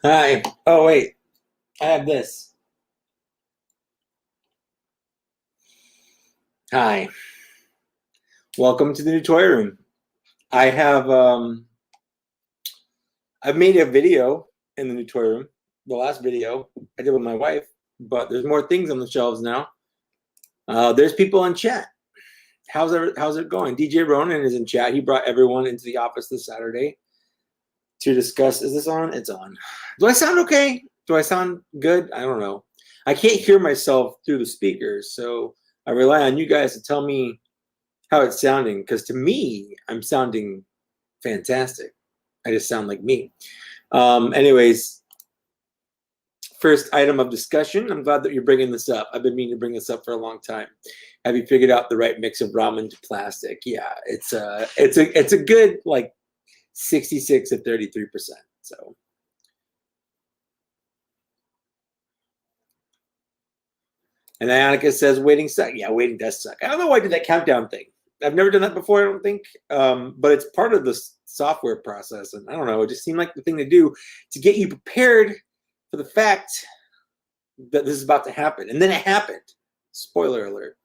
Hi. Oh, wait. I have this. Hi. Welcome to the new toy room. I have I've made a video in the new toy room. The last video I did with my wife, but there's more things on the shelves now. There's people in chat. How's it going? DJ Ronan is in chat. He brought everyone into the office this Saturday to discuss. Is this on? It's on. Do I sound okay? Do I sound good? I don't know. I can't hear myself through the speakers, so I rely on you guys to tell me how it's sounding, because to me, I'm sounding fantastic. I just sound like me. Anyways, first item of discussion. I'm glad that you're bringing this up. I've been meaning to bring this up for a long time. Have you figured out the right mix of ramen to plastic? Yeah, it's a good like 66 to 33%. So. And Ionica says waiting suck. Yeah, waiting does suck. I don't know why I did that countdown thing. I've never done that before, I don't think. But it's part of the software process. And I don't know, it just seemed like the thing to do to get you prepared for the fact that this is about to happen. And then it happened. Spoiler alert.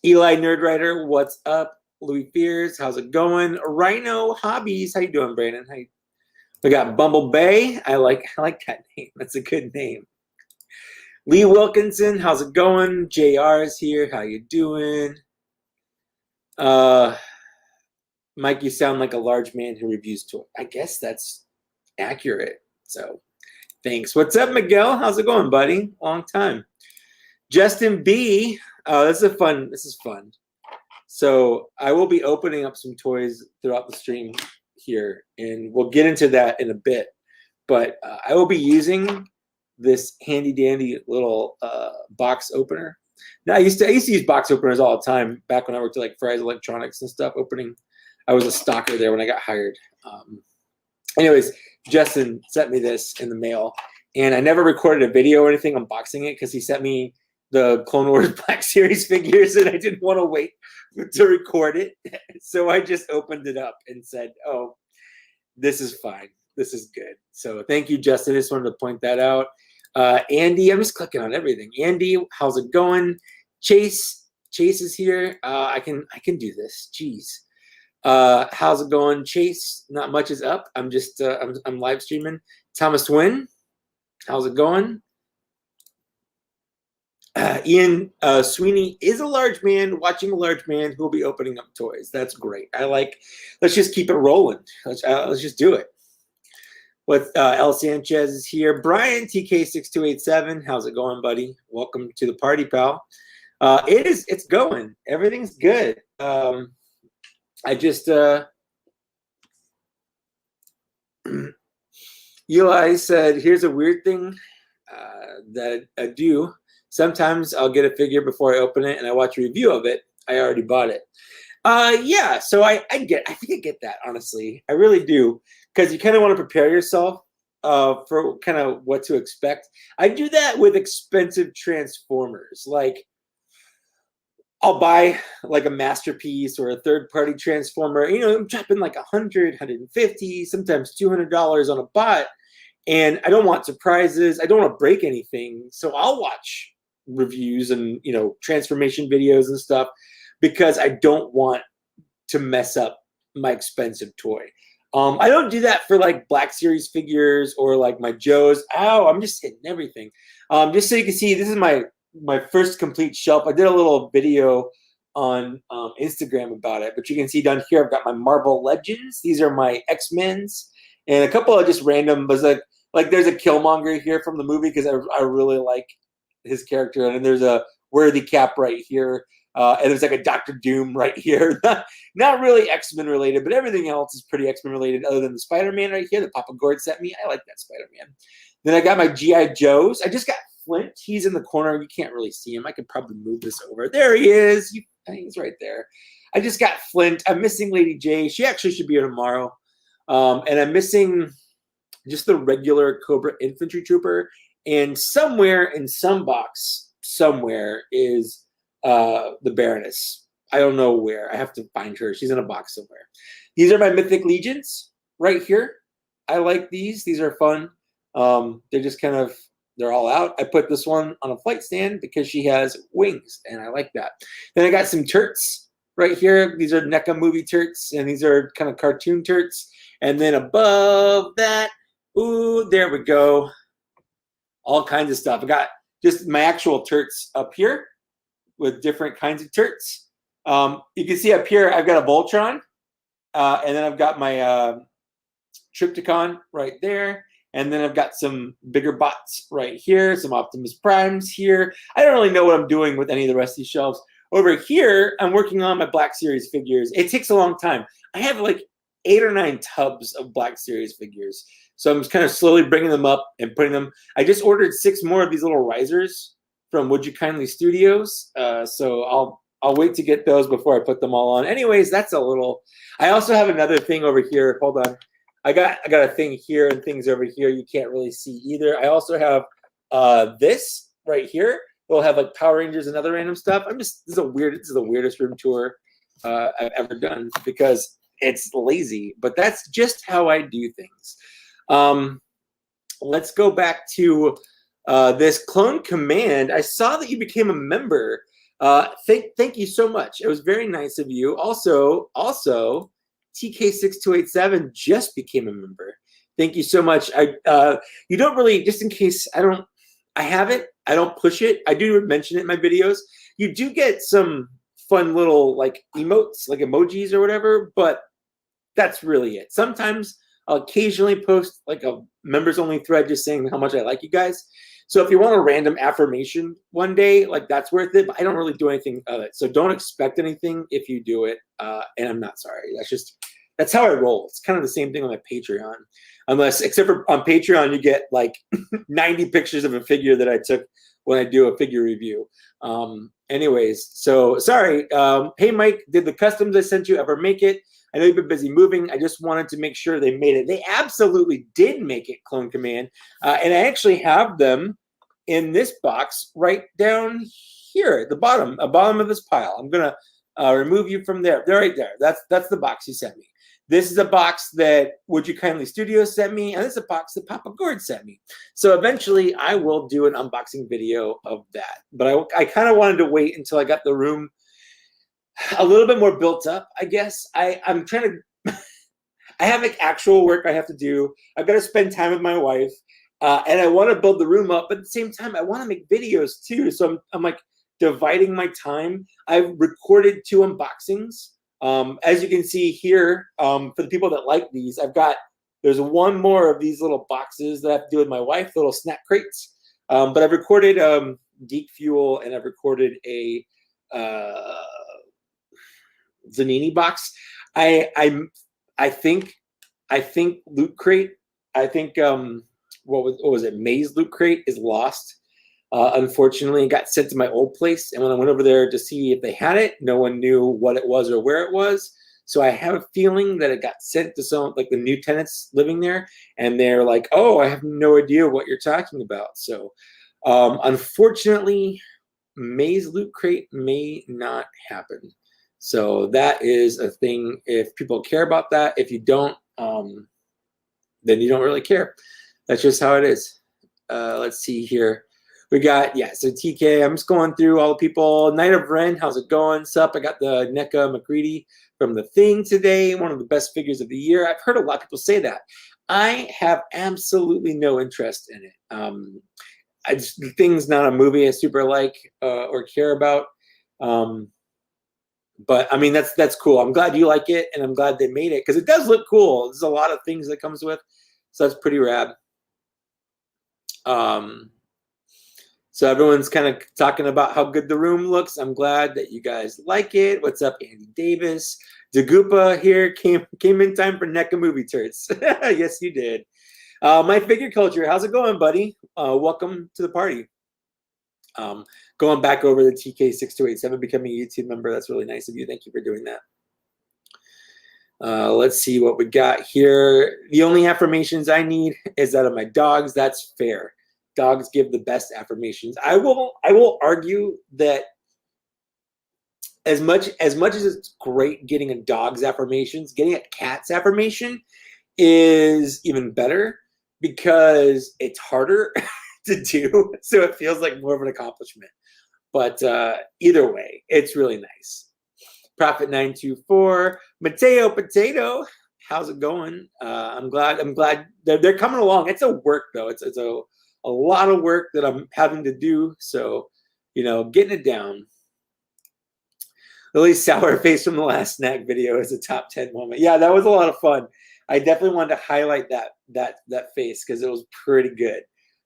Eli Nerdwriter, what's up? Louis Fears, how's it going? Rhino Hobbies, how you doing, Brandon? We got Bumble Bay. I like that name. That's a good name. Lee Wilkinson, how's it going? JR is here. How you doing? Mike, you sound like a large man who reviews toys. I guess that's accurate. So thanks. What's up, Miguel? How's it going, buddy? Long time. Justin B. This is fun. So I will be opening up some toys throughout the stream here, and we'll get into that in a bit. But I will be using this handy dandy little box opener. Now I used to use box openers all the time back when I worked at like Fry's Electronics and stuff. I was a stalker there when I got hired. Anyways, Justin sent me this in the mail, and I never recorded a video or anything unboxing it because he sent me the Clone Wars Black Series figures, and I didn't want to wait to record it. So I just opened it up and said, "Oh, this is fine. This is good." So thank you, Justin. I just wanted to point that out. Andy, I'm just clicking on everything. Andy, how's it going? Chase is here. I can do this. Jeez. How's it going, Chase? Not much is up. I'm just I'm live streaming. Thomas Wynn, how's it going? Ian Sweeney is a large man watching a large man who will be opening up toys. That's great. Let's just keep it rolling. Let's just do it. What El Sanchez is here. Brian TK6287, how's it going, buddy? Welcome to the party, pal. It's going. Everything's good. I just Eli said, here's a weird thing that I do. Sometimes I'll get a figure before I open it and I watch a review of it. I already bought it. Yeah, so I think I get that, honestly. I really do. Because you kind of want to prepare yourself for kind of what to expect. I do that with expensive Transformers. Like, I'll buy like a masterpiece or a third-party Transformer. You know, I'm dropping like $100, $150, sometimes $200 on a bot. And I don't want surprises. I don't want to break anything. So I'll watch reviews and, you know, transformation videos and stuff because I don't want to mess up my expensive toy. I don't do that for like Black Series figures or like my Joes. Ow, I'm just hitting everything. Just so you can see, this is my first complete shelf. I did a little video on Instagram about it, but you can see down here I've got my Marvel Legends. These are my X-Men's and a couple of just random, but like there's a Killmonger here from the movie because I really like his character, and there's a Worthy Cap right here. And there's like a Doctor Doom right here. Not really X-Men related, but everything else is pretty X-Men related other than the Spider-Man right here that Papa Gord sent me. I like that Spider-Man. Then I got my G.I. Joes. I just got Flint. He's in the corner. You can't really see him. I could probably move this over. There he is. He's right there. I just got Flint. I'm missing Lady J. She actually should be here tomorrow. And I'm missing just the regular Cobra Infantry Trooper. And somewhere in some box, somewhere is the Baroness. I don't know where. I have to find her. She's in a box somewhere. These are my Mythic Legions right here. I like these. These are fun. They're just kind of, they're all out. I put this one on a flight stand because she has wings, and I like that. Then I got some turts right here. These are NECA movie turts, and these are kind of cartoon turts. And then above that, ooh, there we go. All kinds of stuff. I got just my actual turts up here with different kinds of turts. You can see up here, I've got a Voltron, and then I've got my Triptychon right there. And then I've got some bigger bots right here, some Optimus Primes here. I don't really know what I'm doing with any of the rest of these shelves. Over here, I'm working on my Black Series figures. It takes a long time. I have like 8 or 9 tubs of Black Series figures. So I'm just kind of slowly bringing them up and putting them. I just ordered 6 more of these little risers from Would You Kindly Studios. So I'll wait to get those before I put them all on. Anyways, that's a little. I also have another thing over here. Hold on. I got a thing here and things over here you can't really see either. I also have this right here. We'll have like Power Rangers and other random stuff. This is the weirdest room tour I've ever done because it's lazy, but that's just how I do things. Let's go back to this Clone Command. I saw that you became a member. Thank you so much. It was very nice of you. Also, TK6287 just became a member. Thank you so much. You don't really, just in case I don't push it. I do mention it in my videos. You do get some fun little like emotes, like emojis or whatever, but that's really it. Sometimes I'll occasionally post like a members only thread just saying how much I like you guys. So if you want a random affirmation one day, like that's worth it, but I don't really do anything of it. So don't expect anything if you do it. And I'm not sorry. That's how I roll. It's kind of the same thing on my Patreon. Except for on Patreon, you get like 90 pictures of a figure that I took when I do a figure review. Anyways, so sorry. Hey, Mike, did the customs I sent you ever make it? I know you've been busy moving. I just wanted to make sure they made it. They absolutely did make it, Clone Command. And I actually have them in this box right down here at the bottom of this pile. I'm going to remove you from there. They're right there. That's the box you sent me. This is a box that Would You Kindly Studios sent me, and this is a box that Papa Gord sent me. So eventually I will do an unboxing video of that. But I kind of wanted to wait until I got the room a little bit more built up, I guess. I'm trying to, I have like actual work I have to do. I've got to spend time with my wife, and I want to build the room up, but at the same time, I want to make videos too. So I'm like dividing my time. I've recorded 2 unboxings. As you can see here, for the people that like these, there's 1 more of these little boxes that I have to do with my wife, little snack crates. But I've recorded Geek Fuel, and I've recorded a Zanini box. I think Loot Crate. I think what was it? May's Loot Crate is lost. Unfortunately, it got sent to my old place, and when I went over there to see if they had it, no one knew what it was or where it was. So I have a feeling that it got sent to some like the new tenants living there, and they're like, "Oh, I have no idea what you're talking about." So, unfortunately, May's Loot Crate may not happen. So that is a thing. If people care about that, if you don't, then you don't really care. That's just how it is. Let's see here. We got, so TK, I'm just going through all the people. Night of Ren, how's it going? Sup, I got the NECA McCready from The Thing today, one of the best figures of the year. I've heard a lot of people say that. I have absolutely no interest in it. The Thing's not a movie I super like or care about. But I mean, that's cool. I'm glad you like it, and I'm glad they made it because it does look cool. There's a lot of things that comes with, so that's pretty rad. So everyone's kind of talking about how good the room looks. I'm glad that you guys like it. What's up, Andy Davis? Dagupa here came in time for NECA movie turds. Yes, you did. My Figure Culture, how's it going, buddy? Welcome to the party. Going back over the TK6287, becoming a YouTube member. That's really nice of you. Thank you for doing that. Let's see what we got here. The only affirmations I need is that of my dogs. That's fair. Dogs give the best affirmations. I will argue that as much as it's great getting a dog's affirmations, getting a cat's affirmation is even better because it's harder to do, so it feels like more of an accomplishment. But either way, it's really nice. Prophet 924, Mateo Potato, how's it going? I'm glad they're coming along. It's a work though. It's a lot of work that I'm having to do. So, you know, getting it down. Lily's sour face from the last snack video is a top 10 moment. Yeah, that was a lot of fun. I definitely wanted to highlight that face because it was pretty good.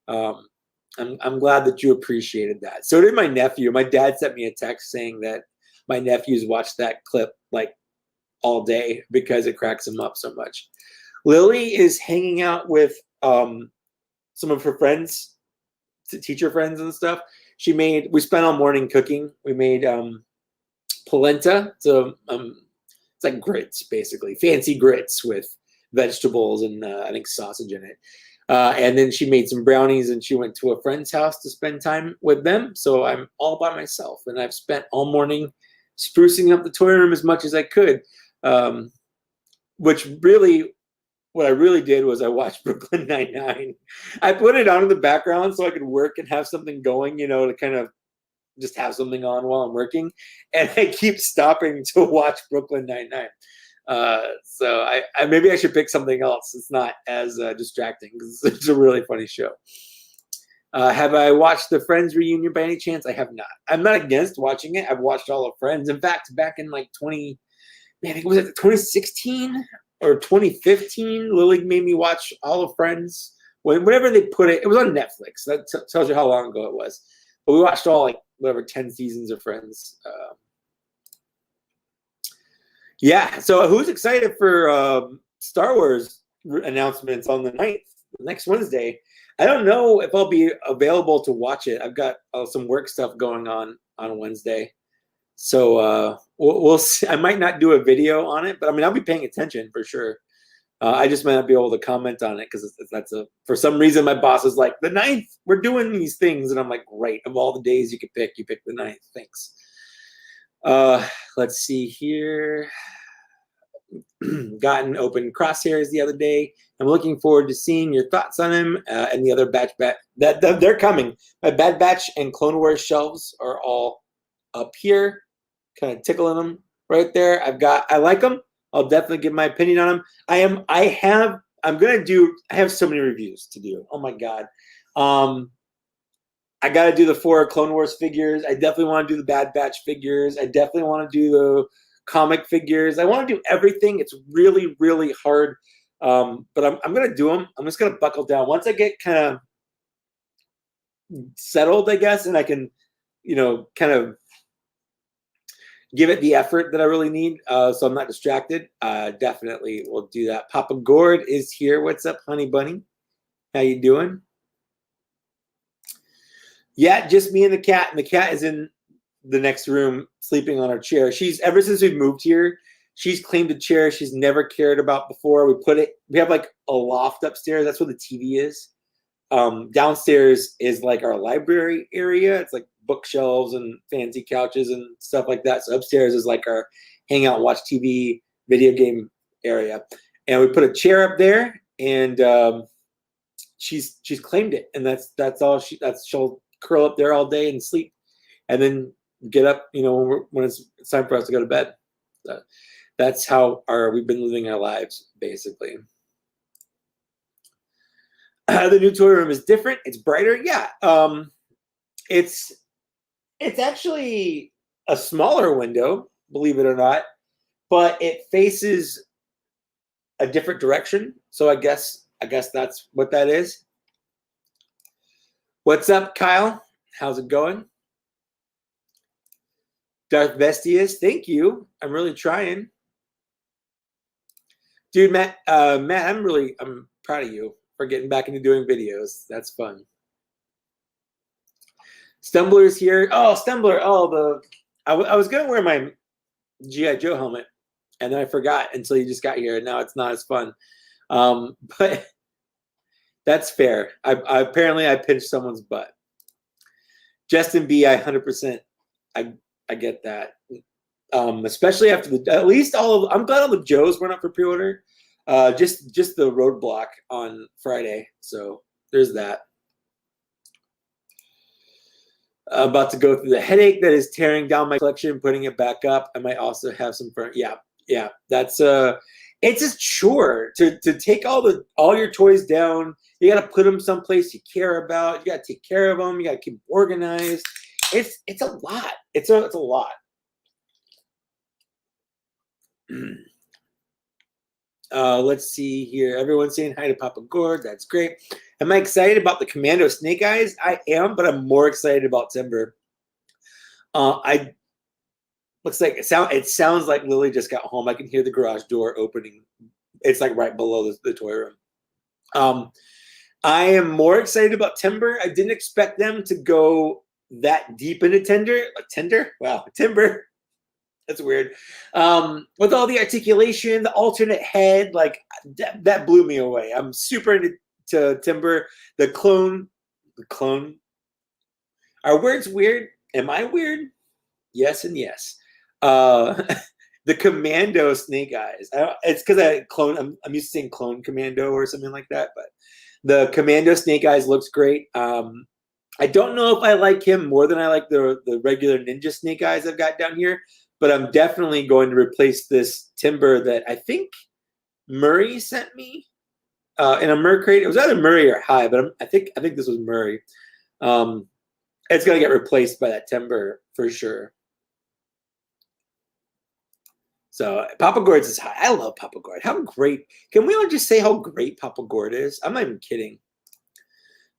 I'm glad that you appreciated that. So did my nephew. My dad sent me a text saying that my nephews watched that clip like all day because it cracks him up so much. Lily is hanging out with some of her friends, teacher friends and stuff. We spent all morning cooking. We made polenta. So it's like grits, basically. Fancy grits with vegetables and I think sausage in it. And then she made some brownies and she went to a friend's house to spend time with them. So I'm all by myself and I've spent all morning sprucing up the toy room as much as I could. Which really, what I really did was I watched Brooklyn Nine-Nine. I put it on in the background so I could work and have something going, you know, to kind of just have something on while I'm working. And I keep stopping to watch Brooklyn Nine-Nine. So I maybe I should pick something else. It's not as distracting because it's a really funny show. Have I watched the Friends reunion by any chance? I have not. I'm not against watching it. I've watched all of Friends. In fact, back in like I think was it 2016 or 2015? Lily made me watch all of Friends. Whenever they put it, it was on Netflix. That tells you how long ago it was. But we watched all like whatever 10 seasons of Friends. Yeah. So who's excited for Star Wars announcements on the 9th, next Wednesday? I don't know if I'll be available to watch it. I've got some work stuff going on Wednesday. So we'll see. I might not do a video on it, but I mean, I'll be paying attention for sure. I just might not be able to comment on it because for some reason my boss is like, the 9th, we're doing these things. And I'm like, great. Of all the days you could pick, you pick the 9th. Thanks. Let's see here. Gotten open Crosshairs the other day. I'm looking forward to seeing your thoughts on him and the other batch that they're coming. My Bad Batch and Clone Wars shelves are all up here, kind of tickling them right there. I like them. I'll definitely give my opinion on them. I have so many reviews to do. Oh my God. I got to do the 4 Clone Wars figures. I definitely want to do the Bad Batch figures. I definitely want to do the comic figures. I want to do everything. It's really, really hard. But I'm going to do them. I'm just going to buckle down. Once I get kind of settled, I guess, and I can, you know, kind of give it the effort that I really need, so I'm not distracted. Definitely will do that. Papa Gord is here. What's up, honey bunny? How you doing? Yeah, just me and the cat. And the cat is in the next room sleeping on our chair. Ever since we've moved here, she's claimed a chair she's never cared about before. We have like a loft upstairs. That's where the TV is. Downstairs is like our library area. It's like bookshelves and fancy couches and stuff like that. So upstairs is like our hang out, watch TV, video game area. And we put a chair up there, and she's claimed it. And that's all she'll curl up there all day and sleep, and then get up, you know, when it's time for us to go to bed. That's how we've been living our lives, basically. The new toy room is different. It's brighter. Yeah. It's actually a smaller window, believe it or not, but it faces a different direction. So I guess that's what that is. What's up, Kyle? How's it going? Darth Vestius, thank you. I'm really trying. Dude, Matt, I'm proud of you for getting back into doing videos. That's fun. Stumbler's here. Oh, Stumbler. Oh, I was going to wear my G.I. Joe helmet, and then I forgot until you just got here, and now it's not as fun. But that's fair. Apparently I pinched someone's butt. Justin B, I 100%. I get that. Especially after I'm glad all the Joes went up for pre-order. Just the roadblock on Friday. So there's that. About to go through the headache that is tearing down my collection, putting it back up. I might also have some fun. Yeah. That's it's a chore to take all your toys down. You got to put them someplace you care about. You got to take care of them. You got to keep them organized. It's a lot. It's a lot. Let's see here. Everyone's saying hi to Papa Gord. That's great. Am I excited about the Commando Snake Eyes? I am, but I'm more excited about Timber. Looks like it sounds like Lily just got home. I can hear the garage door opening. It's like right below the toy room. I am more excited about Timber. I didn't expect them to go that deep into Timber. That's weird. With all the articulation, the alternate head, like that blew me away. I'm super into Timber. The clone. Are words weird? Am I weird? Yes and yes. The Commando Snake Eyes. It's because I'm used to saying Clone Commando or something like that, but the Commando Snake Eyes looks great. I don't know if I like him more than I like the regular Ninja Snake Eyes I've got down here, but I'm definitely going to replace this Timber that I think Murray sent me in a Murray crate. It was either Murray or High, but I think this was Murray. It's going to get replaced by that Timber for sure. So Papa Gord's is high. I love Papa Gord. How great. Can we all just say how great Papa Gord is? I'm not even kidding.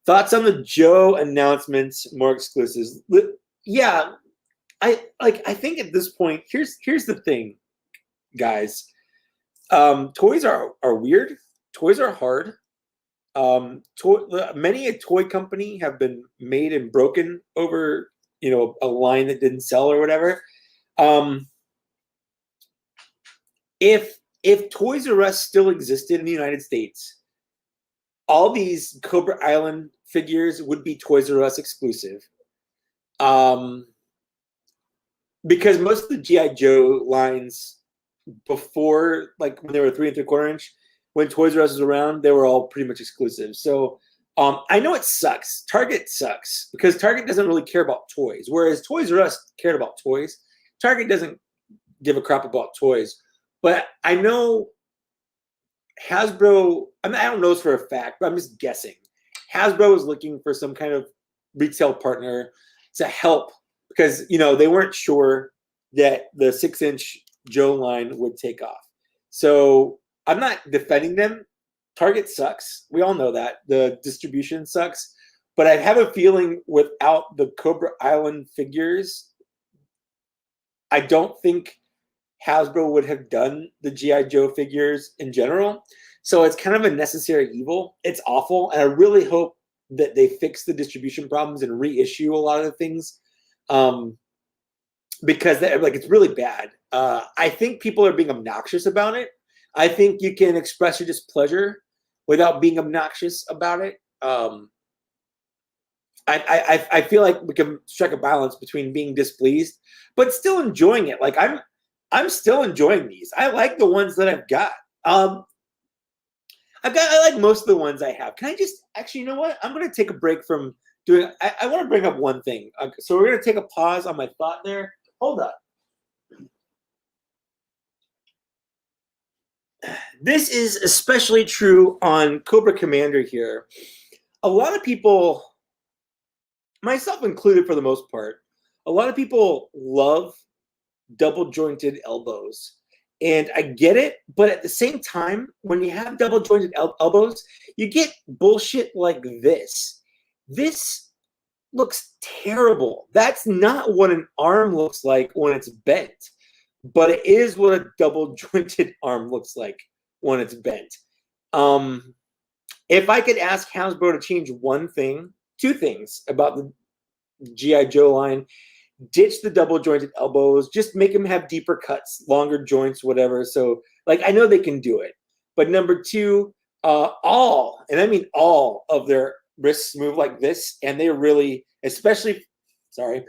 Thoughts on the Joe announcements, more exclusives? Yeah, I think at this point, here's the thing, guys. Toys are weird. Toys are hard. Many a toy company have been made and broken over, a line that didn't sell or whatever. If Toys R Us still existed in the United States, all these Cobra Island figures would be Toys R Us exclusive. Because most of the G.I. Joe lines before, like when they were 3 3/4 inch, when Toys R Us was around, they were all pretty much exclusive. So I know it sucks. Target sucks because Target doesn't really care about toys, whereas Toys R Us cared about toys. Target doesn't give a crap about toys. But I know Hasbro, I don't know this for a fact, but I'm just guessing. Hasbro is looking for some kind of retail partner to help because, they weren't sure that the 6-inch Joe line would take off. So I'm not defending them. Target sucks. We all know that. The distribution sucks. But I have a feeling without the Cobra Island figures, I don't think Hasbro would have done the G.I. Joe figures in general. So it's kind of a necessary evil. It's awful. And I really hope that they fix the distribution problems and reissue a lot of the things because it's really bad. I think people are being obnoxious about it. I think you can express your displeasure without being obnoxious about it. I feel like we can strike a balance between being displeased but still enjoying it. Like I'm still enjoying these. I like the ones that I've got. I like most of the ones I have. Can I just actually, you know what? I'm going to take a break from doing. I want to bring up one thing. So we're going to take a pause on my thought there. Hold up. This is especially true on Cobra Commander here. A lot of people, myself included for the most part, a lot of people love double jointed elbows. And I get it, but at the same time, when you have double jointed elbows, you get bullshit like this. This looks terrible. That's not what an arm looks like when it's bent, but it is what a double jointed arm looks like when it's bent. If I could ask Hasbro to change two things about the G.I. Joe line, ditch the double jointed elbows, just make them have deeper cuts, longer joints, whatever. So I know they can do it. But number two, all of their wrists move like this. And they really, especially for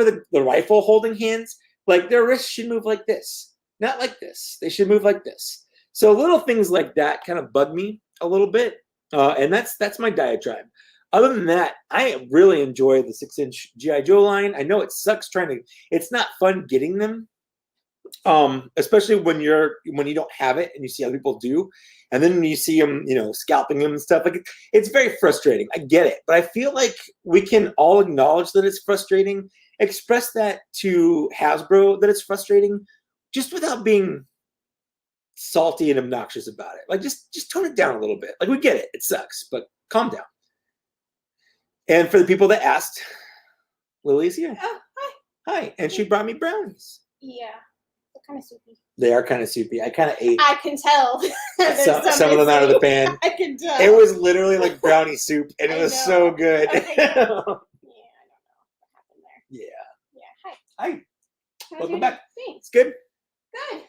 the rifle holding hands, their wrists should move like this, not like this. They should move like this. So little things like that kind of bug me a little bit, and that's my diatribe. Other than that, I really enjoy the 6-inch G.I. Joe line. I know it sucks trying to. It's not fun getting them, especially when you don't have it and you see other people do, and then you see them, scalping them and stuff. Like it's very frustrating. I get it, but I feel like we can all acknowledge that it's frustrating. Express that to Hasbro that it's frustrating, just without being salty and obnoxious about it. Like just tone it down a little bit. Like we get it. It sucks, but calm down. And for the people that asked, Lily's here. Oh, hi. Hi. And she brought me brownies. Yeah. They're kind of soupy. They are kind of soupy. I kind of ate. I can tell. some of them out of the pan. I can tell. It was literally like brownie soup, and it was so good. Okay, yeah, I don't know what happened there. Yeah. Yeah. Hi. How's Welcome your back. day? It's good. Good.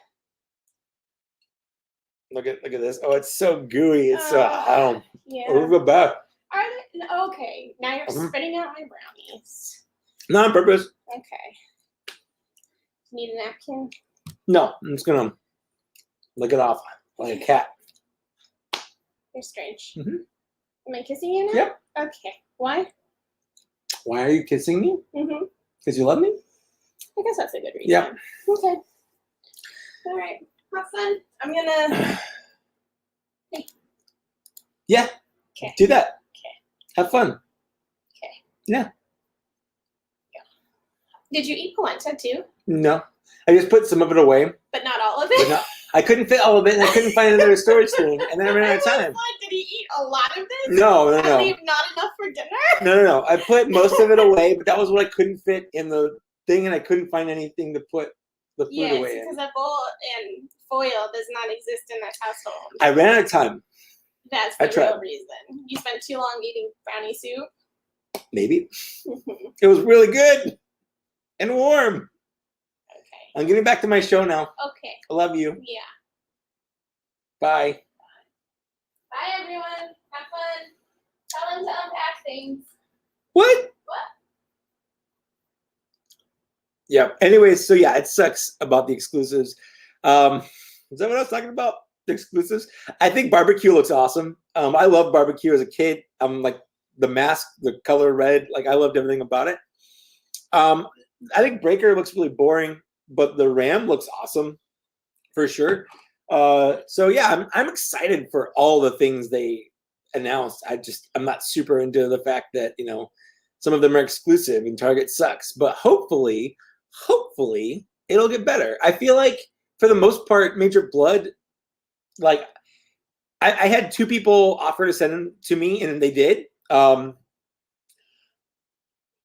Look at this. Oh, it's so gooey. It's yeah. We're back. Are they, okay, now you're spitting out my brownies. Not on purpose. Okay. Need a napkin? No, I'm just gonna lick it off like a cat. You're strange. Mm-hmm. Am I kissing you now? Yep. Okay. Why? Why are you kissing me? Mm-hmm. Because you love me? I guess that's a good reason. Yep. Okay. All right. Have fun. I'm gonna. Hey. Yeah. Okay. Do that. Okay. Have fun. Okay. Yeah. Did you eat polenta too? No. I just put some of it away. But not all of it? I couldn't fit all of it, and I couldn't find another storage thing, and then I ran out of time. Did he eat a lot of this? No. And leave not enough for dinner? No. I put most of it away, but that was what I couldn't fit in the thing, and I couldn't find anything to put the food away in. Yes, because a bowl and foil does not exist in that household. I ran out of time. That's the real reason. You spent too long eating brownie soup? Maybe. It was really good and warm. Okay. I'm getting back to my show now. Okay. I love you. Yeah. Bye. Bye, everyone. Have fun. Tell them to unpack things. What? Yeah. Anyways, so yeah, it sucks about the exclusives. Is that what I was talking about? The exclusives? I think barbecue looks awesome. I loved barbecue as a kid. Like the mask, the color red, like I loved everything about it. I think Breaker looks really boring, but the Ram looks awesome for sure. So yeah, I'm excited for all the things they announced. I'm not super into the fact that, some of them are exclusive and Target sucks, but hopefully it'll get better. I feel like for the most part, Major Blood, like I had 2 people offer to send them to me and they did. And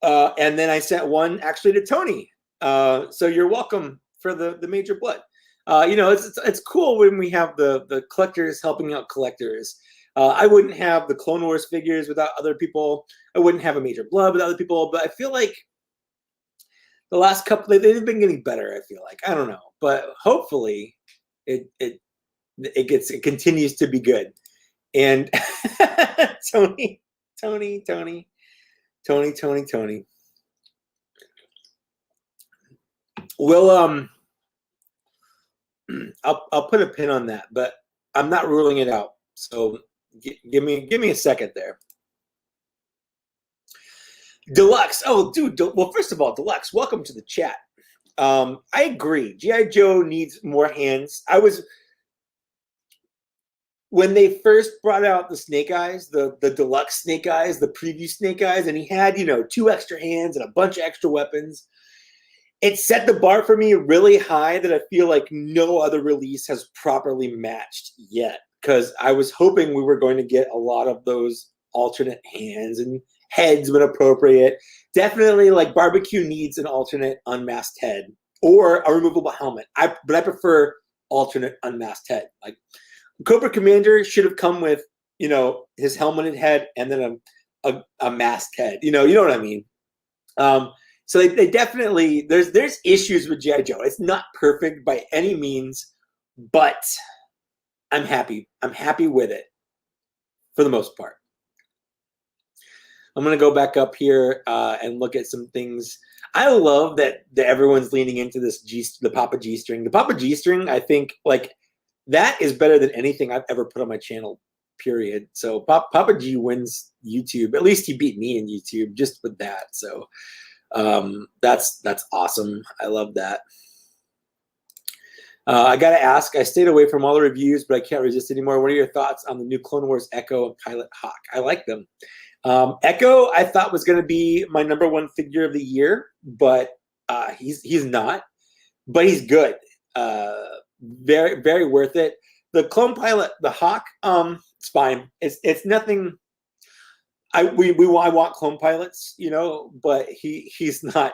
then I sent one actually to Tony. So you're welcome for the Major Blood. It's cool when we have the collectors helping out collectors. I wouldn't have the Clone Wars figures without other people. I wouldn't have a Major Blood without other people. But I feel like the last couple, they've been getting better. I feel like, I don't know, but hopefully it continues to be good. And Tony. Well, I'll put a pin on that, but I'm not ruling it out. So give me a second there. Deluxe. Oh, dude. Well, first of all, Deluxe, welcome to the chat. I agree. G.I. Joe needs more hands. When they first brought out the Snake Eyes, the Deluxe Snake Eyes, the preview Snake Eyes, and he had, 2 extra hands and a bunch of extra weapons, it set the bar for me really high that I feel like no other release has properly matched yet. Because I was hoping we were going to get a lot of those alternate hands and heads when appropriate. Definitely, like, barbecue needs an alternate unmasked head or a removable helmet. But I prefer alternate unmasked head. Like, Cobra Commander should have come with, his helmeted head and then a masked head. You know what I mean? So they definitely, there's issues with G.I. Joe. It's not perfect by any means, but I'm happy. I'm happy with it for the most part. I'm going to go back up here and look at some things. I love that everyone's leaning into this the Papa G-string. The Papa G-string, I think, like, that is better than anything I've ever put on my channel, period. So Papa G wins YouTube. At least he beat me in YouTube just with that. So that's awesome. I love that. I gotta ask, I stayed away from all the reviews, but I can't resist anymore. What are your thoughts on the new Clone Wars Echo and Pilot Hawk? I like them. Echo I thought was going to be my #1 figure of the year, but he's not. But he's good. Very, very worth it. The Clone Pilot, the Hawk, it's fine. It's nothing. I want Clone Pilots, you know, but he's not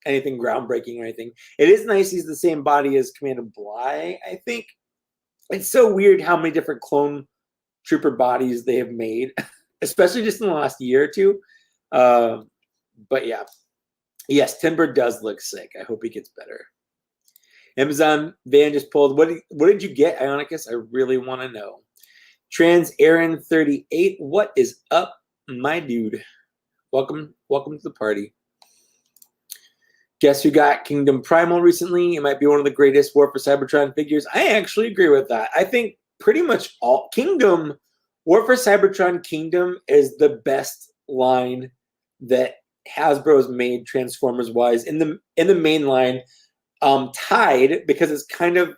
anything groundbreaking or anything. It is nice he's the same body as Commander Bly, I think. It's so weird how many different clone trooper bodies they have made, especially just in the last year or two. But yeah. Yes, Timber does look sick. I hope he gets better. Amazon Van just pulled. What did you get, Ionicus? I really want to know. Trans Aaron 38. What is up, my dude? Welcome to the party. Guess who got Kingdom Primal recently? It might be one of the greatest War for Cybertron figures. I actually agree with that. I think pretty much all Kingdom, War for Cybertron Kingdom is the best line that Hasbro's made Transformers-wise in the main line. Tied, because it's kind of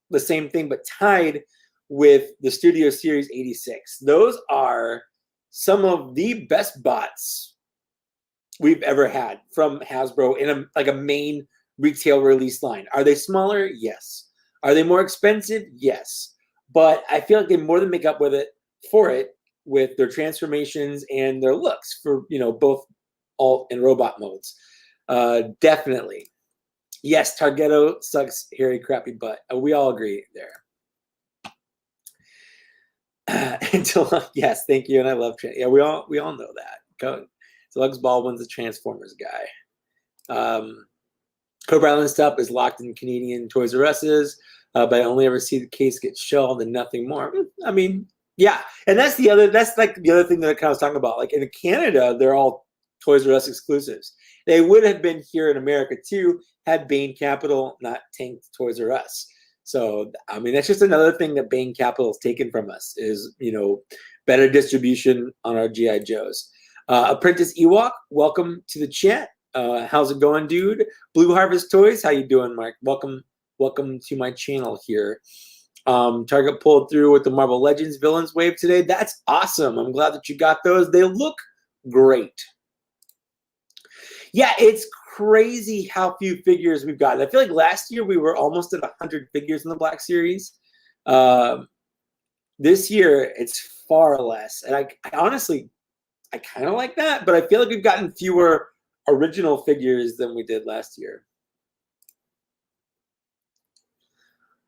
the same thing, but tied with the Studio Series 86. Those are some of the best bots we've ever had from Hasbro in a main retail release line. Are they smaller? Yes. Are they more expensive? Yes. But I feel like they more than make up for it with their transformations and their looks for, you know, both alt and robot modes. Definitely. Yes, Targetto sucks hairy crappy butt. We all agree there. Yes, thank you, and I love yeah. We all know that. So Alex Baldwin's a Transformers guy. Cobra Island stuff is locked in Canadian Toys R Us's, but I only ever see the case get shelved and nothing more. I mean, yeah, and that's like the other thing that I kind of was talking about. Like in Canada, they're all Toys R Us exclusives. They would have been here in America too had Bain Capital not tanked Toys R Us. So I mean, that's just another thing that Bain Capital has taken from us is, you know, better distribution on our GI Joes. Apprentice Ewok, welcome to the chat. How's it going, dude? Blue Harvest Toys, how you doing, Mark? Welcome to my channel here. Target pulled through with the Marvel Legends Villains wave today. That's awesome. I'm glad that you got those. They look great. Yeah, it's crazy how few figures we've got. I feel like last year we were almost at 100 figures in the Black Series. This year it's far less, and I honestly kind of like that, but I feel like we've gotten fewer original figures than we did last year.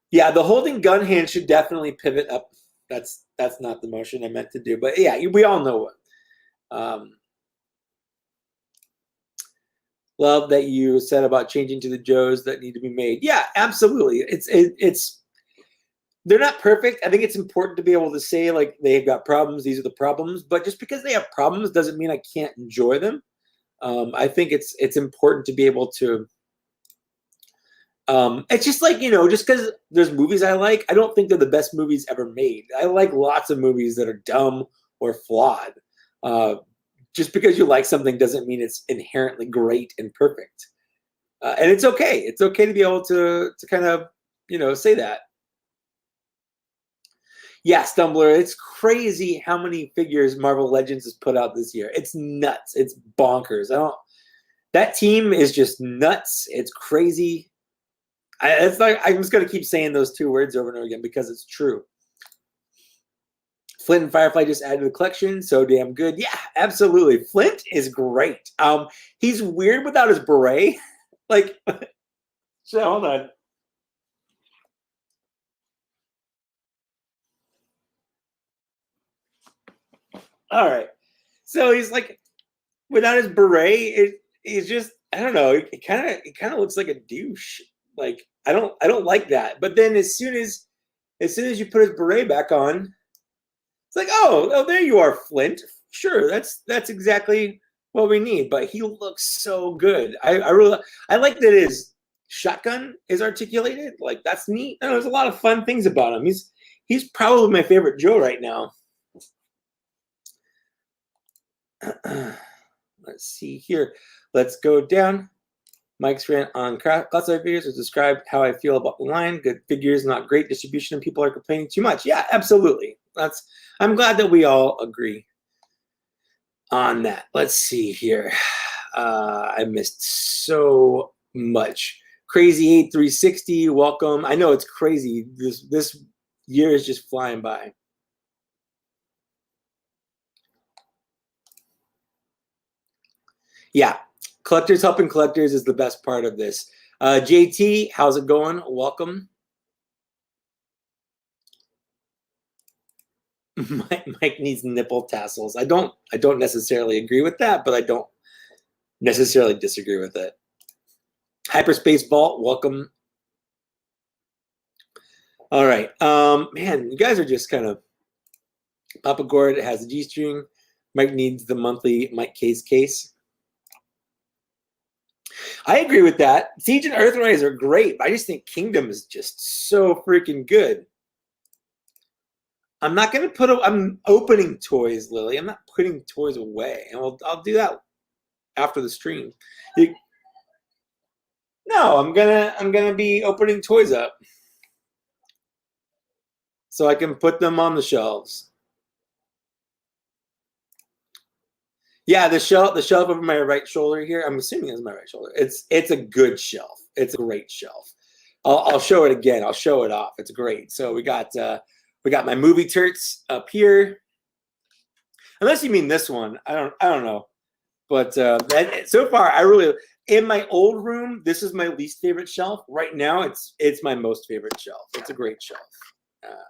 Yeah, the holding gun hand should definitely pivot up. That's not the motion I meant to do, but yeah, we all know what. Love that you said about changing to the Joes that need to be made. Yeah, absolutely. It's they're not perfect. I think it's important to be able to say like they've got problems. These are the problems, but just because they have problems doesn't mean I can't enjoy them. I think it's important to be able to. It's just like, you know, just because there's movies I like, I don't think they're the best movies ever made. I like lots of movies that are dumb or flawed. Just because you like something doesn't mean it's inherently great and perfect. And it's okay. It's okay to be able to kind of, you know, say that. Yeah, Stumbler, it's crazy how many figures Marvel Legends has put out this year. It's nuts. It's bonkers. That team is just nuts. It's crazy. It's like I'm just going to keep saying those two words over and over again because it's true. Flint and Firefly just added to the collection, so damn good. Yeah, absolutely. Flint is great. He's weird without his beret. Like, so hold on. All right. So he's like, without his beret, he's just, I don't know. It kind of looks like a douche. Like, I don't like that. But then as soon as you put his beret back on, it's like, oh, there you are, Flint. Sure, that's exactly what we need. But he looks so good. I like that shotgun is articulated. Like, that's neat. And there's a lot of fun things about him. He's probably my favorite Joe right now. Let's see here. Let's go down. Mike's rant on classified figures has described how I feel about the line. Good figures, not great distribution, and people are complaining too much. Yeah, absolutely. I'm glad that we all agree on that. Let's see here. I missed so much. Crazy 8360, welcome. I know it's crazy. This year is just flying by. Yeah, collectors helping collectors is the best part of this. JT, how's it going? Welcome. Mike needs nipple tassels. I don't necessarily agree with that, but I don't necessarily disagree with it. Hyperspace Vault, welcome. All right. Man, you guys are just kind of Papa Gord has a G-string. Mike needs the monthly Mike case. I agree with that. Siege and Earthrise are great. I just think Kingdom is just so freaking good. I'm not going to I'm opening toys, Lily. I'm not putting toys away. And I'll do that after the stream. No, I'm gonna be opening toys up so I can put them on the shelves. Yeah, the shelf over my right shoulder here. I'm assuming it's my right shoulder. It's a good shelf. It's a great shelf. I'll show it again. I'll show it off. It's great. So we got my movie turts up here. Unless you mean this one, I don't know. But so far, in my old room, this is my least favorite shelf. Right now, it's my most favorite shelf. It's a great shelf.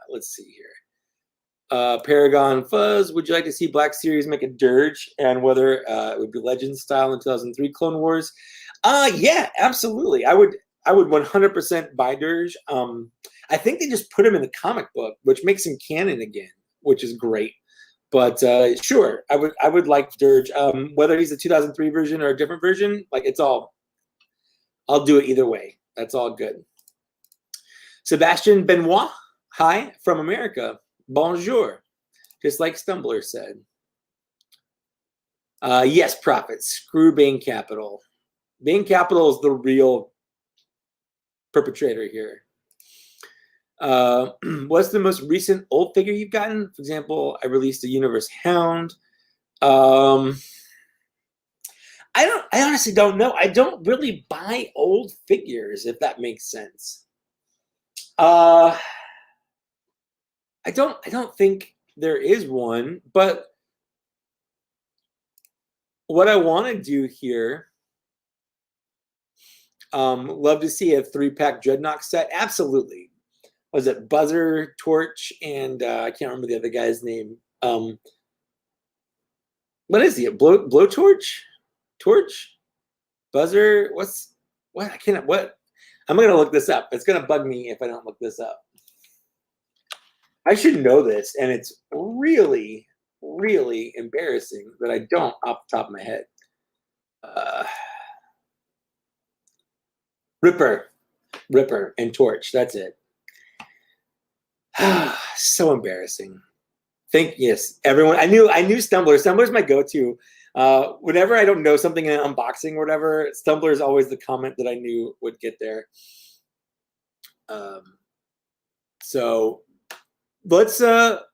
Let's see here. Paragon Fuzz, would you like to see Black Series make a dirge, and whether it would be Legend style in 2003 Clone Wars? Yeah, absolutely. I would 100% buy dirge. I think they just put him in the comic book, which makes him canon again, which is great. But sure, I would like dirge. Whether he's a 2003 version or a different version, like I'll do it either way. That's all good. Sebastian Benoit, hi from America. Bonjour, just like Stumbler said. Yes, Prophet. Screw Bain Capital. Bain Capital is the real perpetrator here. What's the most recent old figure you've gotten? For example, I released a Universe Hound. I honestly don't know. I don't really buy old figures, if that makes sense. I don't think there is one, but what I want to do here, love to see a 3-pack Dreadnought set. Absolutely. Was it Buzzer, Torch, and I can't remember the other guy's name. What is he? A blowtorch? Torch? Buzzer? What? I can't. What? I'm gonna look this up. It's gonna bug me if I don't look this up. I should know this, and it's really, really embarrassing that I don't off the top of my head. Ripper, and Torch. That's it. So embarrassing. Yes, everyone. I knew Stumbler. Stumbler's my go-to. Whenever I don't know something in an unboxing or whatever, Stumbler is always the comment that I knew would get there. So let's that's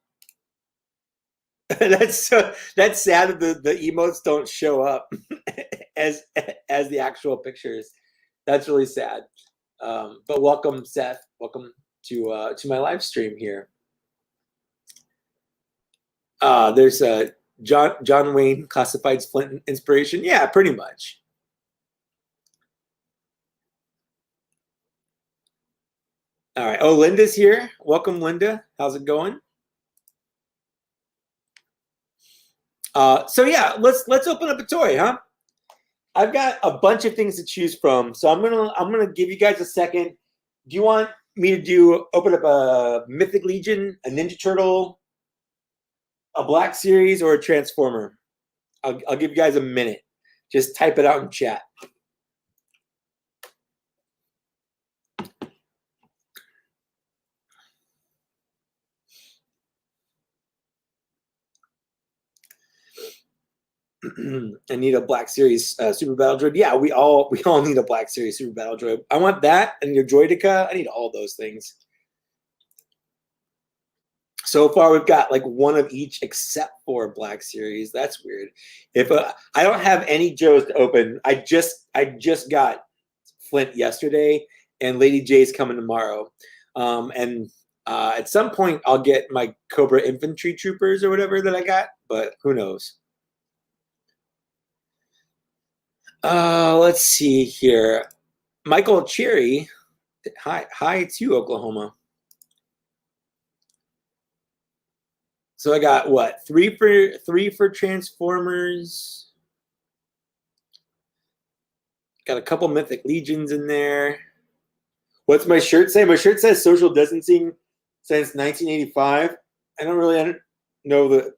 sad that the emotes don't show up as the actual pictures. That's really sad. But welcome, Seth. Welcome to my live stream here. There's a John Wayne Classifieds Flint inspiration. Yeah, pretty much. All right. Oh, Linda's here. Welcome, Linda. How's it going? So yeah, let's open up a toy, huh? I've got a bunch of things to choose from, so I'm gonna give you guys a second. Do you want me to open up a Mythic Legion, a Ninja Turtle, a Black Series, or a Transformer? I'll give you guys a minute. Just type it out in chat. I need a Black Series Super Battle Droid. Yeah, we all need a Black Series Super Battle Droid. I want that and your Droidica. I need all those things. So far, we've got like one of each except for Black Series. That's weird. If I don't have any Joes to open, I just got Flint yesterday, and Lady J's coming tomorrow. And at some point, I'll get my Cobra Infantry Troopers or whatever that I got, but who knows? Let's see here. Michael Cherry, hi to you, Oklahoma. So I got what? Three for Transformers. Got a couple Mythic Legions in there. What's my shirt say? My shirt says social distancing since 1985. I don't really know what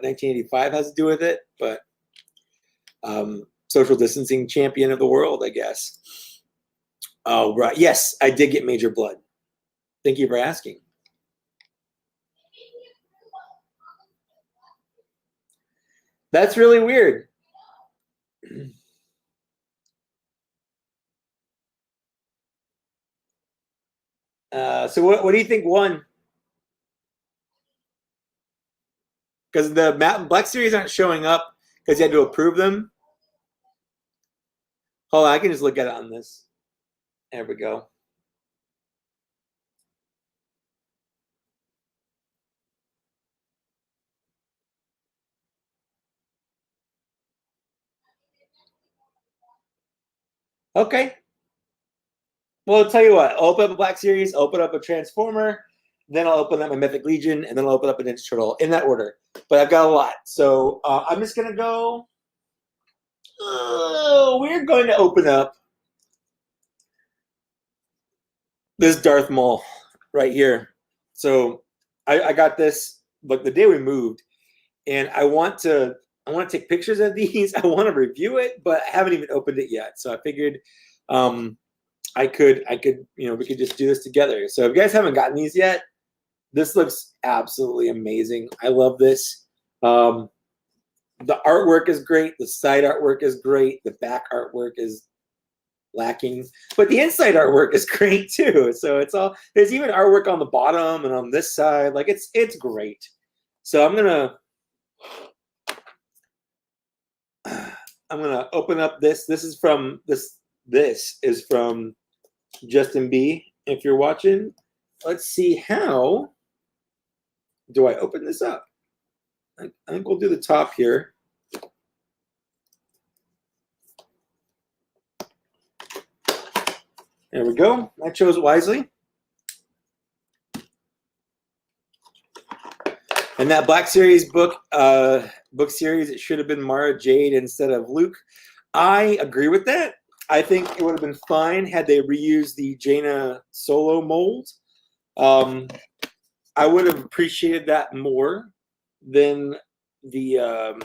1985 has to do with it, but social distancing champion of the world, I guess. Oh, right. Yes, I did get Major Blood. Thank you for asking. That's really weird. So what do you think won? Because the Black Series aren't showing up because you had to approve them. Hold on, I can just look at it on this. There we go. Okay. Well, I'll tell you what. I'll open up a Black Series, open up a Transformer, then I'll open up a Mythic Legion, and then I'll open up a Ninja Turtle in that order. But I've got a lot. So I'm just going to go. We're going to open up this Darth Maul right here. So I got this, but the day we moved, and I want to take pictures of these. I want to review it, but I haven't even opened it yet. So I figured I could we could just do this together. So if you guys haven't gotten these yet, this looks absolutely amazing. I love this. The artwork is great. The side artwork is great. The back artwork is lacking, but the inside artwork is great too. So there's even artwork on the bottom and on this side. Like it's great. So I'm gonna open up this. This is from Justin B. If you're watching, let's see, how do I open this up? I think we'll do the top here. There we go. I chose wisely. And that Black Series book series, it should have been Mara Jade instead of Luke. I agree with that. I think it would have been fine had they reused the Jaina Solo mold. I would have appreciated that more than the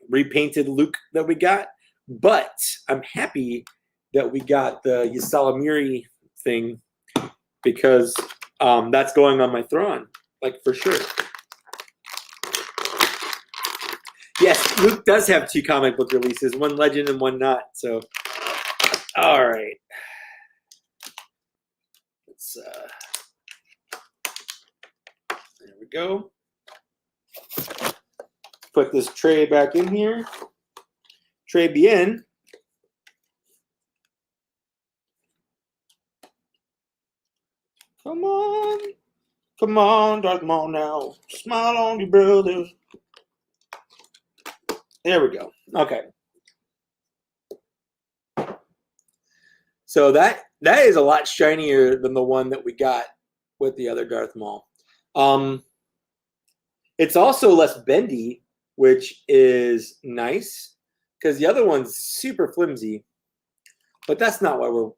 repainted Luke that we got. But I'm happy that we got the Ysalamiri thing because that's going on my Thrawn, like for sure. Yes, Luke does have 2 comic book releases, one Legend and one not. So, all right. Let's, there we go. Put this tray back in here. Tray bien. Come on, Darth Maul now. Smile on your brothers. There we go. Okay. So that is a lot shinier than the one that we got with the other Darth Maul. It's also less bendy, which is nice because the other one's super flimsy. But that's not why we're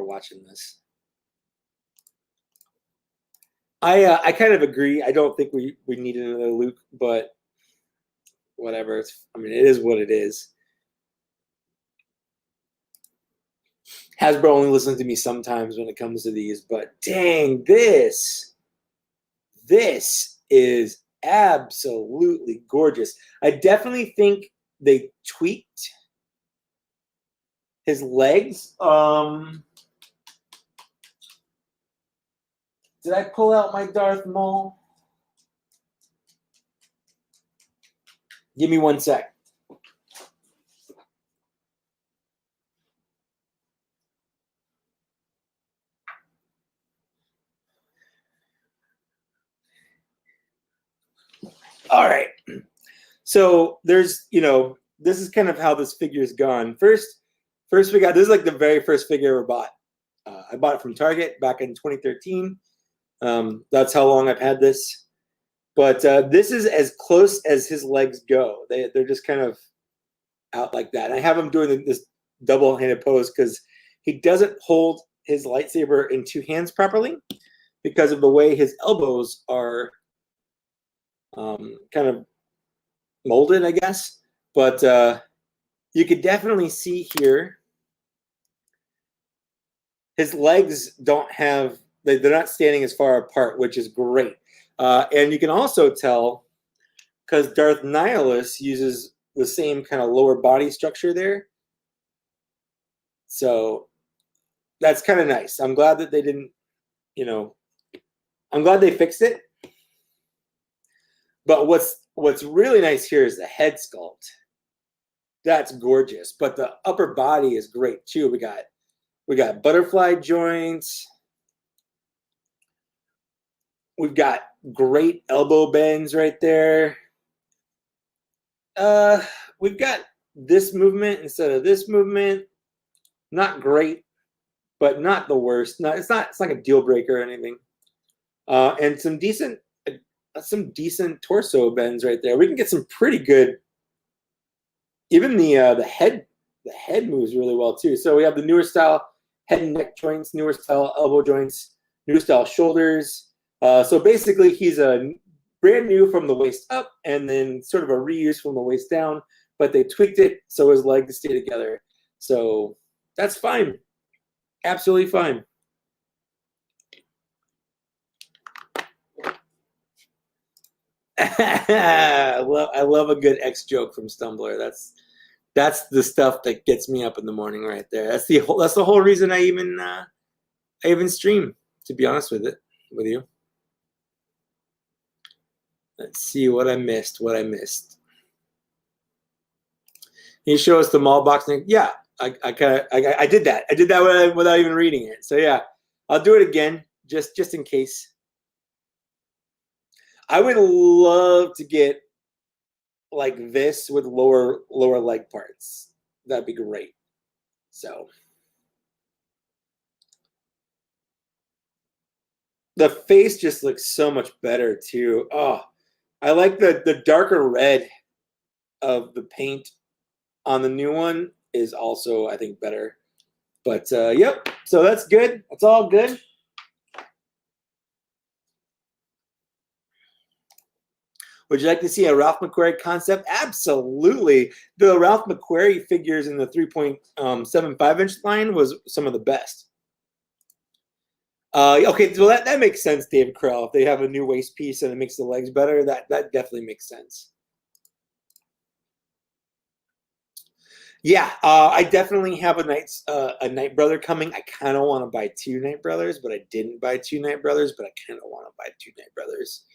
watching this. I kind of agree. I don't think we need another Luke, but whatever. It is what it is. Hasbro only listens to me sometimes when it comes to these, but dang, this is absolutely gorgeous. I definitely think they tweaked his legs. Did I pull out my Darth Maul? Give me 1 sec. All right. So there's, this is kind of how this figure's gone. First we got, this is like the very first figure I ever bought. I bought it from Target back in 2013. That's how long I've had this. But this is as close as his legs go. They're just kind of out like that. And I have him doing this double-handed pose because he doesn't hold his lightsaber in 2 hands properly because of the way his elbows are kind of molded, I guess. But you could definitely see here his legs don't have, they're not standing as far apart, which is great. And you can also tell because Darth Nihilus uses the same kind of lower body structure there. So that's kind of nice. I'm glad that they didn't, I'm glad they fixed it. But what's really nice here is the head sculpt. That's gorgeous. But the upper body is great too. We got butterfly joints. We've got great elbow bends right there. We've got this movement instead of this movement. Not great, but not the worst. It's not a deal breaker or anything. And some decent torso bends right there. We can get some pretty good. Even the head moves really well too. So we have the newer style head and neck joints, newer style elbow joints, newer style shoulders. So basically, he's a brand new from the waist up, and then sort of a reuse from the waist down. But they tweaked it so his legs stay together. So that's fine, absolutely fine. I love a good X joke from Stumbler. That's the stuff that gets me up in the morning right there. That's the whole reason I even stream, to be honest with you. Let's see what I missed. Can you show us the mall box? Yeah, I did that. I did that without even reading it. So yeah, I'll do it again just in case. I would love to get like this with lower leg parts. That'd be great. So the face just looks so much better too. Oh, I like the darker red of the paint on the new one is also, I think, better. But yep, so that's good. That's all good. Would you like to see a Ralph McQuarrie concept? Absolutely. The Ralph McQuarrie figures in the 3.75-inch line was some of the best. Okay, so that makes sense, Dave Krell. If they have a new waist piece and it makes the legs better, that definitely makes sense. Yeah, I definitely have a Night Brother coming. I kind of want to buy 2 Night Brothers, but I didn't buy 2 Night Brothers, but I kind of want to buy 2 Night Brothers.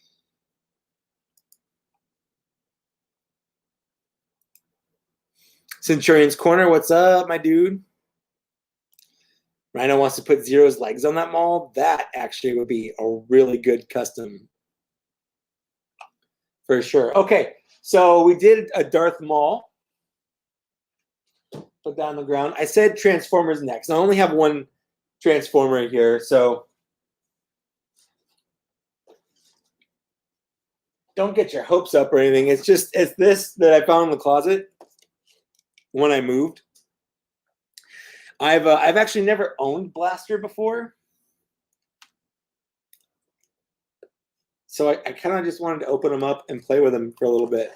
Centurion's Corner, what's up, my dude? Rhino wants to put Zero's legs on that Maul. That actually would be a really good custom. For sure. Okay, so we did a Darth Maul. Put that on the ground. I said Transformers next. I only have 1 Transformer here, so don't get your hopes up or anything. It's this that I found in the closet when I moved. I've actually never owned Blaster before, so I kind of just wanted to open them up and play with them for a little bit.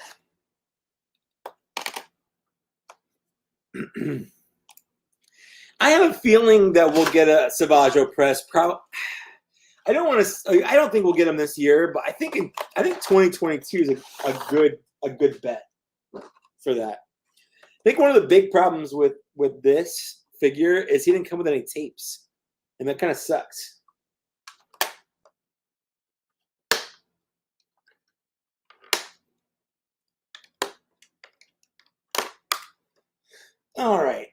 I have a feeling that we'll get a Savage Opress. I don't want to. I don't think we'll get him this year, but I think 2022 is a good bet for that. I think one of the big problems with this figure is he didn't come with any tapes, and that kind of sucks. All right.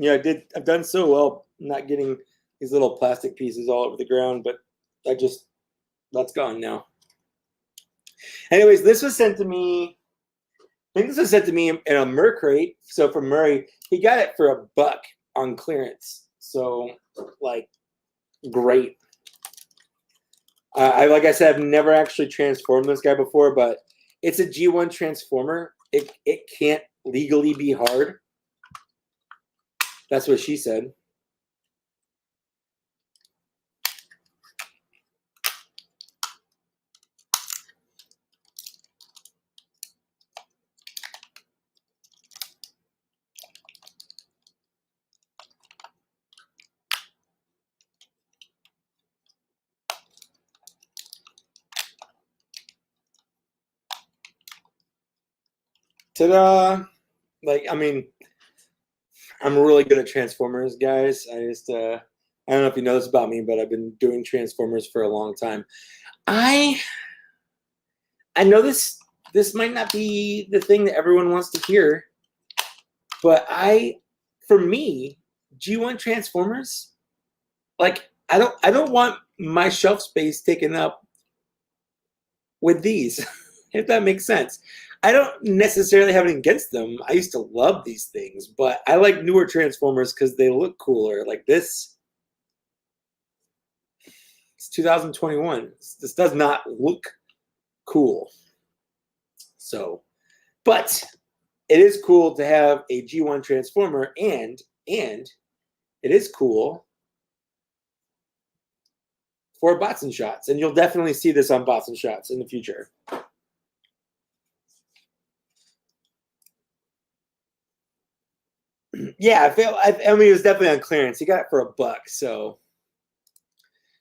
Yeah, I've done so well not getting these little plastic pieces all over the ground, but that's gone now. Anyways, this was sent to me. I think this was sent to me in a Mer crate. So from Murray, he got it for $1 on clearance. So like, great. Like I said, I've never actually transformed this guy before, but it's a G1 transformer. It can't legally be hard. That's what she said. Ta-da! Like, I mean, I'm really good at Transformers, guys. I don't know if you know this about me, but I've been doing Transformers for a long time. I know this might not be the thing that everyone wants to hear, but for me, G1 Transformers, like, I don't want my shelf space taken up with these, if that makes sense. I don't necessarily have anything against them. I used to love these things, but I like newer Transformers because they look cooler. Like this, it's 2021. This does not look cool. So, but it is cool to have a G1 Transformer, and it is cool for bots and shots, and you'll definitely see this on bots and shots in the future. Yeah, I mean, it was definitely on clearance. You got it for $1, so.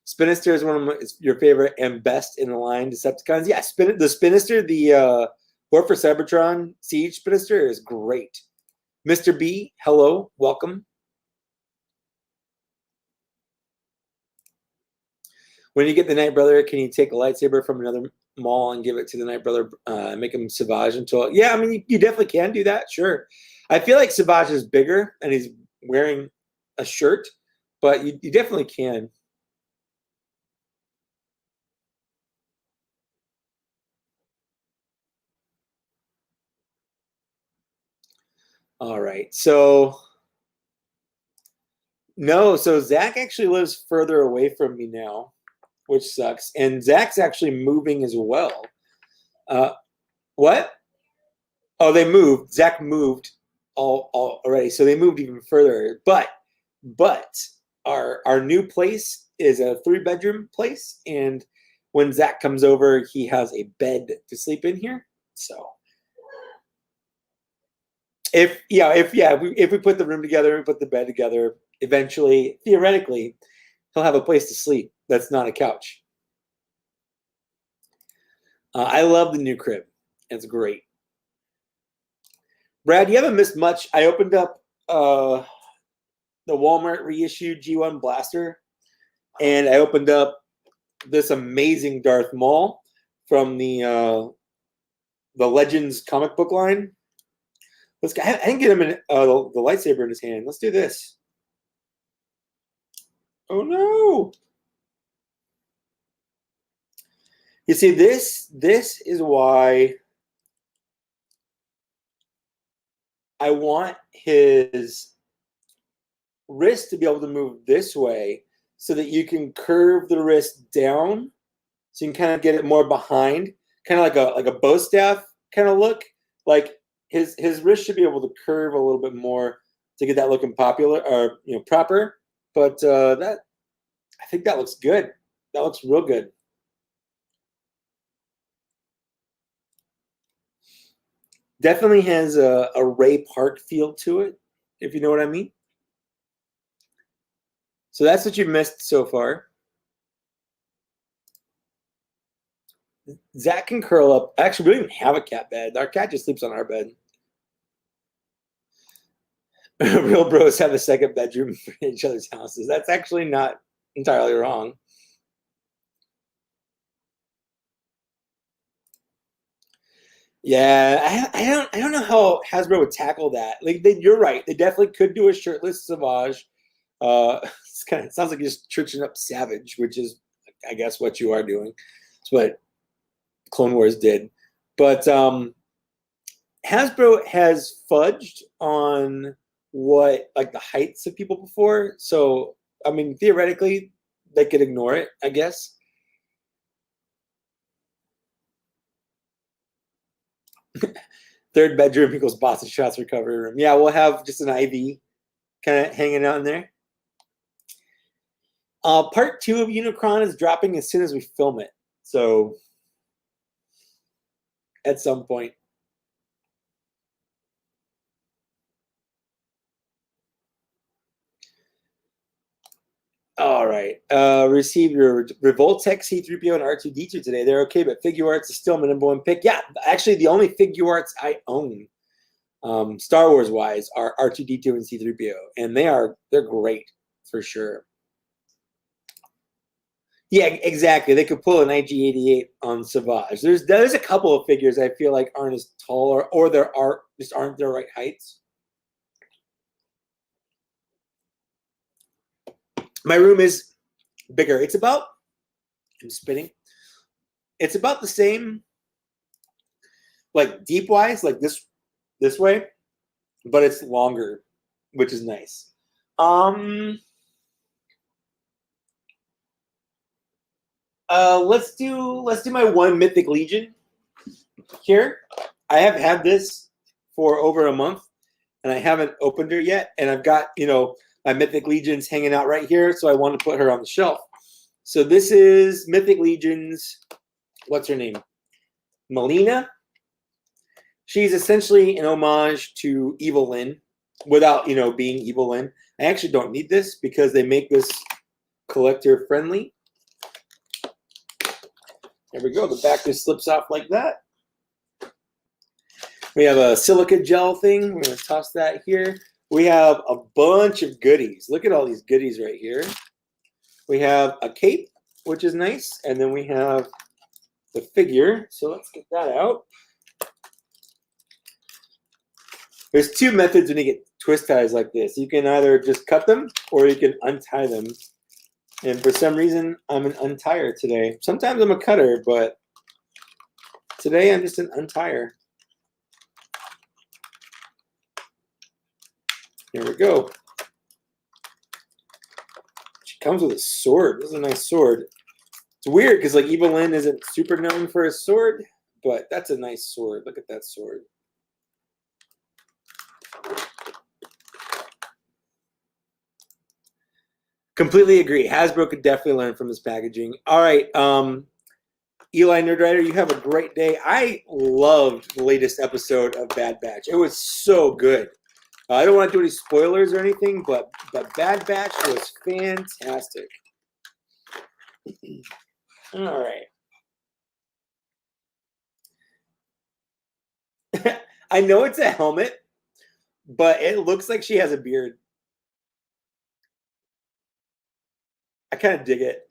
Spinister is one of your favorite and best in the line Decepticons. Yeah, the Spinister, the War for Cybertron Siege Spinister is great. Mr. B, hello, welcome. When you get the Night Brother, can you take a lightsaber from another mall and give it to the Night Brother, make him Savage until? Yeah, I mean, you definitely can do that, sure. I feel like Savage is bigger and he's wearing a shirt, but you definitely can. All right, so no, so Zach actually lives further away from me now, which sucks. And Zach's actually moving as well. What? Oh, they moved. Zach moved all already, so they moved even further. But our new place is a 3-bedroom place, and when Zach comes over, he has a bed to sleep in here. So if we put the room together, we put the bed together, eventually, theoretically, he'll have a place to sleep that's not a couch. I love the new crib. It's great. Brad, you haven't missed much. I opened up the Walmart reissued G1 Blaster, and I opened up this amazing Darth Maul from the Legends comic book line. I didn't get him the lightsaber in his hand. Let's do this. Oh no! You see, this is why I want his wrist to be able to move this way so that you can curve the wrist down so you can kind of get it more behind, kind of like a bow staff kind of look. Like his wrist should be able to curve a little bit more to get that looking popular or proper. But I think that looks good. That looks real good. Definitely has a Ray Park feel to it, if you know what I mean. So that's what you missed so far. Zach can curl up. Actually, we don't even have a cat bed. Our cat just sleeps on our bed. Real bros have a second bedroom for each other's houses. That's actually not entirely wrong. Yeah, I don't know how Hasbro would tackle that. Like, you're right. They definitely could do a shirtless Savage. It sounds like you're just churching up Savage, which is, I guess, what you are doing. It's what Clone Wars did. But Hasbro has fudged on what, like, the heights of people before. So, I mean, theoretically, they could ignore it, I guess. Third bedroom equals Boston Shots recovery room. Yeah, we'll have just an IV kind of hanging out in there. Part 2 of Unicron is dropping as soon as we film it. So, at some point. All right. Received your Revoltech C-3PO and R2-D2 today. They're okay, but Figure Arts is still my #1 pick. Yeah, actually, the only Figure Arts I own, Star Wars-wise, are R2-D2 and C-3PO, and they're great for sure. Yeah, exactly. They could pull an IG-88 on Savage. There's a couple of figures I feel like aren't as tall, or just aren't their right heights. My room is bigger. It's about, I'm spinning. It's about the same, like deep wise, like this way, but it's longer, which is nice. Let's do my one Mythic Legion here. I have had this for over a month, and I haven't opened her yet. And I've got, my Mythic Legions hanging out right here, so I want to put her on the shelf. So this is Mythic Legions. What's her name? Melina. She's essentially an homage to Evil Lyn, without being Evil Lyn. I actually don't need this because they make this collector friendly. There we go. The back just slips off like that. We have a silica gel thing. We're going to toss that here. We have a bunch of goodies. Look at all these goodies right here. We have a cape, which is nice. And then we have the figure. So let's get that out. There's two methods when you get twist ties like this. You can either just cut them or you can untie them. And for some reason, I'm an untier today. Sometimes I'm a cutter, but today I'm just an untier. Here we go. She comes with a sword. This is a nice sword. It's weird because, like, Evil Lyn isn't super known for his sword, but that's a nice sword. Look at that sword. Completely agree. Hasbro could definitely learn from this packaging. All right. Eli Nerdwriter, you have a great day. I loved the latest episode of Bad Batch. It was so good. I don't want to do any spoilers or anything, but Bad Batch was fantastic. All right. I know it's a helmet, but it looks like she has a beard. I kind of dig it.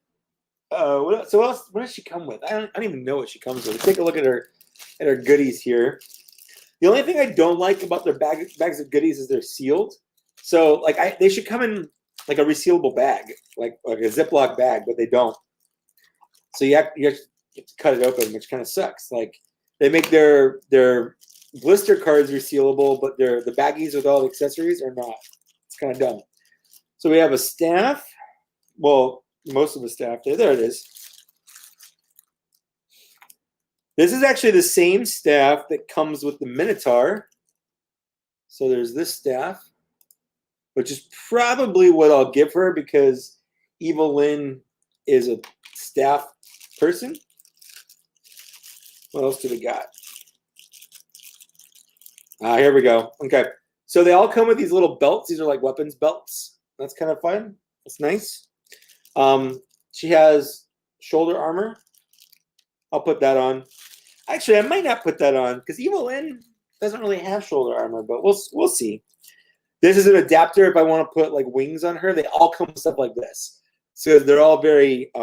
What else? What does she come with? I don't even know what she comes with. Let's take a look at her goodies here. The only thing I don't like about their bags of goodies is they're sealed. So, like, they should come in like a resealable bag, like a Ziploc bag, but they don't. So you have to cut it open, which kind of sucks. Like, they make their blister cards resealable, but the baggies with all the accessories are not. It's kind of dumb. So we have a staff. Well, most of the staff there. There it is. This is actually the same staff that comes with the Minotaur. So there's this staff, which is probably what I'll give her because Evil Lyn is a staff person. What else do we got? Here we go. Okay. So they all come with these little belts. These are like weapons belts. That's kind of fun. It's nice. She has shoulder armor. I'll put that on. Actually, I might not put that on because Evil Lynn doesn't really have shoulder armor, but we'll see. This is an adapter if I want to put like wings on her. They all come with stuff like this. So they're all very I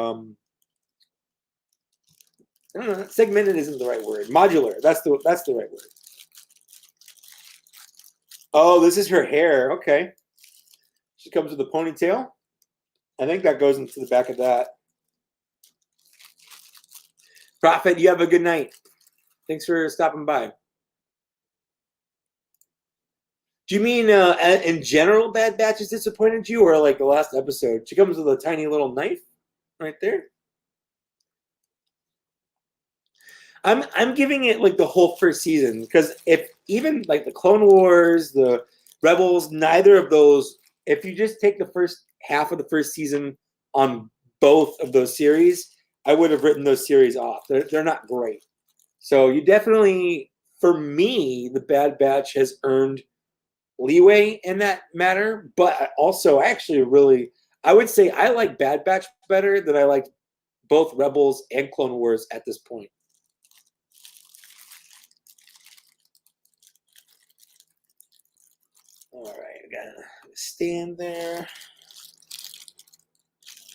don't know, segmented isn't the right word. Modular. That's the right word. Oh, this is her hair. Okay. She comes with a ponytail. I think that goes into the back of that. Prophet, you have a good night. Thanks for stopping by. Do you mean in general Bad Batch has disappointed you, or like the last episode? She comes with a tiny little knife right there. I'm giving it like the whole first season because if even like the Clone Wars, the Rebels, neither of those, if you just take the first half of the first season on both of those series, I would have written those series off. They're not great. So you definitely, for me, the Bad Batch has earned leeway in that matter. But also, actually, I would say I like Bad Batch better than I liked both Rebels and Clone Wars at this point. All right, I gotta stand there.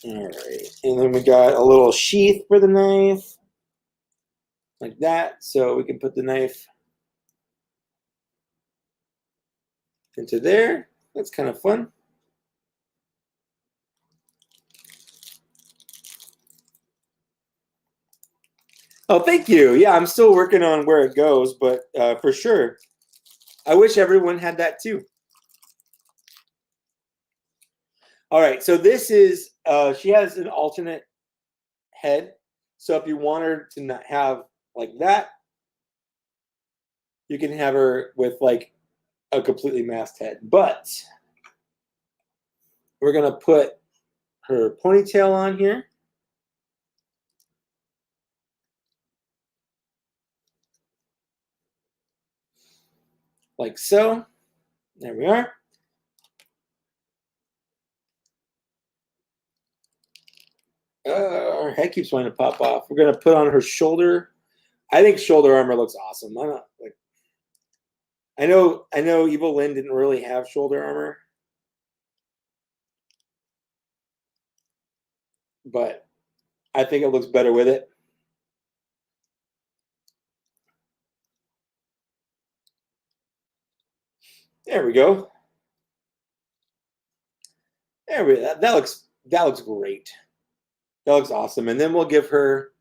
All right, and then we got a little sheath for the knife, like that, so we can put the knife into there. That's kind of fun. Oh, thank you. Yeah, I'm still working on where it goes, but for sure. I wish everyone had that too. All right, so this is, she has an alternate head. So if you want her to not have like that, you can have her with like a completely masked head. But we're going to put her ponytail on here. Like so. There we are. Her head keeps wanting to pop off. We're going to put on her shoulder. I think shoulder armor looks awesome. I'm not like, I know Evil Lynn didn't really have shoulder armor, but I think it looks better with it. There we go. There we go. That looks great. That looks awesome. And then we'll give her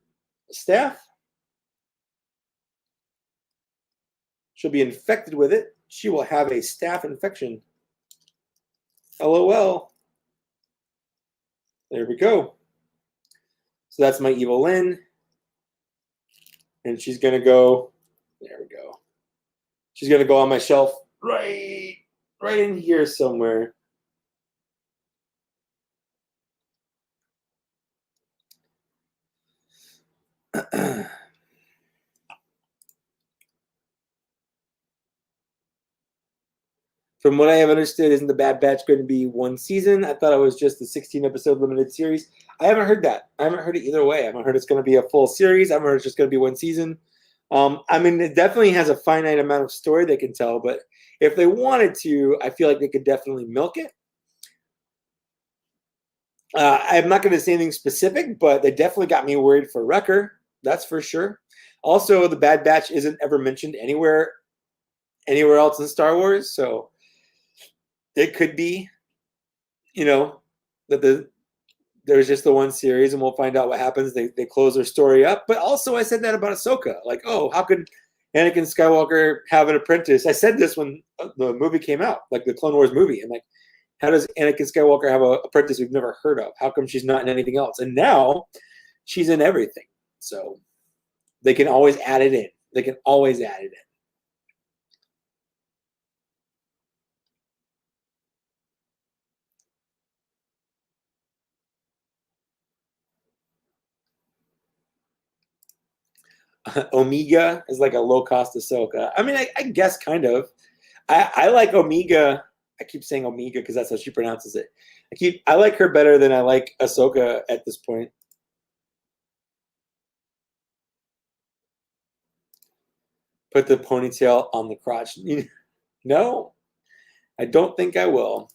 a staff. She'll be infected with it. She will have a staph infection. LOL. There we go. So that's my Evil Lynn. And she's going to go, there we go. She's going to go on my shelf right in here somewhere. From what I have understood, isn't the Bad Batch going to be one season? I thought it was just a 16-episode limited series. I haven't heard that. I haven't heard it either way. I haven't heard it's going to be a full series. I haven't heard it's just going to be one season. I mean, it definitely has a finite amount of story they can tell, but if they wanted to, I feel like they could definitely milk it. I'm not going to say anything specific, but they definitely got me worried for Wrecker. That's for sure. Also, the Bad Batch isn't ever mentioned anywhere else in Star Wars, so it could be, that there's just the one series, and we'll find out what happens. They close their story up. But also, I said that about Ahsoka. Like, oh, how could Anakin Skywalker have an apprentice? I said this when the movie came out, like the Clone Wars movie. I'm like, how does Anakin Skywalker have an apprentice we've never heard of? How come she's not in anything else? And now she's in everything. So they can always add it in. They can always add it in. Omega is like a low-cost Ahsoka. I mean, I guess kind of. I like Omega. I keep saying Omega because that's how she pronounces it. I like her better than I like Ahsoka at this point. Put the ponytail on the crotch. No, I don't think I will.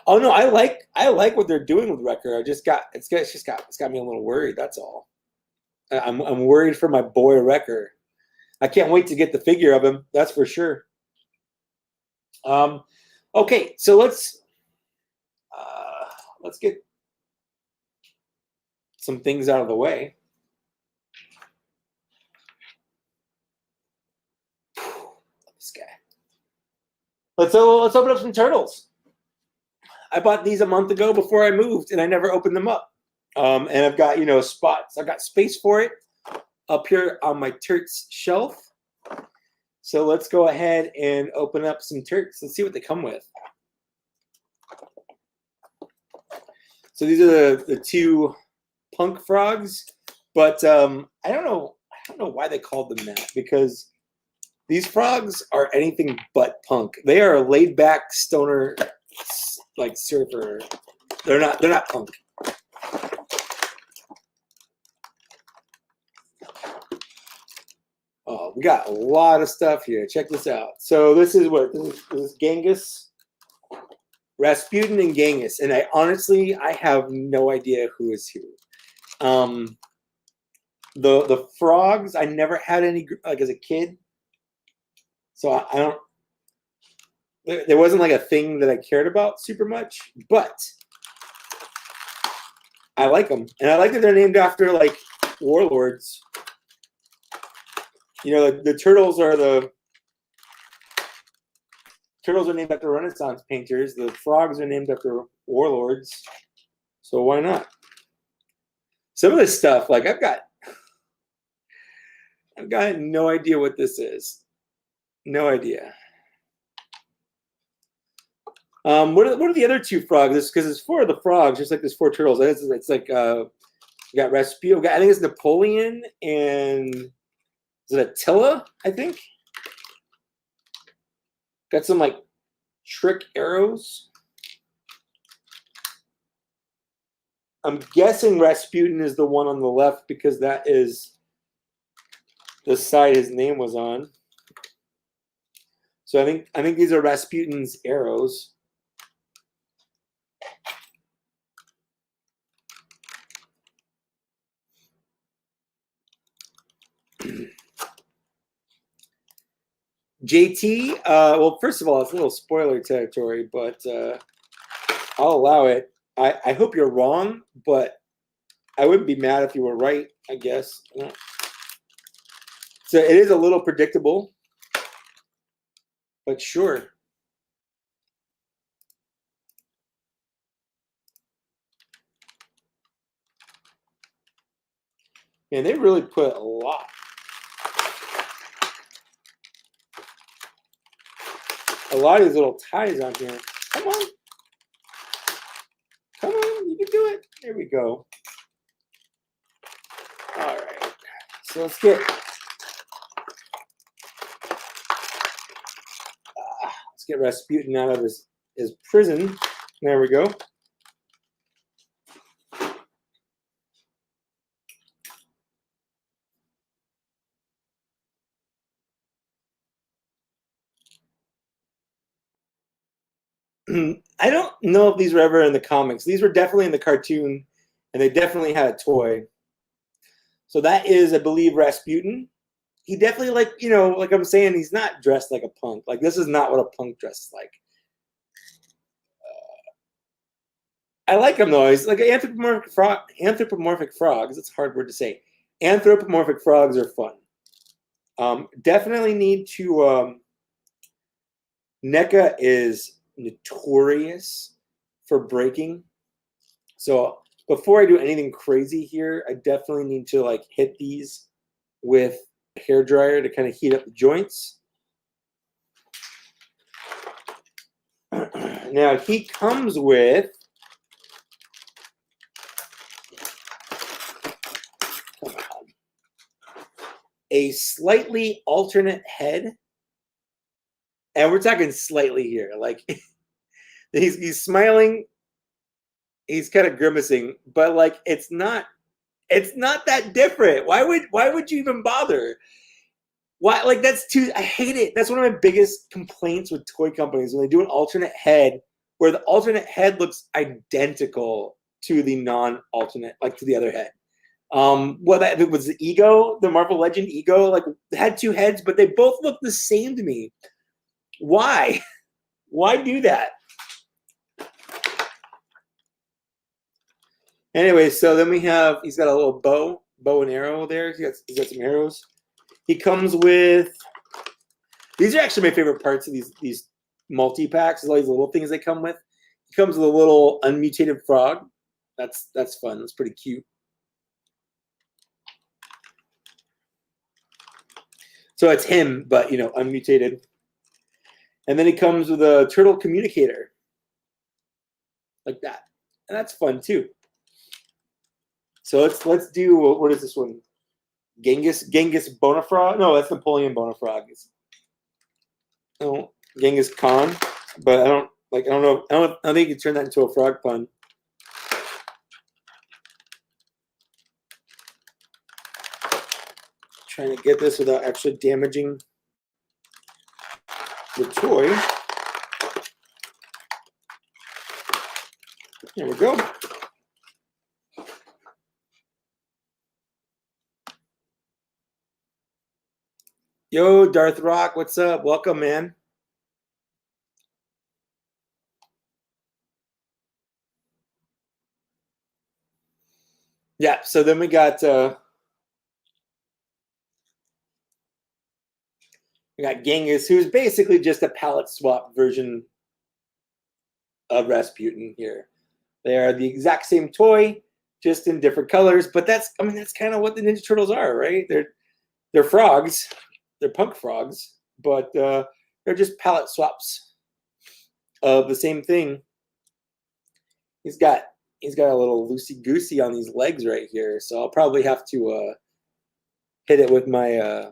Oh no, I like what they're doing with Wrecker. It's got me a little worried. That's all. I'm worried for my boy Wrecker. I can't wait to get the figure of him. That's for sure. Okay, so let's get some things out of the way. This guy. Let's open up some turtles. I bought these a month ago before I moved, and I never opened them up. And I've got spots. I've got space for it up here on my Turts shelf. So let's go ahead and open up some Turts. Let's see what they come with. So these are the two punk frogs, but I don't know why they called them that, because these frogs are anything but punk. They are a laid back stoner, like surfer. They're not punk. Oh, we got a lot of stuff here. Check this out. So this is Genghis, Rasputin, and Genghis. And I honestly have no idea who is who. The frogs, I never had any like as a kid. So I don't. There wasn't like a thing that I cared about super much, but I like them, and I like that they're named after like warlords. The turtles are named after Renaissance painters. The frogs are named after warlords. So why not? Some of this stuff, like I've got no idea what this is. No idea. What are the other two frogs? Because it's four of the frogs, just like there's four turtles. It's like you got Rasputin. I think it's Napoleon, and is it Attila? I think. Got some like trick arrows. I'm guessing Rasputin is the one on the left because that is the side his name was on. So I think these are Rasputin's arrows. JT, well, first of all, it's a little spoiler territory, but I'll allow it. I hope you're wrong, but I wouldn't be mad if you were right, I guess. So it is a little predictable, but sure. Man, they really put a lot. A lot of these little ties on here. Come on. Come on, you can do it. There we go. All right. So let's get Rasputin out of his prison. There we go. I don't know if these were ever in the comics. These were definitely in the cartoon, and they definitely had a toy. So that is, I believe, Rasputin. He definitely, like I'm saying, he's not dressed like a punk. Like, this is not what a punk dresses like. I like him, though. He's like an anthropomorphic frogs. It's a hard word to say. Anthropomorphic frogs are fun. Definitely need to... NECA is notorious for breaking. So before I do anything crazy here, I definitely need to hit these with a hairdryer to kind of heat up the joints. Now he comes with a slightly alternate head. And we're talking slightly here. Like, He's smiling. He's kind of grimacing, but like it's not that different. Why would you even bother? Why, like, that's too, I hate it. That's one of my biggest complaints with toy companies when they do an alternate head where the alternate head looks identical to the non-alternate, like to the other head. Well, that it was the Ego, the Marvel Legend Ego, like had two heads, but they both look the same to me. Why? Why do that? Anyway, so then we have, he's got a little bow and arrow there. He's got some arrows. He comes with, these are actually my favorite parts of these multi-packs, is all these little things they come with. He comes with a little unmutated frog. That's fun. That's pretty cute. So it's him, but, you know, unmutated. And then he comes with a turtle communicator. Like that. And that's fun, too. So let's do, what is this one? Genghis Bonafrog? No, that's Napoleon Bonafrog. Oh, Genghis Khan. But I don't know. I don't think you can turn that into a frog pun. Trying to get this without actually damaging the toy. There we go. Yo, Darth Rock, what's up? Welcome, man. Yeah, so then we got Genghis, who's basically just a palette swap version of Rasputin here. They are the exact same toy, just in different colors. But that's kind of what the Ninja Turtles are, right? They're frogs. They're punk frogs, but they're just palette swaps of the same thing. He's got a little loosey-goosey on these legs right here, so I'll probably have to hit it with my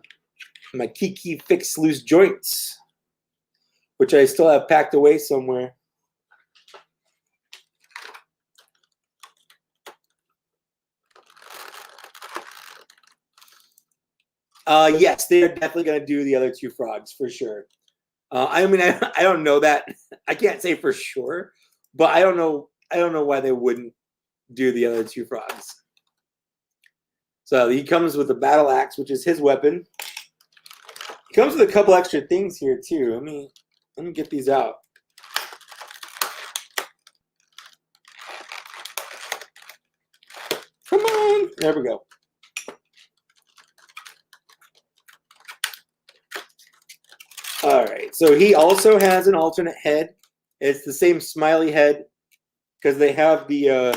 my Kiki Fix Loose Joints, which I still have packed away somewhere. Yes, they are definitely going to do the other two frogs for sure. I mean, I don't know that. I can't say for sure, but I don't know why they wouldn't do the other two frogs. So he comes with a battle axe, which is his weapon. He comes with a couple extra things here too. Let me get these out. Come on, there we go. All right, so he also has an alternate head. It's the same smiley head because they have the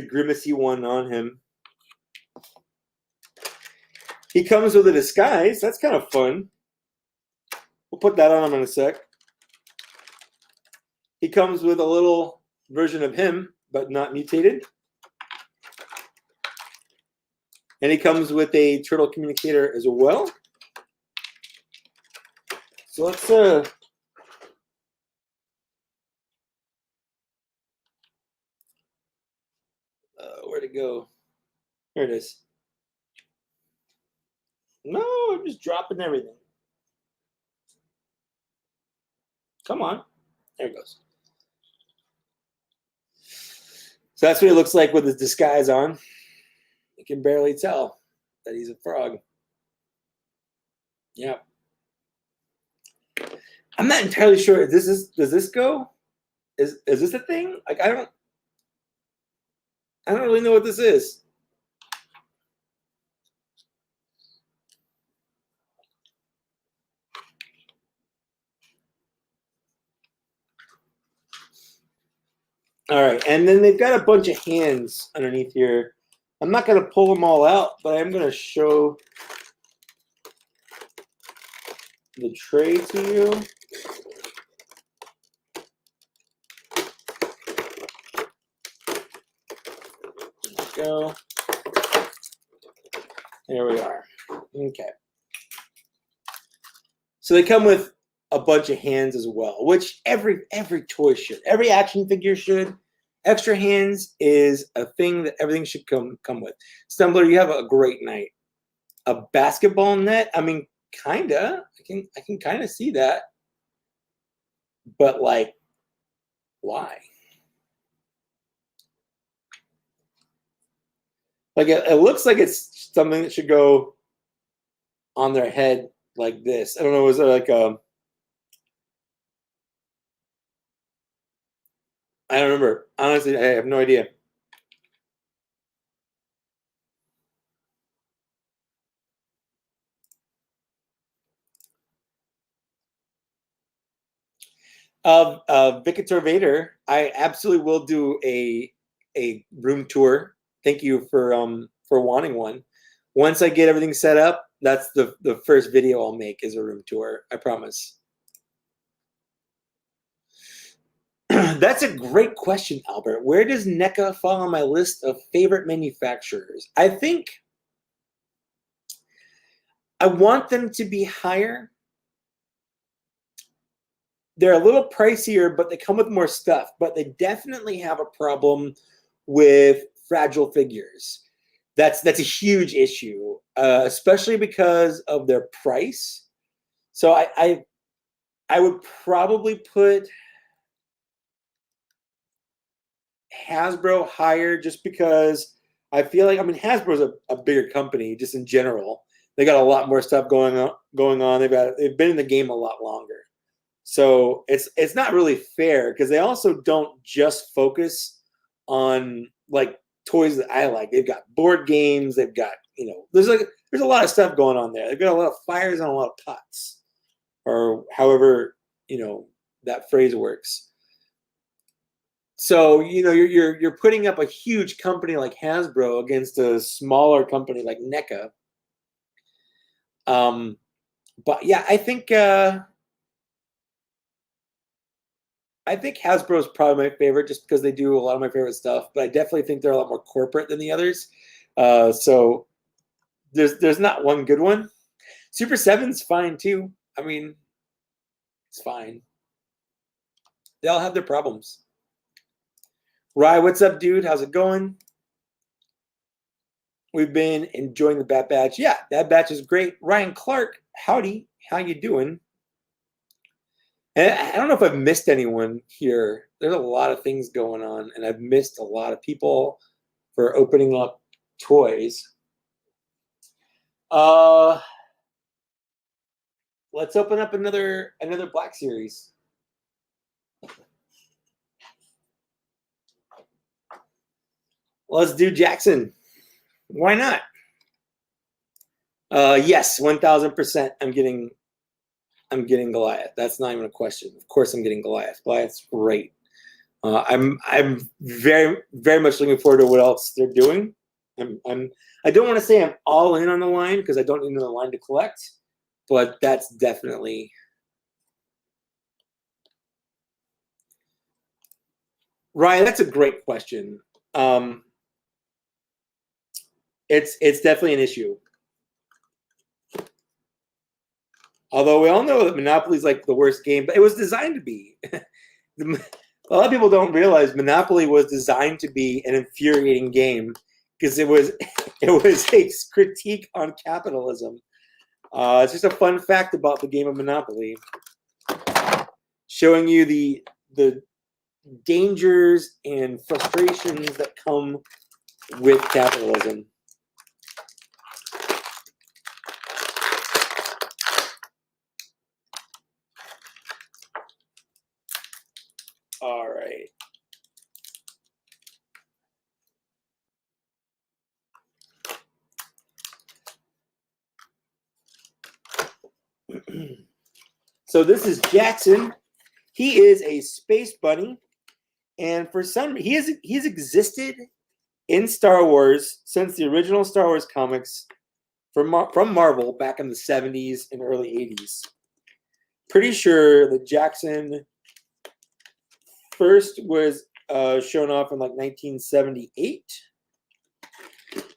grimacy one on him. He comes with a disguise. That's kind of fun. We'll put that on him in a sec. He comes with a little version of him, but not mutated. And he comes with a turtle communicator as well. So let's where'd it go? Here it is. No, I'm just dropping everything. Come on. There it goes. So that's what it looks like with his disguise on. You can barely tell that he's a frog. Yeah. I'm not entirely sure. Does this go? Is this a thing? Like I don't really know what this is. All right, and then they've got a bunch of hands underneath here. I'm not going to pull them all out, but I am going to show the tray to you. There we go. There we are. Okay. So they come with a bunch of hands as well, which every toy should. Every action figure should. Extra hands is a thing that everything should come with. Stumbler, you have a great night. A basketball net, I mean, kinda. I can kind of see that. But like, why? Like it looks like it's something that should go on their head like this. I don't know, is it like a I don't remember. Honestly, I have no idea. Victor Vader, I absolutely will do a room tour. Thank you for wanting one. Once I get everything set up, that's the first video I'll make is a room tour. I promise. That's a great question, Albert. Where does NECA fall on my list of favorite manufacturers? I think I want them to be higher. They're a little pricier, but they come with more stuff. But they definitely have a problem with fragile figures. That's a huge issue, especially because of their price. So I would probably put Hasbro higher just because I feel like, I mean, Hasbro's a bigger company just in general. They got a lot more stuff going on. They've been in the game a lot longer. So it's not really fair because they also don't just focus on like toys that I like. They've got board games. They've got, there's a lot of stuff going on there. They've got a lot of fires and a lot of pots, or however that phrase works. So you're putting up a huge company like Hasbro against a smaller company like NECA. But yeah, I think Hasbro is probably my favorite just because they do a lot of my favorite stuff. But I definitely think they're a lot more corporate than the others. So there's not one good one. Super 7's fine too. I mean, it's fine. They all have their problems. Rye, what's up, dude? How's it going? We've been enjoying the Bat Batch. Yeah, that batch is great. Ryan Clark, howdy. How you doing? And I don't know if I've missed anyone here. There's a lot of things going on, and I've missed a lot of people for opening up toys. Let's open up another Black Series. Let's do Jackson. Why not? Yes, 1000%. I'm getting Goliath. That's not even a question. Of course, I'm getting Goliath. Goliath's great. I'm very very much looking forward to what else they're doing. I don't want to say I'm all in on the line because I don't need another line to collect, but that's definitely. Ryan, that's a great question. It's definitely an issue. Although we all know that Monopoly is like the worst game, but it was designed to be. A lot of people don't realize Monopoly was designed to be an infuriating game because it was a critique on capitalism. It's just a fun fact about the game of Monopoly, showing you the dangers and frustrations that come with capitalism. All right. So this is Jackson. He is a space bunny, and for some he's existed in Star Wars since the original Star Wars comics from Marvel back in the 70s and early 80s. Pretty sure that Jackson first was shown off in like 1978.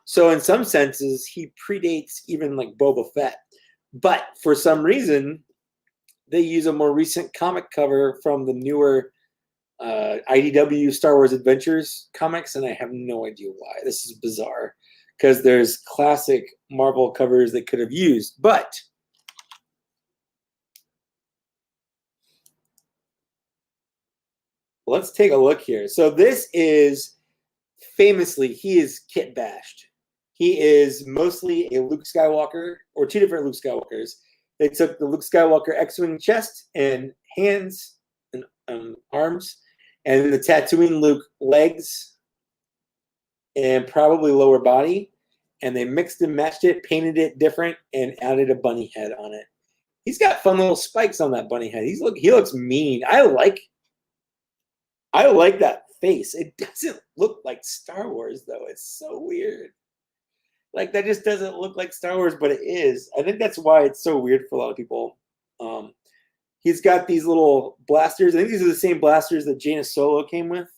So in some senses, he predates even like Boba Fett. But for some reason, they use a more recent comic cover from the newer IDW Star Wars Adventures comics, and I have no idea why. This is bizarre because there's classic Marvel covers they could have used, but let's take a look here. So this is famously, he is kit bashed. He is mostly a Luke Skywalker, or two different Luke Skywalkers. They took the Luke Skywalker X-Wing chest and hands and arms, and then the Tatooine Luke legs and probably lower body, and they mixed and matched it, painted it different, and added a bunny head on it. He's got fun little spikes on that bunny head. He looks mean. I like that face. It doesn't look like Star Wars though. It's so weird. Like that just doesn't look like Star Wars, but it is. I think that's why it's so weird for a lot of people. He's got these little blasters. I think these are the same blasters that Jaina Solo came with.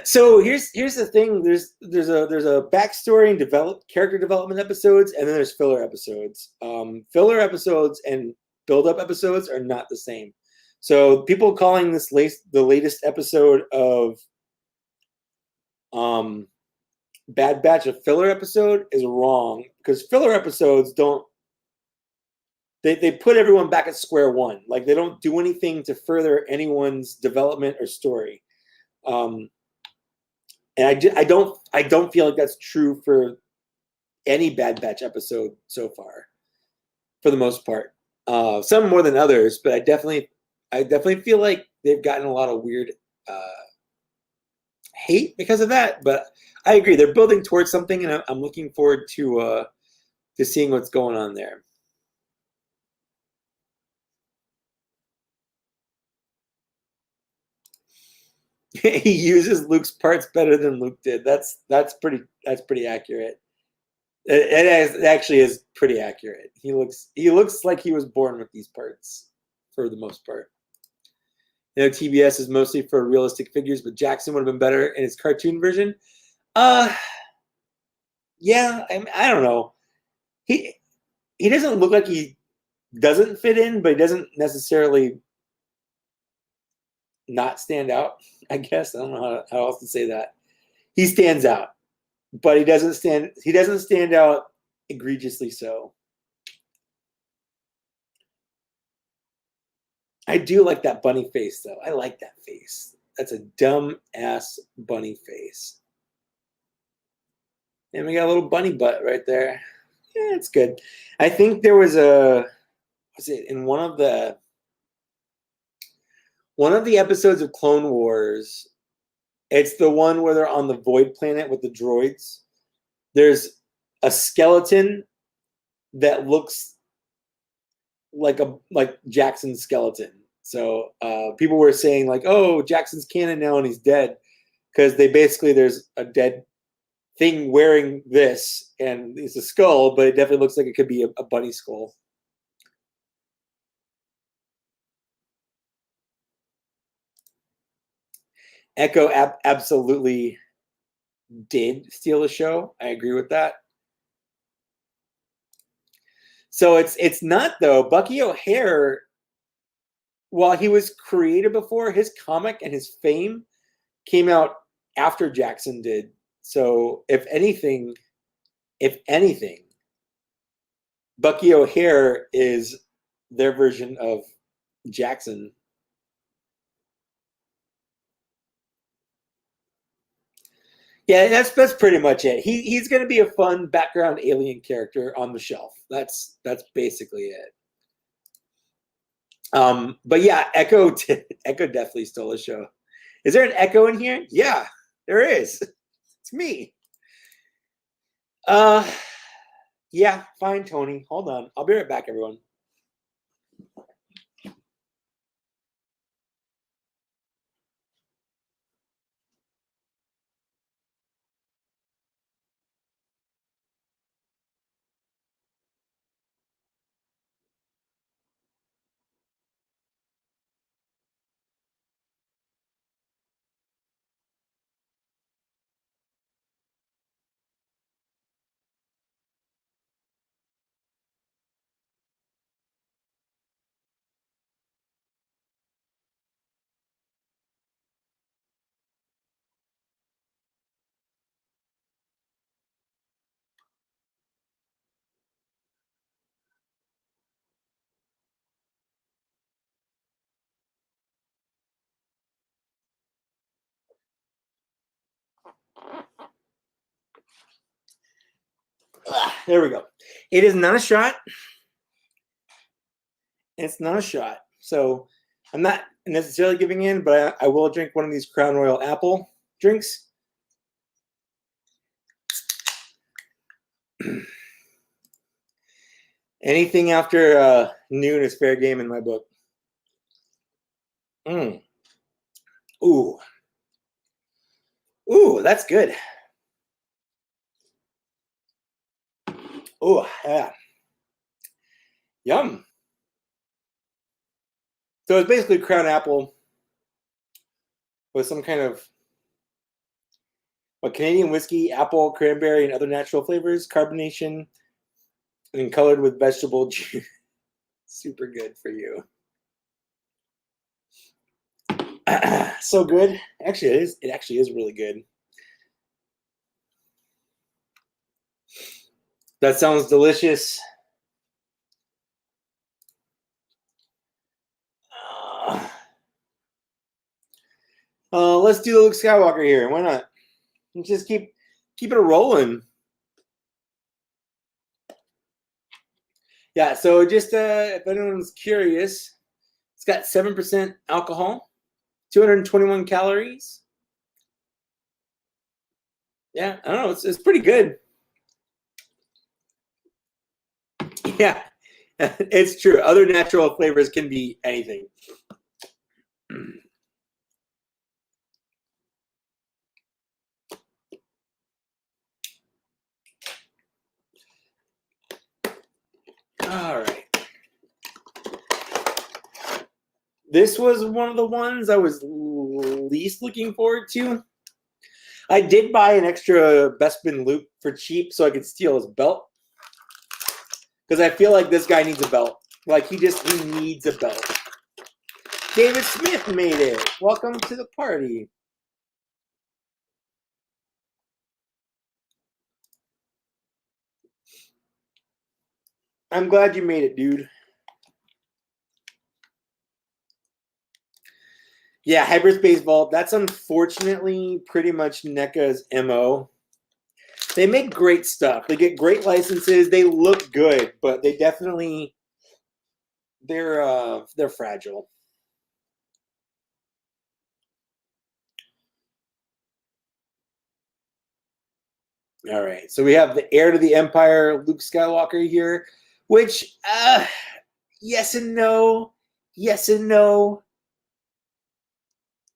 So here's the thing. There's a backstory and character development episodes, and then there's filler episodes. Filler episodes and build-up episodes are not the same. So people calling this the latest episode of Bad Batch a filler episode is wrong, because filler episodes don't, they put everyone back at square one. Like they don't do anything to further anyone's development or story. And I don't feel like that's true for any Bad Batch episode so far, for the most part. Some more than others, but I definitely feel like they've gotten a lot of weird hate because of that. But I agree, they're building towards something, and I'm looking forward to seeing what's going on there. He uses Luke's parts better than Luke did. That's pretty accurate. It actually is pretty accurate. He looks like he was born with these parts for the most part. You know, TBS is mostly for realistic figures, but Jackson would have been better in his cartoon version. Yeah, I don't know. He doesn't look like he doesn't fit in, but he doesn't necessarily not stand out. I guess I don't know how else to say that. He stands out, but he doesn't stand out egregiously so. I do like that bunny face though. I like that face. That's a dumb ass bunny face. And we got a little bunny butt right there. Yeah, it's good. I think there was in one of the episodes of Clone Wars. It's the one where they're on the Void Planet with the droids. There's a skeleton that looks like Jackson's skeleton. So people were saying like, "Oh, Jackson's canon now, and he's dead," because there's a dead thing wearing this, and it's a skull, but it definitely looks like it could be a bunny skull. Echo absolutely did steal the show. I agree with that. So it's not though. Bucky O'Hare, while he was created before, his comic and his fame came out after Jackson did. So if anything, Bucky O'Hare is their version of Jackson. Yeah, that's pretty much it. He's going to be a fun background alien character on the shelf. That's basically it. But yeah, Echo definitely stole the show. Is there an Echo in here? Yeah, there is. It's me. Yeah, fine, Tony. Hold on. I'll be right back, everyone. There we go. It is not a shot. It's not a shot. So I'm not necessarily giving in, but I will drink one of these Crown Royal apple drinks. Anything after noon is fair game in my book. Ooh. Ooh, that's good. Oh, yeah. Yum. So it's basically Crown Apple with some kind of Canadian whiskey, apple, cranberry, and other natural flavors, carbonation, and colored with vegetable juice. Super good for you. So good. Actually, it is. It actually is really good. That sounds delicious. Let's do the Luke Skywalker here. Why not? Let's just keep it rolling. Yeah. So just if anyone's curious, it's got 7% alcohol, 221 calories. Yeah, I don't know. It's pretty good. Yeah, it's true. Other natural flavors can be anything. All right. This was one of the ones I was least looking forward to. I did buy an extra Bespin loop for cheap so I could steal his belt. Because I feel like this guy needs a belt. Like, he needs a belt. David Smith made it. Welcome to the party. I'm glad you made it, dude. Yeah, Hyperspace Vault. That's unfortunately pretty much NECA's MO. They make great stuff. They get great licenses. They look good, but they definitely they're fragile. All right, so we have the heir to the Empire, Luke Skywalker here, which yes and no, yes and no.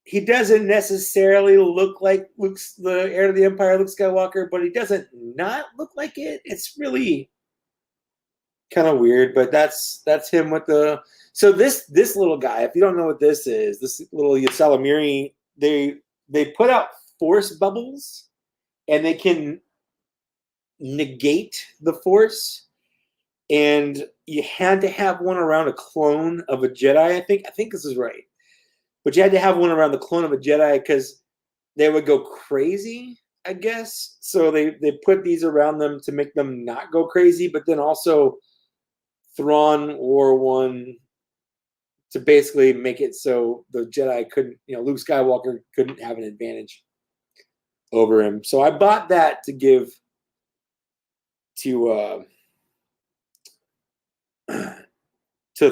He doesn't necessarily look like the heir to the Empire, Luke Skywalker, but he doesn't not look like it. It's really kind of weird, but that's him with the. So this little guy, if you don't know what this is, this little Ysalamiri, they put out force bubbles, and they can negate the force. And you had to have one around a clone of a Jedi. I think this is right, but you had to have one around the clone of a Jedi because they would go crazy, I guess. So they put these around them to make them not go crazy, but then also Thrawn wore one to basically make it so the Jedi couldn't, Luke Skywalker couldn't have an advantage over him. So I bought that to give to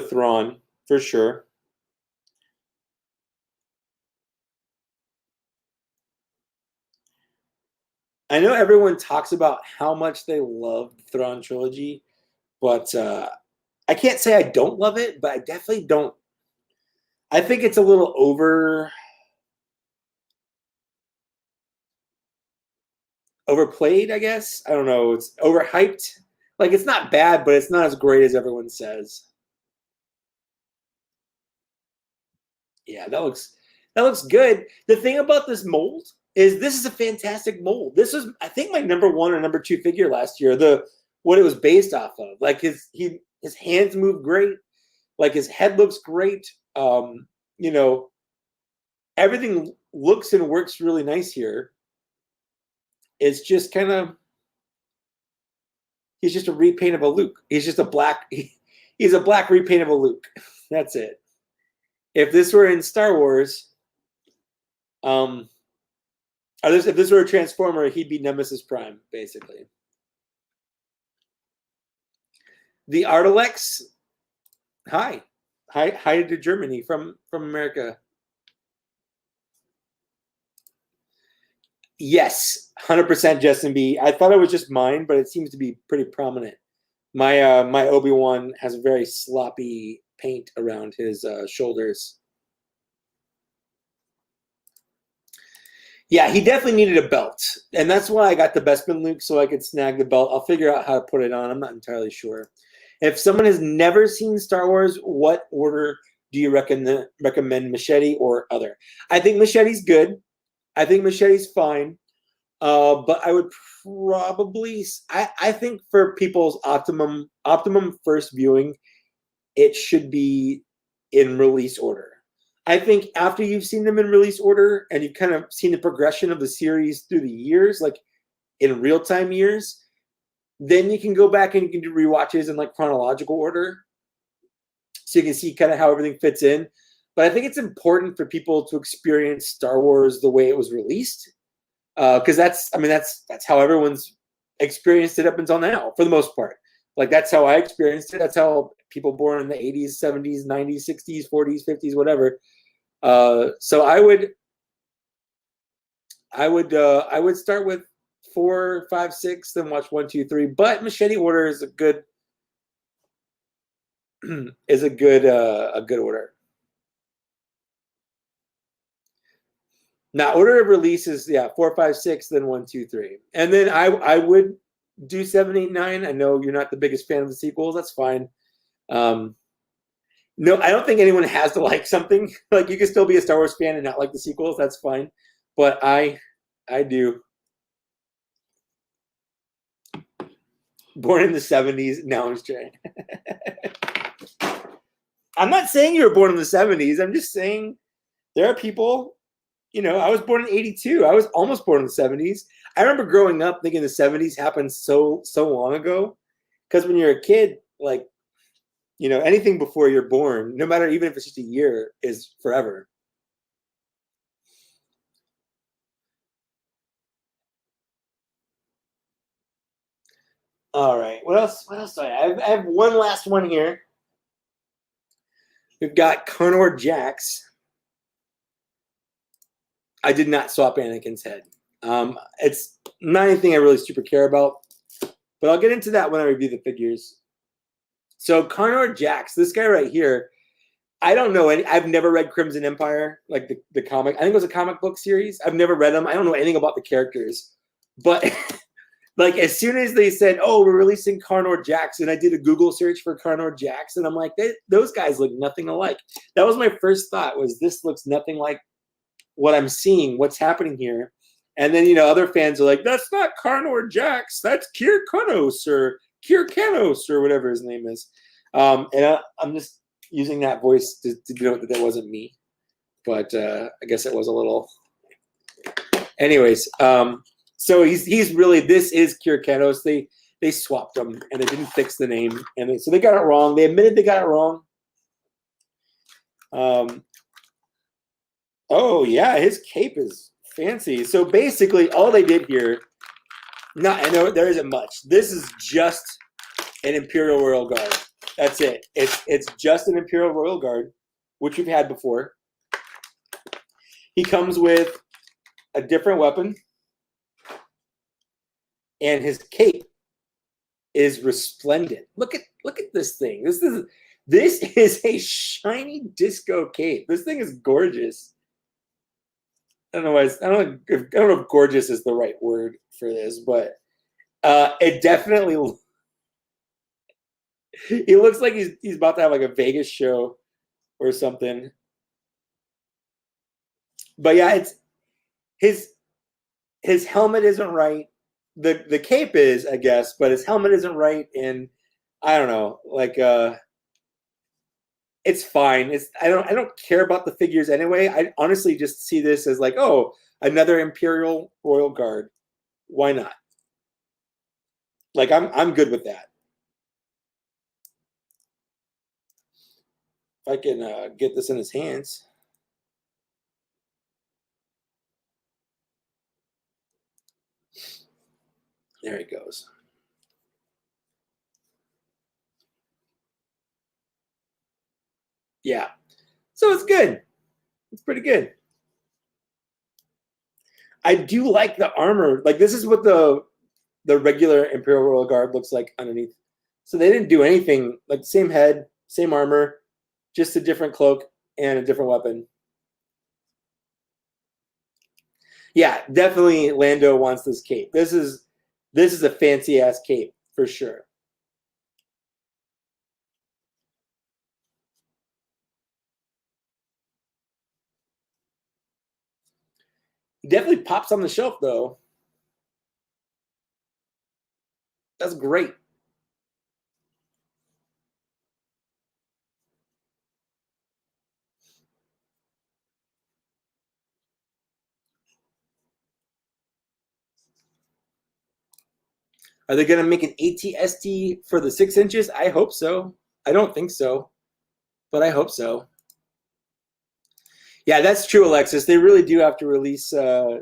Thrawn for sure. I know everyone talks about how much they love the Thrawn trilogy, but I can't say I don't love it, but I definitely don't. I think it's a little overplayed, I guess. I don't know. It's overhyped. Like, it's not bad, but it's not as great as everyone says. Yeah, that looks good. The thing about this mold is this is a fantastic mold. This was, I think, my number 1 or number 2 figure last year. What it was based off of. Like his hands move great. Like his head looks great. Everything looks and works really nice here. It's just kind of, he's just a repaint of a Luke. He's just a black, he's a black repaint of a Luke. That's it. If this were in Star Wars, If this were a Transformer, he'd be Nemesis Prime, basically. The Artilex. Hi to Germany from America. Yes, 100% Justin B. I thought it was just mine, but it seems to be pretty prominent. My my Obi-Wan has very sloppy paint around his shoulders. Yeah, he definitely needed a belt, and that's why I got the Bespin Luke, so I could snag the belt. I'll figure out how to put it on. I'm not entirely sure. If someone has never seen Star Wars, what order do you recommend, machete or other? I think machete's good. I think machete's fine. But I would probably, I think for people's optimum first viewing, it should be in release order. I think after you've seen them in release order and you've kind of seen the progression of the series through the years, like in real time years, then you can go back and you can do rewatches in like chronological order, so you can see kind of how everything fits in. But I think it's important for people to experience Star Wars the way it was released, because that's how everyone's experienced it up until now, for the most part. Like that's how I experienced it. That's how people born in the 80s, 70s, 90s, 60s, 40s, 50s, whatever. So I would start with 4, 5, 6, then watch 1, 2, 3. But machete order is a good order. Now, order of release is 4, 5, 6, then 1, 2, 3, and then I would do 7, 8, 9. I know you're not the biggest fan of the sequels. That's fine. No, I don't think anyone has to like something. Like you can still be a Star Wars fan and not like the sequels. That's fine. But I do. Born in the 70s. Now I'm straight. I'm not saying you were born in the 70s. I'm just saying there are people. I was born in 82. I was almost born in the 70s. I remember growing up thinking the 70s happened so long ago. Because when you're a kid, like, anything before you're born, no matter even if it's just a year, is forever. All right. What else do I have? I have one last one here. We've got Carnor Jax. I did not swap Anakin's head. It's not anything I really super care about, but I'll get into that when I review the figures. So Carnor Jax, this guy right here, I don't know any. I've never read Crimson Empire, like the comic. I think it was a comic book series. I've never read them. I don't know anything about the characters, but like as soon as they said, "Oh, we're releasing Carnor Jax," and I did a Google search for Carnor Jax, and I'm like, those guys look nothing alike. That was my first thought. Was this looks nothing like what I'm seeing? What's happening here? And then other fans are like, "That's not Carnor Jax. That's Kir Kanos or whatever his name is." And I'm just using that voice to denote that wasn't me, but I guess it was a little. Anyways, so he's really, this is Kir Kanos. They swapped him and they didn't fix the name, and so they got it wrong. They admitted they got it wrong. Oh yeah, his cape is fancy. So basically, all they did here. I know there isn't much. This is just an Imperial Royal Guard. That's it. It's just an Imperial Royal Guard, which we've had before. He comes with a different weapon, and his cape is resplendent. Look at this thing. This is a shiny disco cape. This thing is gorgeous. I don't know if gorgeous is the right word for this, but it definitely. He looks like he's about to have like a Vegas show or something. But yeah, it's his helmet isn't right. The cape is, I guess, but his helmet isn't right, and I don't know, like it's fine. I don't care about the figures anyway. I honestly just see this as like, oh, another Imperial Royal Guard. Why not? Like I'm good with that. If I can get this in his hands. There he goes. Yeah. So it's good. It's pretty good. I do like the armor. Like this is what the regular Imperial Royal Guard looks like underneath. So they didn't do anything. Like same head, same armor, just a different cloak and a different weapon. Yeah, definitely Lando wants this cape. This is a fancy ass cape for sure. He definitely pops on the shelf though. That's great. Are they going to make an ATST for the 6 inches? I hope so. I don't think so, but I hope so. Yeah, that's true, Alexis. They really do have to release Carnor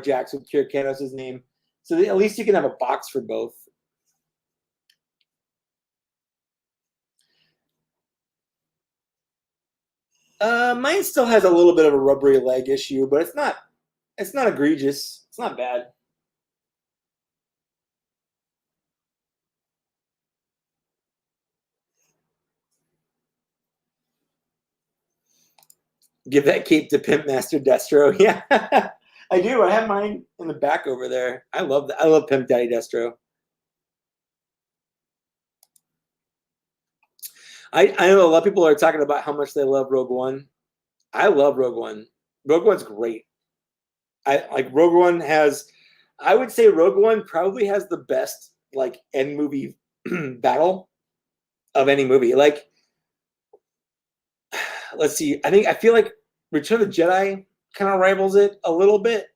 Jax with Kier Canos' name. So at least you can have a box for both. Mine still has a little bit of a rubbery leg issue, but it's not egregious. It's not bad. Give that cape to Pimp Master Destro. Yeah, I do. I have mine in the back over there. I love that. I love Pimp Daddy Destro. I know a lot of people are talking about how much they love Rogue One. I love Rogue One. Rogue One's great. I like Rogue One has. I would say Rogue One probably has the best like end movie battle of any movie. Like, let's see. I feel like Return of the Jedi kind of rivals it a little bit.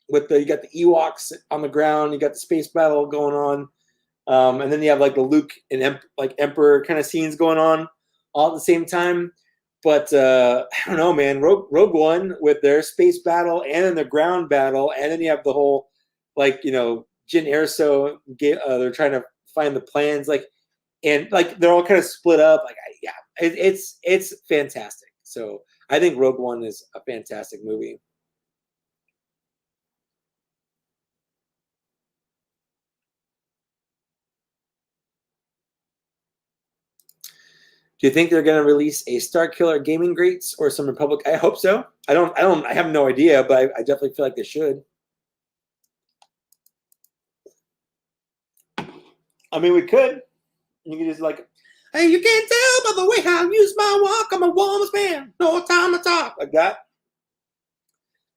With you got the Ewoks on the ground, you got the space battle going on, and then you have like the Luke and Emperor kind of scenes going on all at the same time. But I don't know, man. Rogue One with their space battle and then the ground battle, and then you have the whole Jyn Erso. They're trying to find the plans, and they're all kind of split up. It's fantastic. So I think Rogue One is a fantastic movie. Do you think they're going to release a Starkiller Gaming Greats or some Republic? I hope so. I have no idea, but I definitely feel like they should. I mean, we could. You could just hey, you can't tell by the way I use my walk. I'm a woman's man. No time to talk. Like that.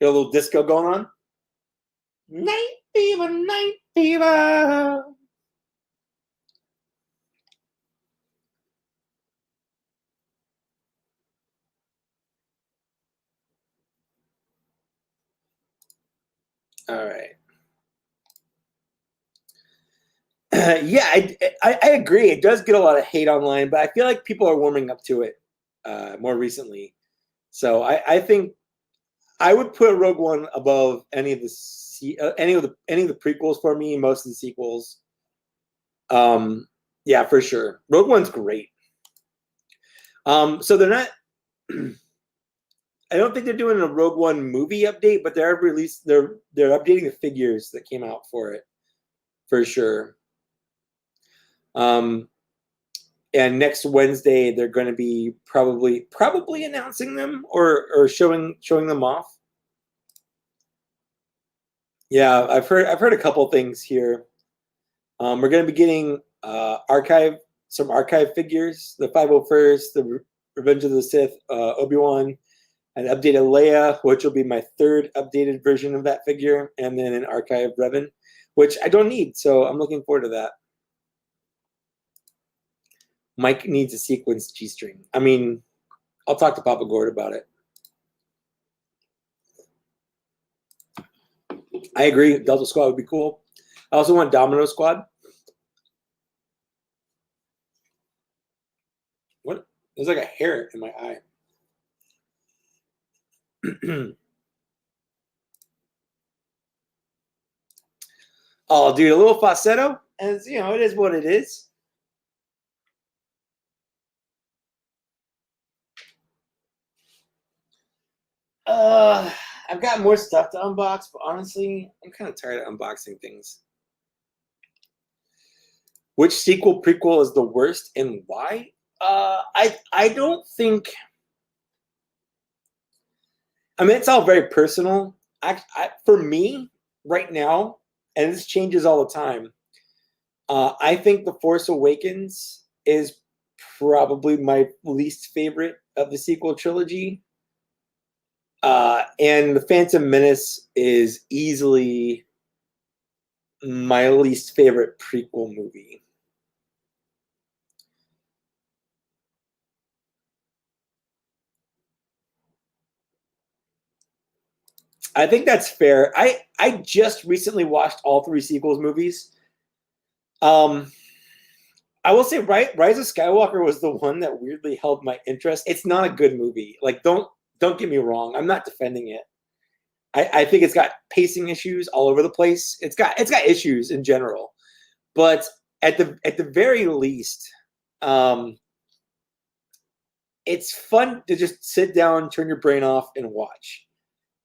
Got a little disco going on. Night fever, night fever. All right. Yeah, I agree. It does get a lot of hate online, but I feel like people are warming up to it more recently. So I think I would put Rogue One above any of the prequels for me. Most of the sequels. Yeah, for sure. Rogue One's great. So they're not. I don't think they're doing a Rogue One movie update, but they're updating the figures that came out for it, for sure. And next Wednesday they're going to be probably announcing them or showing them off. Yeah, I've heard a couple things here. We're going to be getting some archive figures, the 501st, the Revenge of the Sith, Obi-Wan, an updated Leia, which will be my third updated version of that figure, and then an archive Revan, which I don't need, so I'm looking forward to that. Mike needs a sequence G-string. I mean, I'll talk to Papa Gord about it. I agree. Delta Squad would be cool. I also want Domino Squad. What? There's like a hair in my eye. Oh, dude, a little falsetto, and you know, it is what it is. I've got more stuff to unbox, but honestly, I'm kind of tired of unboxing things. Which sequel prequel is the worst and why? I don't think. I mean, it's all very personal. For me, right now, and this changes all the time. I think The Force Awakens is probably my least favorite of the sequel trilogy. And The Phantom Menace is easily my least favorite prequel movie. I think that's fair. I just recently watched all three sequels movies. I will say, Rise of Skywalker was the one that weirdly held my interest. It's not a good movie. Like, don't get me wrong. I'm not defending it. I think it's got pacing issues all over the place. It's got issues in general, but at the very least, it's fun to just sit down, turn your brain off, and watch.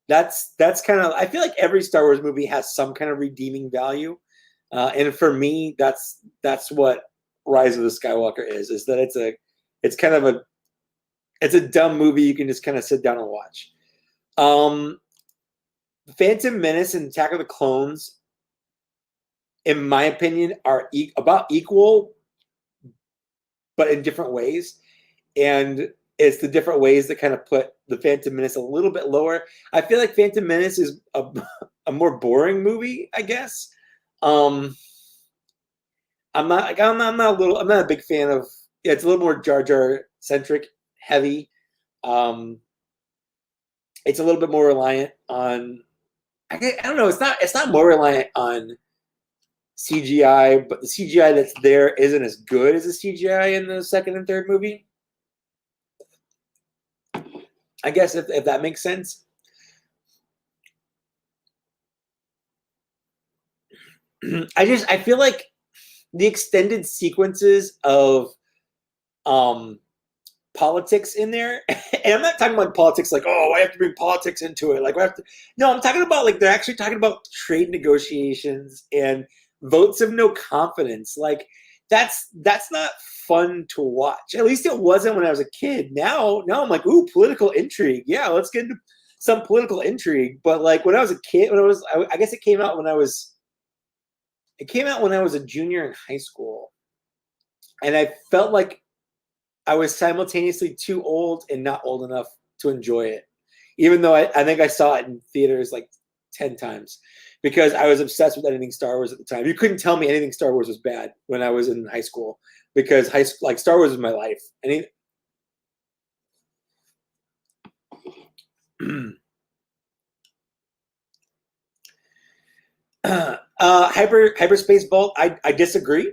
That's kind of. I feel like every Star Wars movie has some kind of redeeming value, and for me, that's what Rise of the Skywalker is that it's kind of a dumb movie you can just kind of sit down and watch. Phantom Menace and Attack of the Clones, in my opinion, are about equal, but in different ways. And it's the different ways that kind of put the Phantom Menace a little bit lower. I feel like Phantom Menace is a more boring movie, I guess. I'm not a big fan of. Yeah, it's a little more Jar Jar centric, heavy. It's a little bit more reliant on. I don't know. It's not more reliant on CGI, but the CGI that's there isn't as good as the CGI in the second and third movie. I guess if that makes sense. I feel like the extended sequences of politics in there, and I'm not talking about politics like, oh, I have to bring politics into it. Like, no, I'm talking about like they're actually talking about trade negotiations and votes of no confidence. Like, that's not fun to watch. At least it wasn't when I was a kid. Now I'm like, ooh, political intrigue. Yeah, let's get into some political intrigue. But like when I was a kid, I guess it came out when I was a junior in high school, and I felt like I was simultaneously too old and not old enough to enjoy it, even though I think I saw it in theaters like 10 times because I was obsessed with anything Star Wars at the time. You couldn't tell me anything Star Wars was bad when I was in high school because Star Wars was my life. Hyperspace Vault. I disagree.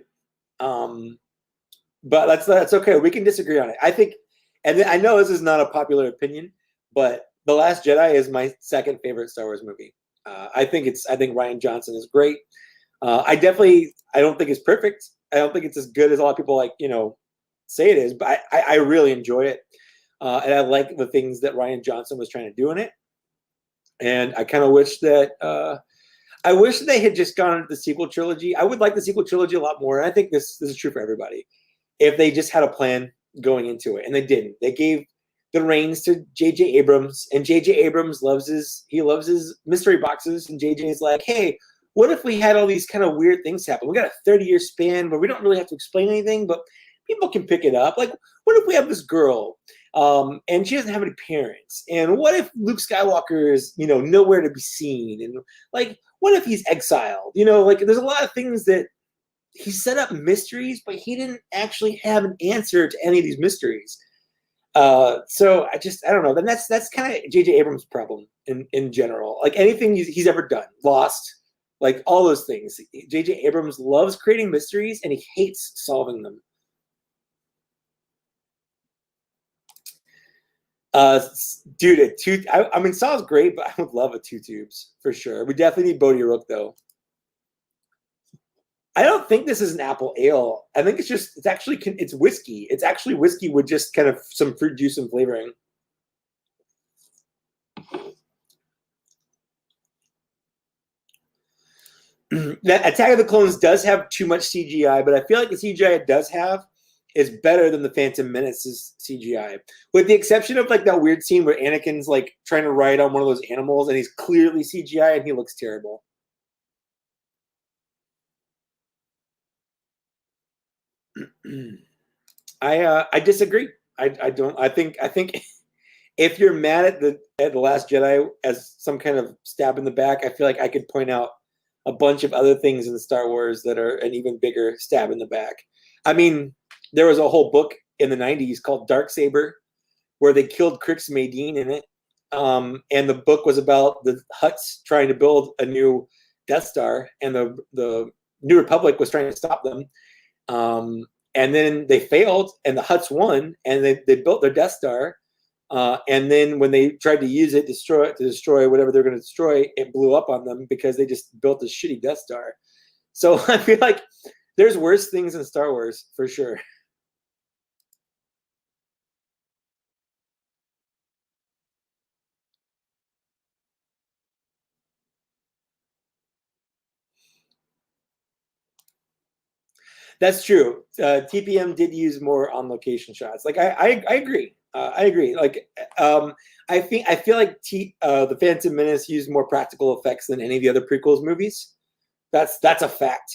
But that's okay. We can disagree on it. I think, and I know this is not a popular opinion, but The Last Jedi is my second favorite Star Wars movie. I think Rian Johnson is great. I don't think it's perfect. I don't think it's as good as a lot of people say it is, but I really enjoy it. And I like the things that Rian Johnson was trying to do in it. And I kind of wish that I wish they had just gone into the sequel trilogy. I would like the sequel trilogy a lot more. And I think this is true for everybody. If they just had a plan going into it, and they didn't. They gave the reins to J.J. Abrams, and J.J. Abrams loves his mystery boxes, and J.J.'s like, hey, what if we had all these kind of weird things happen? We got a 30-year span where we don't really have to explain anything, but people can pick it up. Like, what if we have this girl, and she doesn't have any parents? And what if Luke Skywalker is, nowhere to be seen? And like, what if he's exiled? Like, there's a lot of things that he set up mysteries, but he didn't actually have an answer to any of these mysteries. So I don't know. Then that's kind of J.J. Abrams' problem in general. Like anything he's ever done, Lost, like all those things. J.J. Abrams loves creating mysteries, and he hates solving them. Dude, I mean, Saw's great, but I would love a two tubes for sure. We definitely need Bodhi Rook though. I don't think this is an apple ale. I think it's actually whiskey. It's actually whiskey with just kind of some fruit juice and flavoring. That Attack of the Clones does have too much CGI, but I feel like the CGI it does have is better than the Phantom Menace's CGI, with the exception of like that weird scene where Anakin's like trying to ride on one of those animals and he's clearly CGI and he looks terrible. I disagree. I don't. I think if you're mad at the Last Jedi as some kind of stab in the back, I feel like I could point out a bunch of other things in Star Wars that are an even bigger stab in the back. I mean, there was a whole book in the 90s called Darksaber where they killed Crix Madine in it. And the book was about the Hutts trying to build a new Death Star, and the New Republic was trying to stop them. And then they failed, and the Hutts won, and they built their Death Star. And then when they tried to use it to destroy whatever they're going to destroy, it blew up on them because they just built a shitty Death Star. So I feel like there's worse things in Star Wars for sure. That's true. TPM did use more on location shots. Like I agree. I agree. Like I feel like the Phantom Menace used more practical effects than any of the other prequels movies. That's a fact.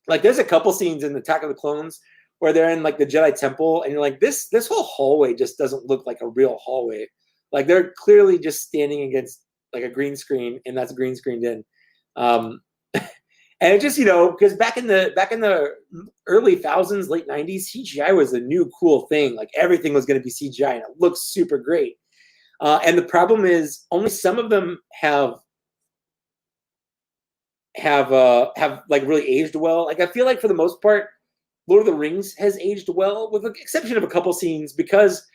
Like there's a couple scenes in Attack of the Clones where they're in like the Jedi Temple, and you're like, this whole hallway just doesn't look like a real hallway. Like they're clearly just standing against like a green screen, and that's green screened in. And it just, because back in the early thousands, late 90s, CGI was a new cool thing. Like everything was going to be CGI, and it looks super great. And the problem is only some of them have like really aged well. Like I feel like for the most part, Lord of the Rings has aged well, with the exception of a couple scenes, because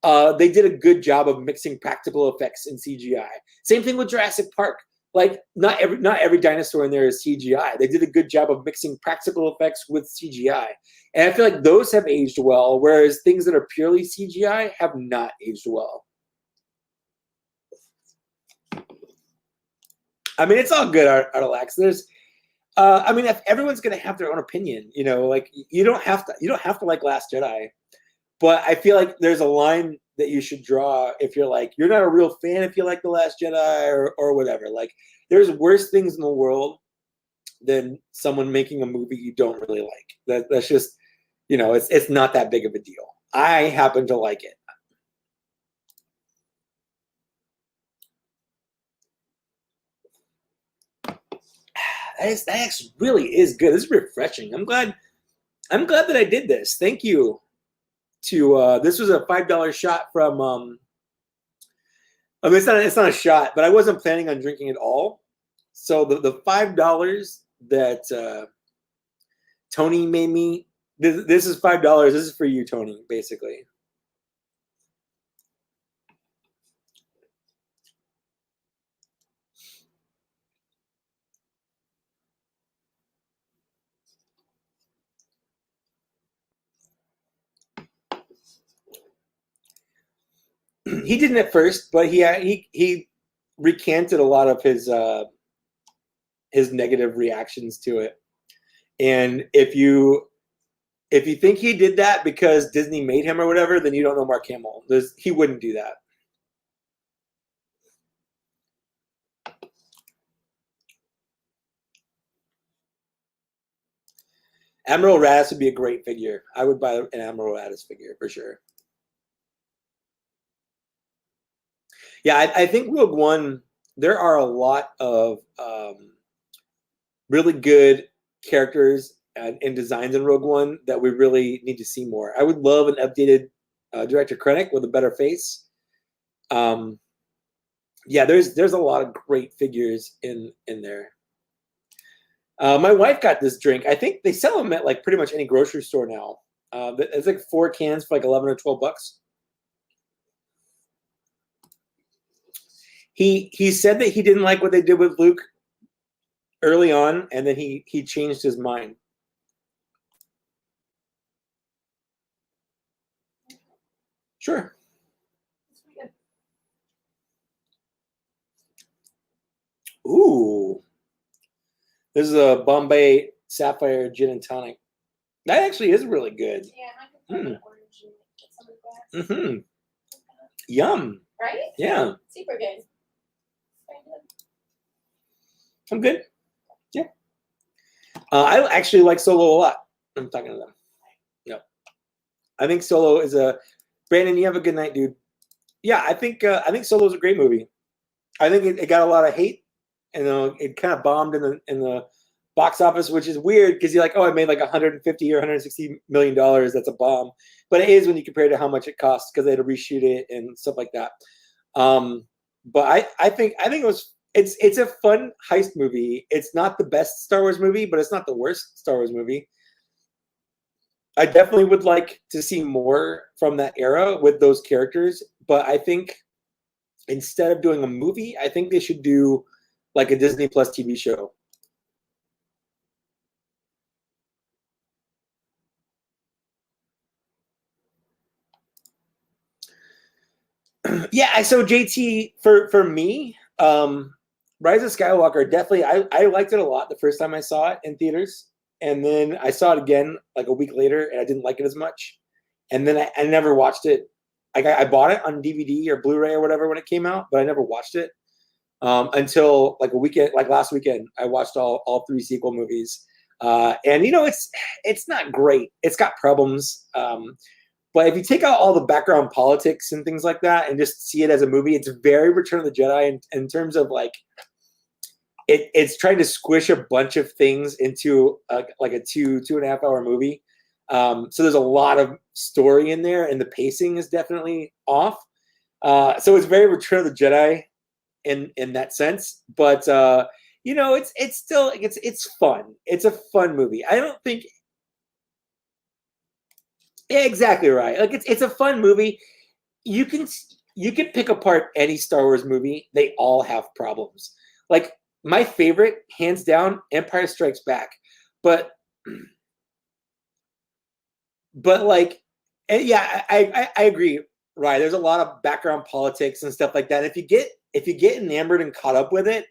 they did a good job of mixing practical effects and CGI. Same thing with Jurassic Park. Like not every dinosaur in there is CGI. They did a good job of mixing practical effects with CGI. And I feel like those have aged well, whereas things that are purely CGI have not aged well. I mean, it's all good, Artalax. There's I mean, if everyone's gonna have their own opinion, like you don't have to like Last Jedi. But I feel like there's a line that you should draw if you're like, you're not a real fan if you like The Last Jedi or whatever. Like, there's worse things in the world than someone making a movie you don't really like. That's just, it's not that big of a deal. I happen to like it. That really is good. This is refreshing. I'm glad that I did this. Thank you. This was a $5 shot from I mean, it's not a shot, but I wasn't planning on drinking it all. So the $5 that Tony made me, this is $5. This is for you, Tony, basically. He didn't at first, but he recanted a lot of his negative reactions to it. And if you think he did that because Disney made him or whatever, then you don't know Mark Hamill. He wouldn't do that. Admiral Raddus would be a great figure. I would buy an Admiral Raddus figure for sure. Yeah, I think Rogue One, there are a lot of really good characters and designs in Rogue One that we really need to see more. I would love an updated Director Krennic with a better face. Yeah, there's a lot of great figures in there. My wife got this drink. I think they sell them at like pretty much any grocery store now. It's like 4 cans for like 11 or 12 bucks. He said that he didn't like what they did with Luke early on, and then he changed his mind. Sure. Ooh, this is a Bombay Sapphire Gin and Tonic. That actually is really good. Yeah, I can put an orange and get some of the glass. Mm-hmm. Yum. Right? Yeah. Super good. Very good. I'm good. Yeah. I actually like Solo a lot. I'm talking to them. No. I think Solo is a Brandon, you have a good night, dude. Yeah, I think Solo is a great movie. I think it got a lot of hate, and it kind of bombed in the box office, which is weird because you're like, oh, it made like 150 or 160 million dollars. That's a bomb, but it is when you compare to how much it costs because they had to reshoot it and stuff like that. But I think it's a fun heist movie. It's not the best Star Wars movie, but it's not the worst Star Wars movie. I definitely would like to see more from that era with those characters, but I think instead of doing a movie, I think they should do like a Disney Plus TV show. Yeah, so JT, for me, Rise of Skywalker, definitely I liked it a lot the first time I saw it in theaters, and then I saw it again like a week later and I didn't like it as much, and then I never watched it. I bought it on DVD or Blu-ray or whatever when it came out, but I never watched it until like a weekend, like last weekend. I watched all three sequel movies, and it's not great. It's got problems. But if you take out all the background politics and things like that and just see it as a movie, it's very Return of the Jedi in terms of like it's trying to squish a bunch of things into like a 2.5 hour movie. So there's a lot of story in there, and the pacing is definitely off. So it's very Return of the Jedi in that sense, but it's still it's fun. It's a fun movie. I don't think. Yeah, exactly right. Like it's a fun movie. You can pick apart any Star Wars movie. They all have problems. Like my favorite, hands down, Empire Strikes Back. But like, yeah, I agree. Right. There's a lot of background politics and stuff like that. If you get enamored and caught up with it,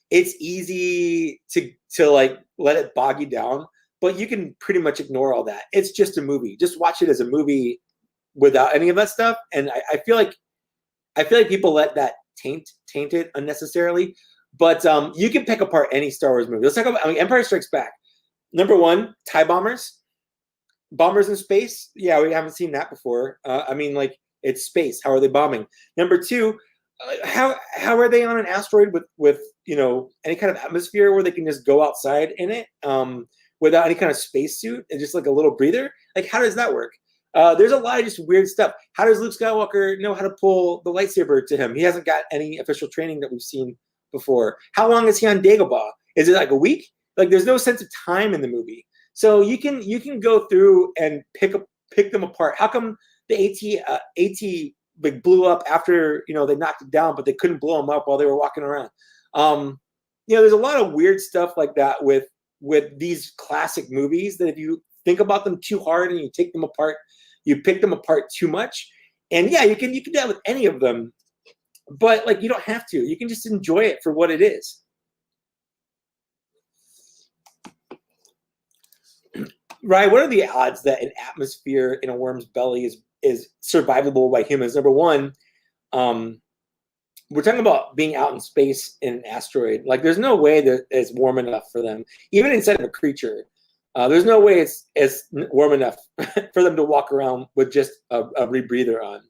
it's easy to like let it bog you down. But you can pretty much ignore all that. It's just a movie. Just watch it as a movie without any of that stuff. And I feel like people let that taint it unnecessarily. But you can pick apart any Star Wars movie. Let's talk about Empire Strikes Back. Number one, TIE bombers. Bombers in space. Yeah, we haven't seen that before. I mean, like, it's space. How are they bombing? Number two, how are they on an asteroid with any kind of atmosphere where they can just go outside in it without any kind of spacesuit and just like a little breather? Like, how does that work? There's a lot of just weird stuff. How does Luke Skywalker know how to pull the lightsaber to him? He hasn't got any official training that we've seen before. How long is he on Dagobah? Is it like a week? Like, there's no sense of time in the movie. So you can go through and pick them apart. How come the AT like blew up after they knocked it down, but they couldn't blow them up while they were walking around? There's a lot of weird stuff like that with these classic movies that if you think about them too hard and you take them apart, you pick them apart too much. And yeah, you can do that with any of them, but like you don't have to. You can just enjoy it for what it is. Right? What are the odds that an atmosphere in a worm's belly is survivable by humans? Number one, we're talking about being out in space in an asteroid. Like, there's no way that it's warm enough for them, even inside of a creature. There's no way it's warm enough for them to walk around with just a rebreather on.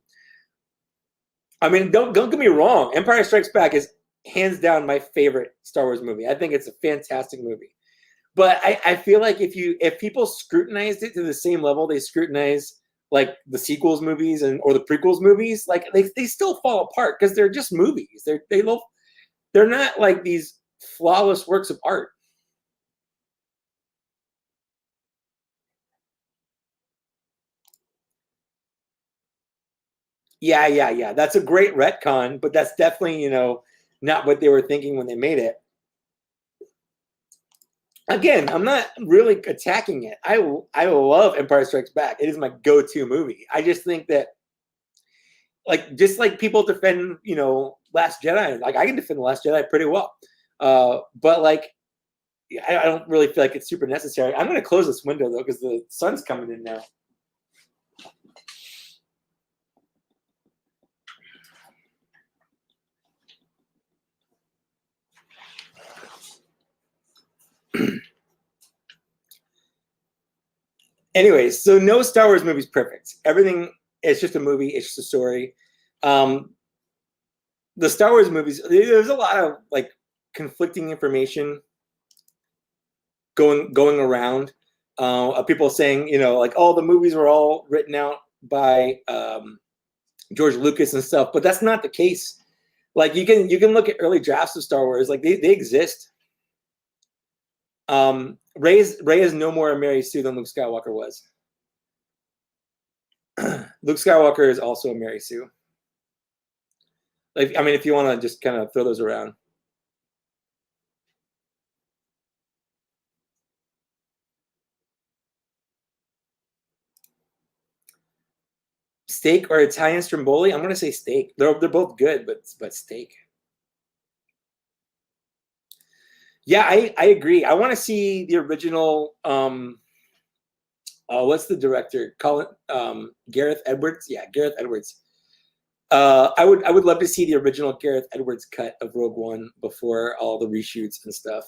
I mean, don't get me wrong. Empire Strikes Back is hands down my favorite Star Wars movie. I think it's a fantastic movie. But I feel like if people scrutinized it to the same level they scrutinize like the sequels movies or the prequels movies, like they still fall apart because they're just movies. They're not like these flawless works of art. Yeah. That's a great retcon, but that's definitely not what they were thinking when they made it. again, I'm not really attacking it. I love Empire Strikes Back. It is my go-to movie. I just think that, like, just like people defend, you know, Last Jedi, like I can defend The Last Jedi pretty well. But like, I don't really feel like it's super necessary. I'm going to close this window though because the sun's coming in now. Anyways, so no Star Wars movie is perfect. Everything, it's just a movie. It's just a story. The Star Wars movies, there's a lot of like conflicting information going around. People saying, you know, like, oh, the movies were all written out by George Lucas and stuff, but that's not the case. Like you can look at early drafts of Star Wars, like they exist. Rey is no more a Mary Sue than Luke Skywalker was. Luke Skywalker is also a Mary Sue. Like, I mean, if you want to just kind of throw those around. Steak or Italian stromboli? I'm going to say steak. They're both good, but steak. Yeah, I agree. I want to see the original. What's the director? Colin Gareth Edwards. Yeah, Gareth Edwards. I would love to see the original Gareth Edwards cut of Rogue One before all the reshoots and stuff.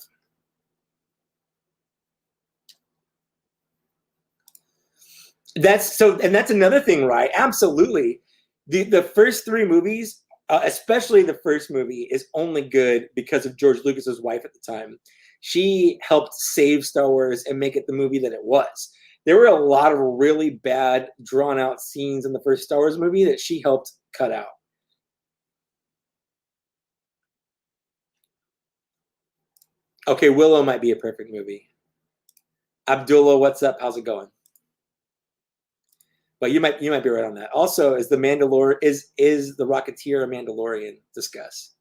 That's another thing, right? Absolutely. The first three movies, especially the first movie, is only good because of George Lucas's wife at the time. She helped save Star Wars and make it the movie that it was. There were a lot of really bad, drawn-out scenes in the first Star Wars movie that she helped cut out. Okay, Willow might be a perfect movie. Abdullah, what's up? How's it going? But you might be right on that. Also, is the Mandalorian is the Rocketeer a Mandalorian? Discuss.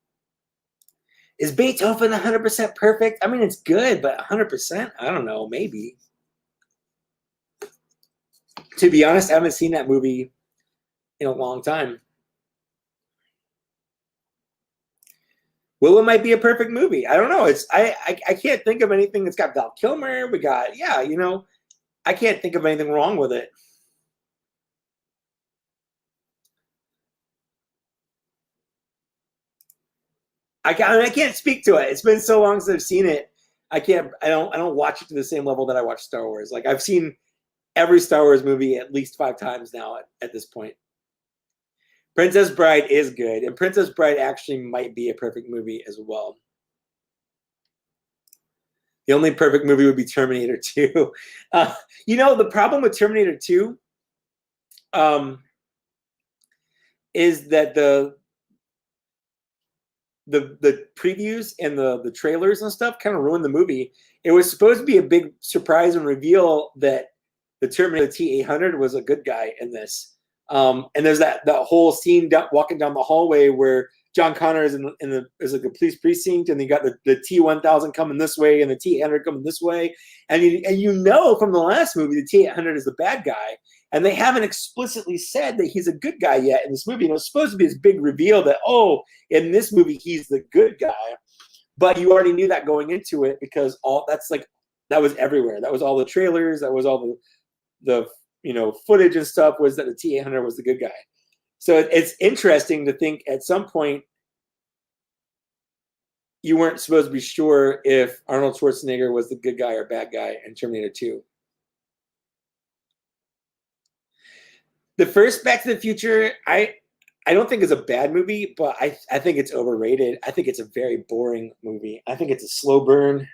Is Beethoven 100% perfect? I mean, it's good, but 100%? I don't know. Maybe. To be honest, I haven't seen that movie in a long time. Willow might be a perfect movie. I don't know. I can't think of anything that's got Val Kilmer. We got, yeah, you know, I can't think of anything wrong with it. I can't speak to it. It's been so long since I've seen it. I don't watch it to the same level that I watch Star Wars. Like I've seen every Star Wars movie at least 5 times now at this point. Princess Bride is good, and Princess Bride actually might be a perfect movie as well. The only perfect movie would be Terminator 2. You know, the problem with Terminator 2 is that the previews and the trailers and stuff kind of ruined the movie. It was supposed to be a big surprise and reveal that the Terminator T-800 was a good guy in this. And there's that whole scene walking down the hallway where John Connor is is like a police precinct, and you got the T-1000 coming this way and the T-800 coming this way, and you know from the last movie the T-800 is the bad guy, and they haven't explicitly said that he's a good guy yet in this movie. And it was supposed to be this big reveal that, oh, in this movie he's the good guy, but you already knew that going into it because that was everywhere. That was all the trailers. That was all the footage and stuff, was that the T-800 was the good guy. So it's interesting to think at some point you weren't supposed to be sure if Arnold Schwarzenegger was the good guy or bad guy in Terminator 2. The first Back to the Future, I don't think is a bad movie, but I think it's overrated. I think it's a very boring movie. I think it's a slow burn.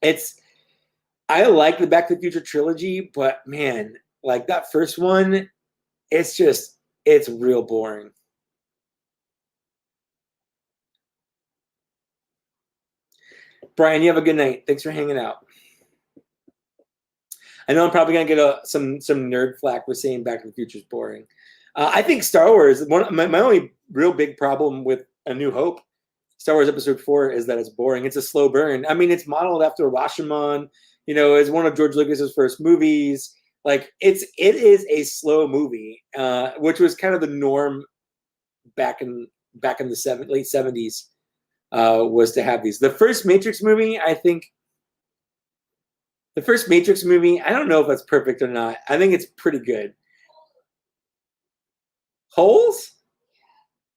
I like the Back to the Future trilogy, but man, like that first one, it's real boring. Brian, you have a good night. Thanks for hanging out. I know I'm probably gonna get some nerd flack for saying Back to the Future is boring. I think Star Wars. My only real big problem with A New Hope Star Wars Episode 4 is that it's boring. It's a slow burn. I mean, it's modeled after Rashomon. You know, it's one of George Lucas's first movies. Like it is a slow movie, which was kind of the norm back in the late 70s. Was to have these. The first Matrix movie, I think. The first Matrix movie, I don't know if that's perfect or not. I think it's pretty good. Holes?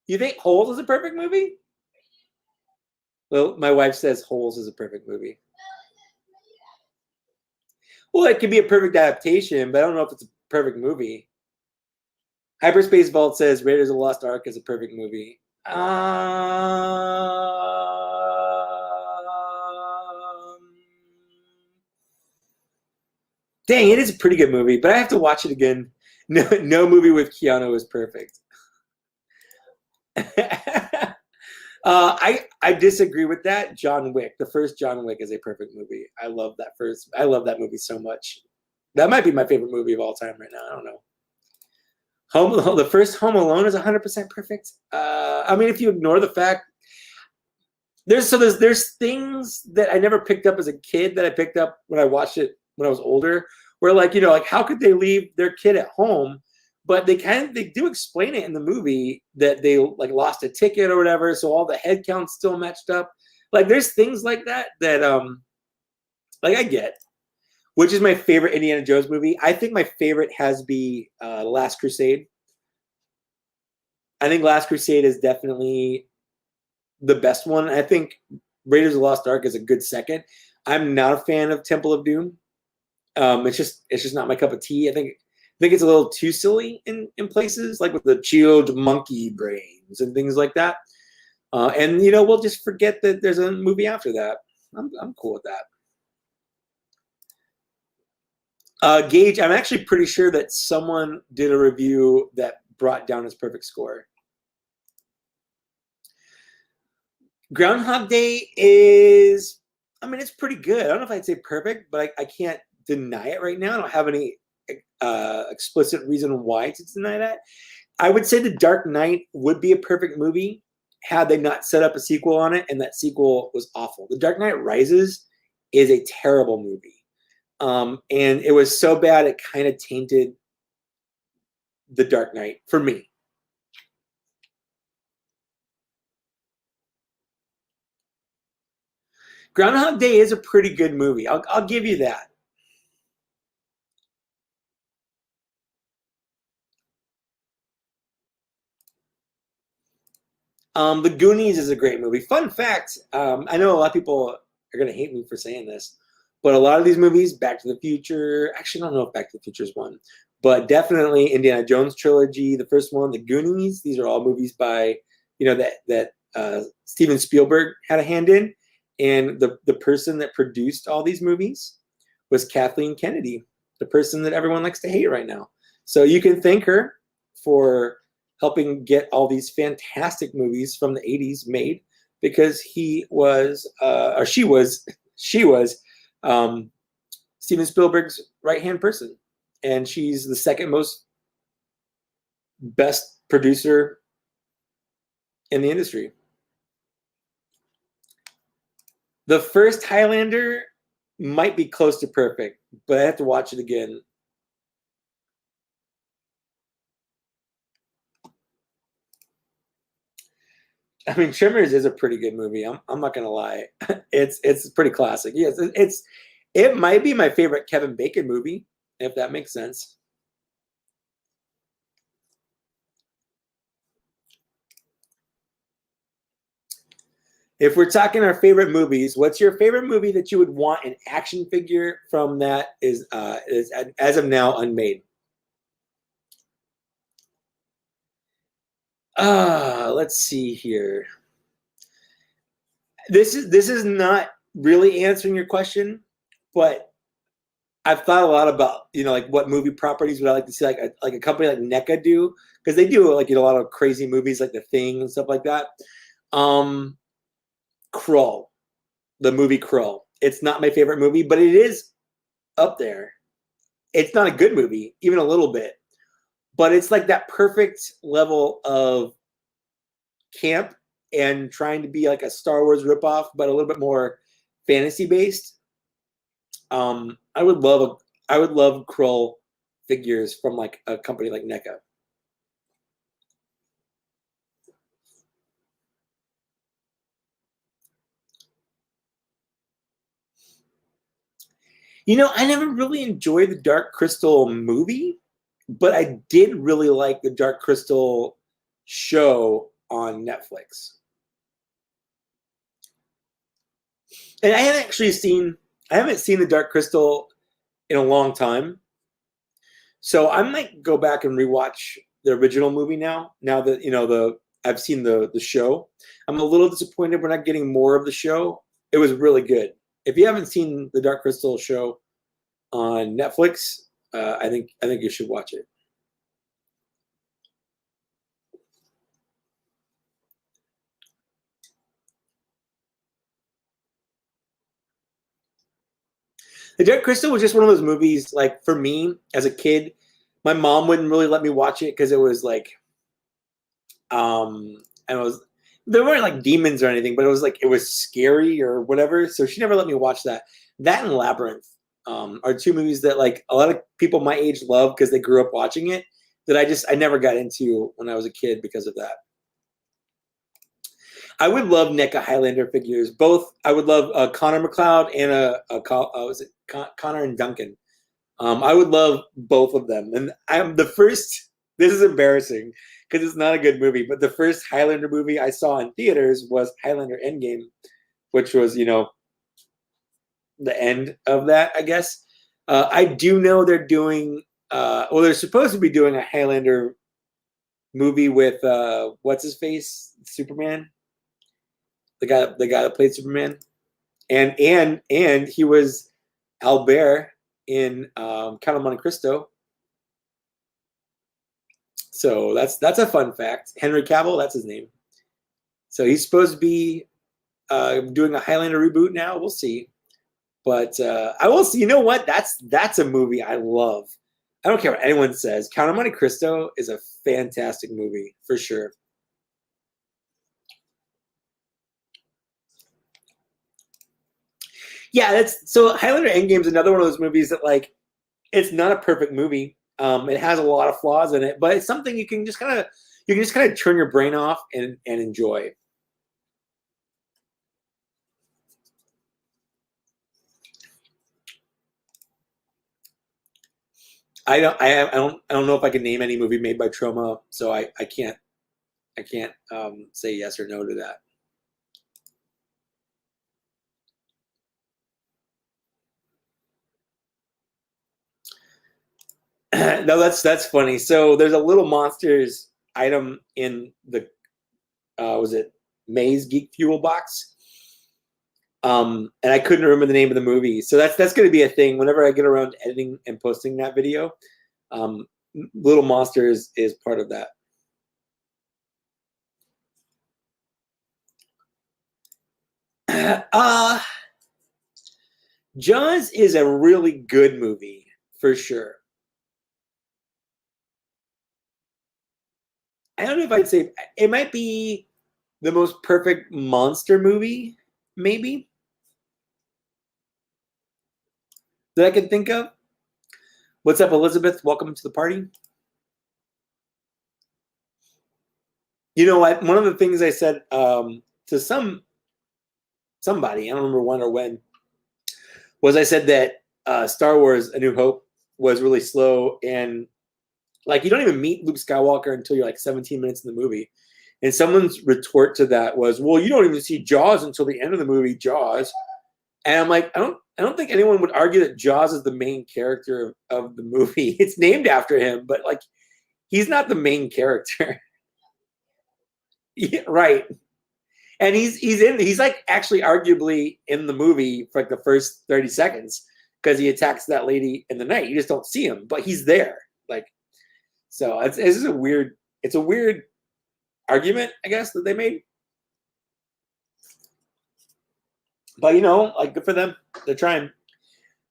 You think Holes is a perfect movie? Well, my wife says Holes is a perfect movie. Well, it could be a perfect adaptation, but I don't know if it's a perfect movie. Hyperspace Vault says Raiders of the Lost Ark is a perfect movie. Dang, it is a pretty good movie, but I have to watch it again. No movie with Keanu is perfect. I disagree with that. John Wick, the first John Wick, is a perfect movie. I love that movie so much. That might be my favorite movie of all time right now. I don't know. The first Home Alone is 100% perfect. I mean, if you ignore the fact there's things that I never picked up as a kid that I picked up when I watched it when I was older, where like, you know, like how could they leave their kid at home? But they do explain it in the movie that they like lost a ticket or whatever, so all the head counts still matched up. Like there's things like that like I get. Which is my favorite Indiana Jones movie? I think my favorite has to be Last Crusade. I think Last Crusade is definitely the best one. I think Raiders of the Lost Ark is a good second. I'm not a fan of Temple of Doom. It's just not my cup of tea. I think it's a little too silly in places, like with the chilled monkey brains and things like that. And you know, we'll just forget that there's a movie after that. I'm cool with that. Gage, I'm actually pretty sure that someone did a review that brought down his perfect score. Groundhog Day is, I mean, it's pretty good. I don't know if I'd say perfect, but I can't deny it right now. I don't have any explicit reason why to deny that. I would say The Dark Knight would be a perfect movie had they not set up a sequel on it, and that sequel was awful. The Dark Knight Rises is a terrible movie. And it was so bad it kind of tainted The Dark Knight for me. Groundhog Day is a pretty good movie. I'll give you that. The Goonies is a great movie. Fun fact, I know a lot of people are going to hate me for saying this, but a lot of these movies, Back to the Future, actually I don't know if Back to the Future is one, but definitely Indiana Jones trilogy, the first one, The Goonies, these are all movies by, you know, that Steven Spielberg had a hand in. And the person that produced all these movies was Kathleen Kennedy, the person that everyone likes to hate right now. So you can thank her for helping get all these fantastic movies from the 80s made, because she was Steven Spielberg's right-hand person. And she's the second most best producer in the industry. The first Highlander might be close to perfect, but I have to watch it again. I mean, Tremors is a pretty good movie. I'm not gonna lie. It's pretty classic. Yes, it might be my favorite Kevin Bacon movie, if that makes sense. If we're talking our favorite movies, what's your favorite movie that you would want an action figure from that is as of now unmade? Let's see here. This is not really answering your question, but I've thought a lot about, you know, like what movie properties would I like to see like a company like NECA do, because they do like, you know, a lot of crazy movies like The Thing and stuff like that. Krull, the movie Krull. It's not my favorite movie, but it is up there. It's not a good movie, even a little bit, but it's like that perfect level of camp and trying to be like a Star Wars ripoff, but a little bit more fantasy based. I would love Krull figures from like a company like NECA. You know, I never really enjoyed the Dark Crystal movie, but I did really like the Dark Crystal show on Netflix. And I haven't seen the Dark Crystal in a long time. So I might go back and rewatch the original movie now that, you know, I've seen the show. I'm a little disappointed we're not getting more of the show. It was really good. If you haven't seen the Dark Crystal show on Netflix, I think you should watch it. The Dark Crystal was just one of those movies, like, for me as a kid, my mom wouldn't really let me watch it because it was like, and it was, there weren't like demons or anything, but it was like, it was scary or whatever. So she never let me watch that. That and Labyrinth are two movies that like a lot of people my age love because they grew up watching it, that I never got into when I was a kid because of that. I would love NECA Highlander figures. Both, I would love Connor McLeod and was it Connor and Duncan? I would love both of them. And I'm the first. This is embarrassing because it's not a good movie. But the first Highlander movie I saw in theaters was Highlander Endgame, which was, you know, the end of that, I guess. I do know they're doing. Well, they're supposed to be doing a Highlander movie with what's his face, Superman. The guy that played Superman, and he was Albert in Count of Monte Cristo. So that's a fun fact. Henry Cavill, that's his name. So he's supposed to be doing a Highlander reboot now. We'll see, but I will see. You know what? That's a movie I love. I don't care what anyone says. Count of Monte Cristo is a fantastic movie for sure. Yeah, that's so Highlander Endgame is another one of those movies that, like, it's not a perfect movie. It has a lot of flaws in it, but it's something you can just kind of turn your brain off and enjoy. I don't know if I can name any movie made by Troma, so I can't say yes or no to that. No, that's funny. So there's a Little Monsters item in the was it Maze Geek Fuel box? And I couldn't remember the name of the movie. So that's going to be a thing whenever I get around to editing and posting that video. Little Monsters is part of that. Jaws is a really good movie for sure. I don't know if I'd say it might be the most perfect monster movie, maybe, that I can think of. What's up, Elizabeth? Welcome to the party. You know what? One of the things I said to somebody, I don't remember when or when, was I said that Star Wars: A New Hope was really slow, and like you don't even meet Luke Skywalker until you're like 17 minutes in the movie. And someone's retort to that was, "Well, you don't even see Jaws until the end of the movie, Jaws." And I'm like, I don't think anyone would argue that Jaws is the main character of the movie. It's named after him, but like he's not the main character. Yeah, right. And he's like actually arguably in the movie for like the first 30 seconds because he attacks that lady in the night. You just don't see him, but he's there. Like, so it's a weird argument, I guess, that they made. But you know, like, good for them. They're trying.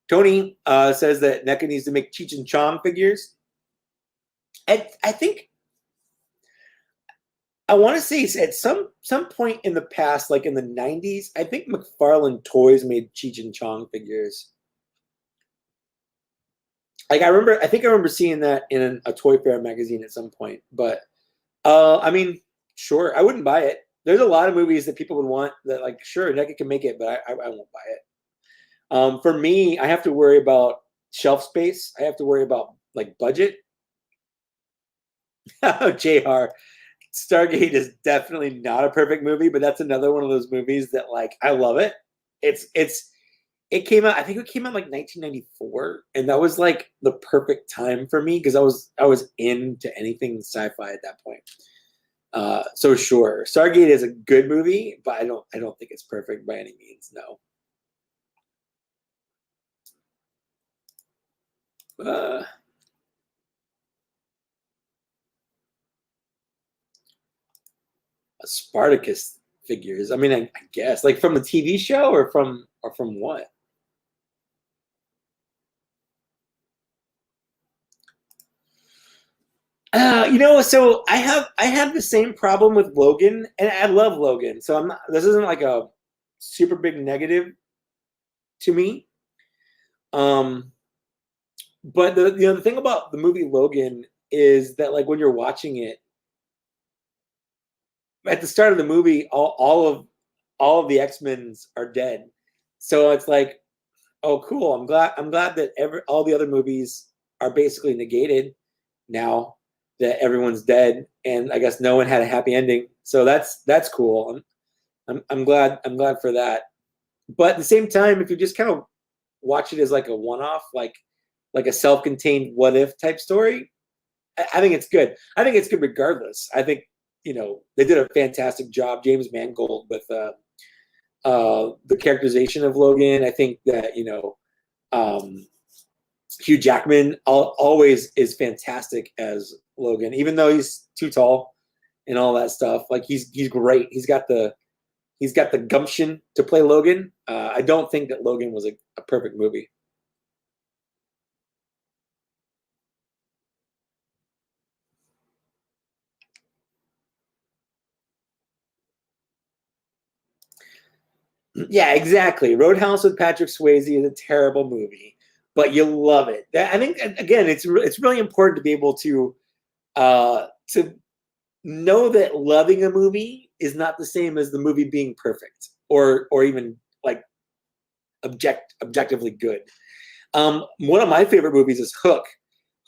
Tony says that NECA needs to make Cheech and Chong figures. I think I want to say at some point in the past, like in the 90s, I think McFarlane Toys made Cheech and Chong figures. Like I think I remember seeing that in a Toy Fair magazine at some point. But I mean, sure, I wouldn't buy it. There's a lot of movies that people would want that, like, sure, NECA can make it, but I won't buy it. For me, I have to worry about shelf space. I have to worry about like budget. JR, Stargate is definitely not a perfect movie, but that's another one of those movies that, like, I love it. It came out, I think it came out like 1994, and that was like the perfect time for me because I was into anything sci-fi at that point. So sure, Stargate is a good movie, but I don't think it's perfect by any means. No. Spartacus figures. I mean, I guess like from the TV show or from what? So I have the same problem with Logan, and I love Logan. So I'm not, this isn't like a super big negative to me. But the thing about the movie Logan is that, like, when you're watching it at the start of the movie, all of the X-Men's are dead. So it's like, oh, cool. I'm glad that all the other movies are basically negated now that everyone's dead, and I guess no one had a happy ending. So that's cool. I'm glad for that. But at the same time, if you just kind of watch it as like a one-off, like a self-contained what if type story, I think it's good. I think it's good regardless. I think they did a fantastic job, James Mangold, with the characterization of Logan. I think that Hugh Jackman always is fantastic as Logan, even though he's too tall and all that stuff. Like he's great. He's got the gumption to play Logan. I don't think that Logan was a perfect movie. Yeah, exactly. Roadhouse with Patrick Swayze is a terrible movie, but you love it. I think, again, it's really important to be able to know that loving a movie is not the same as the movie being perfect or even like objectively good. One of my favorite movies is Hook.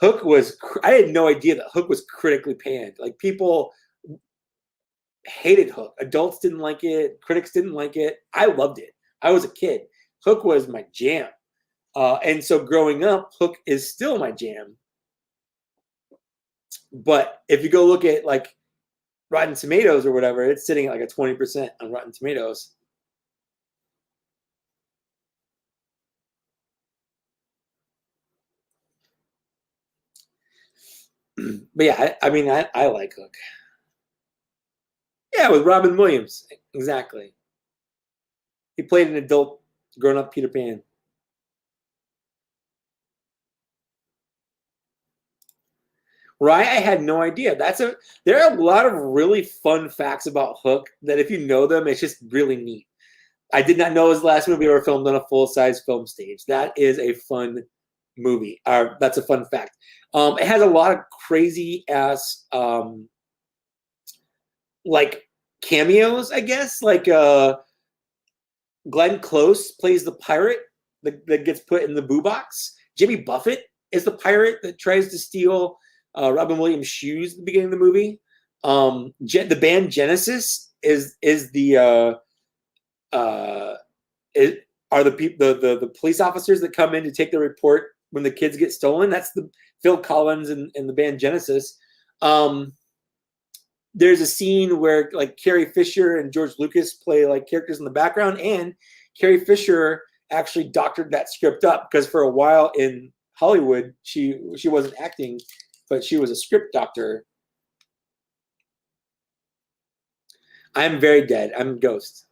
I had no idea that Hook was critically panned. Like, people hated Hook. Adults didn't like it. Critics didn't like it. I loved it. I was a kid. Hook was my jam. And so growing up, Hook is still my jam. But if you go look at like Rotten Tomatoes or whatever, it's sitting at like a 20% on Rotten Tomatoes. But yeah, I mean, I like Hook. Yeah, with Robin Williams. Exactly. He played an adult, grown-up Peter Pan. Right? I had no idea. There are a lot of really fun facts about Hook that, if you know them, it's just really neat. I did not know his last movie ever filmed on a full-size film stage. That is a fun movie. That's a fun fact. It has a lot of crazy ass like cameos, I guess. Like Glenn Close plays the pirate that gets put in the boo box. Jimmy Buffett is the pirate that tries to steal Robin Williams' shoes at the beginning of the movie. The band Genesis are the police officers that come in to take the report when the kids get stolen. That's the Phil Collins and the band Genesis. There's a scene where like Carrie Fisher and George Lucas play like characters in the background, and Carrie Fisher actually doctored that script up because for a while in Hollywood she wasn't acting, but she was a script doctor. I'm very dead. I'm a ghost.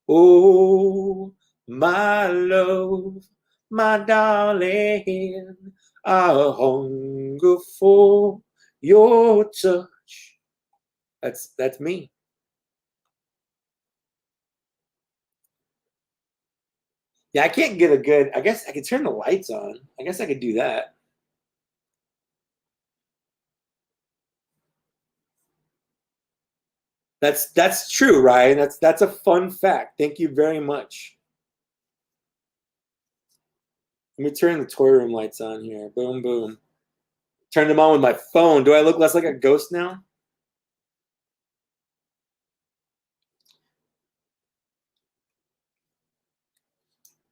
Oh, my love, my darling, I hunger for your touch. That's me. Yeah, I can't get a good. I guess I could turn the lights on. I guess I could do that. That's true, Ryan. That's a fun fact. Thank you very much. Let me turn the toy room lights on here. Boom, boom. Turn them on with my phone. Do I look less like a ghost now?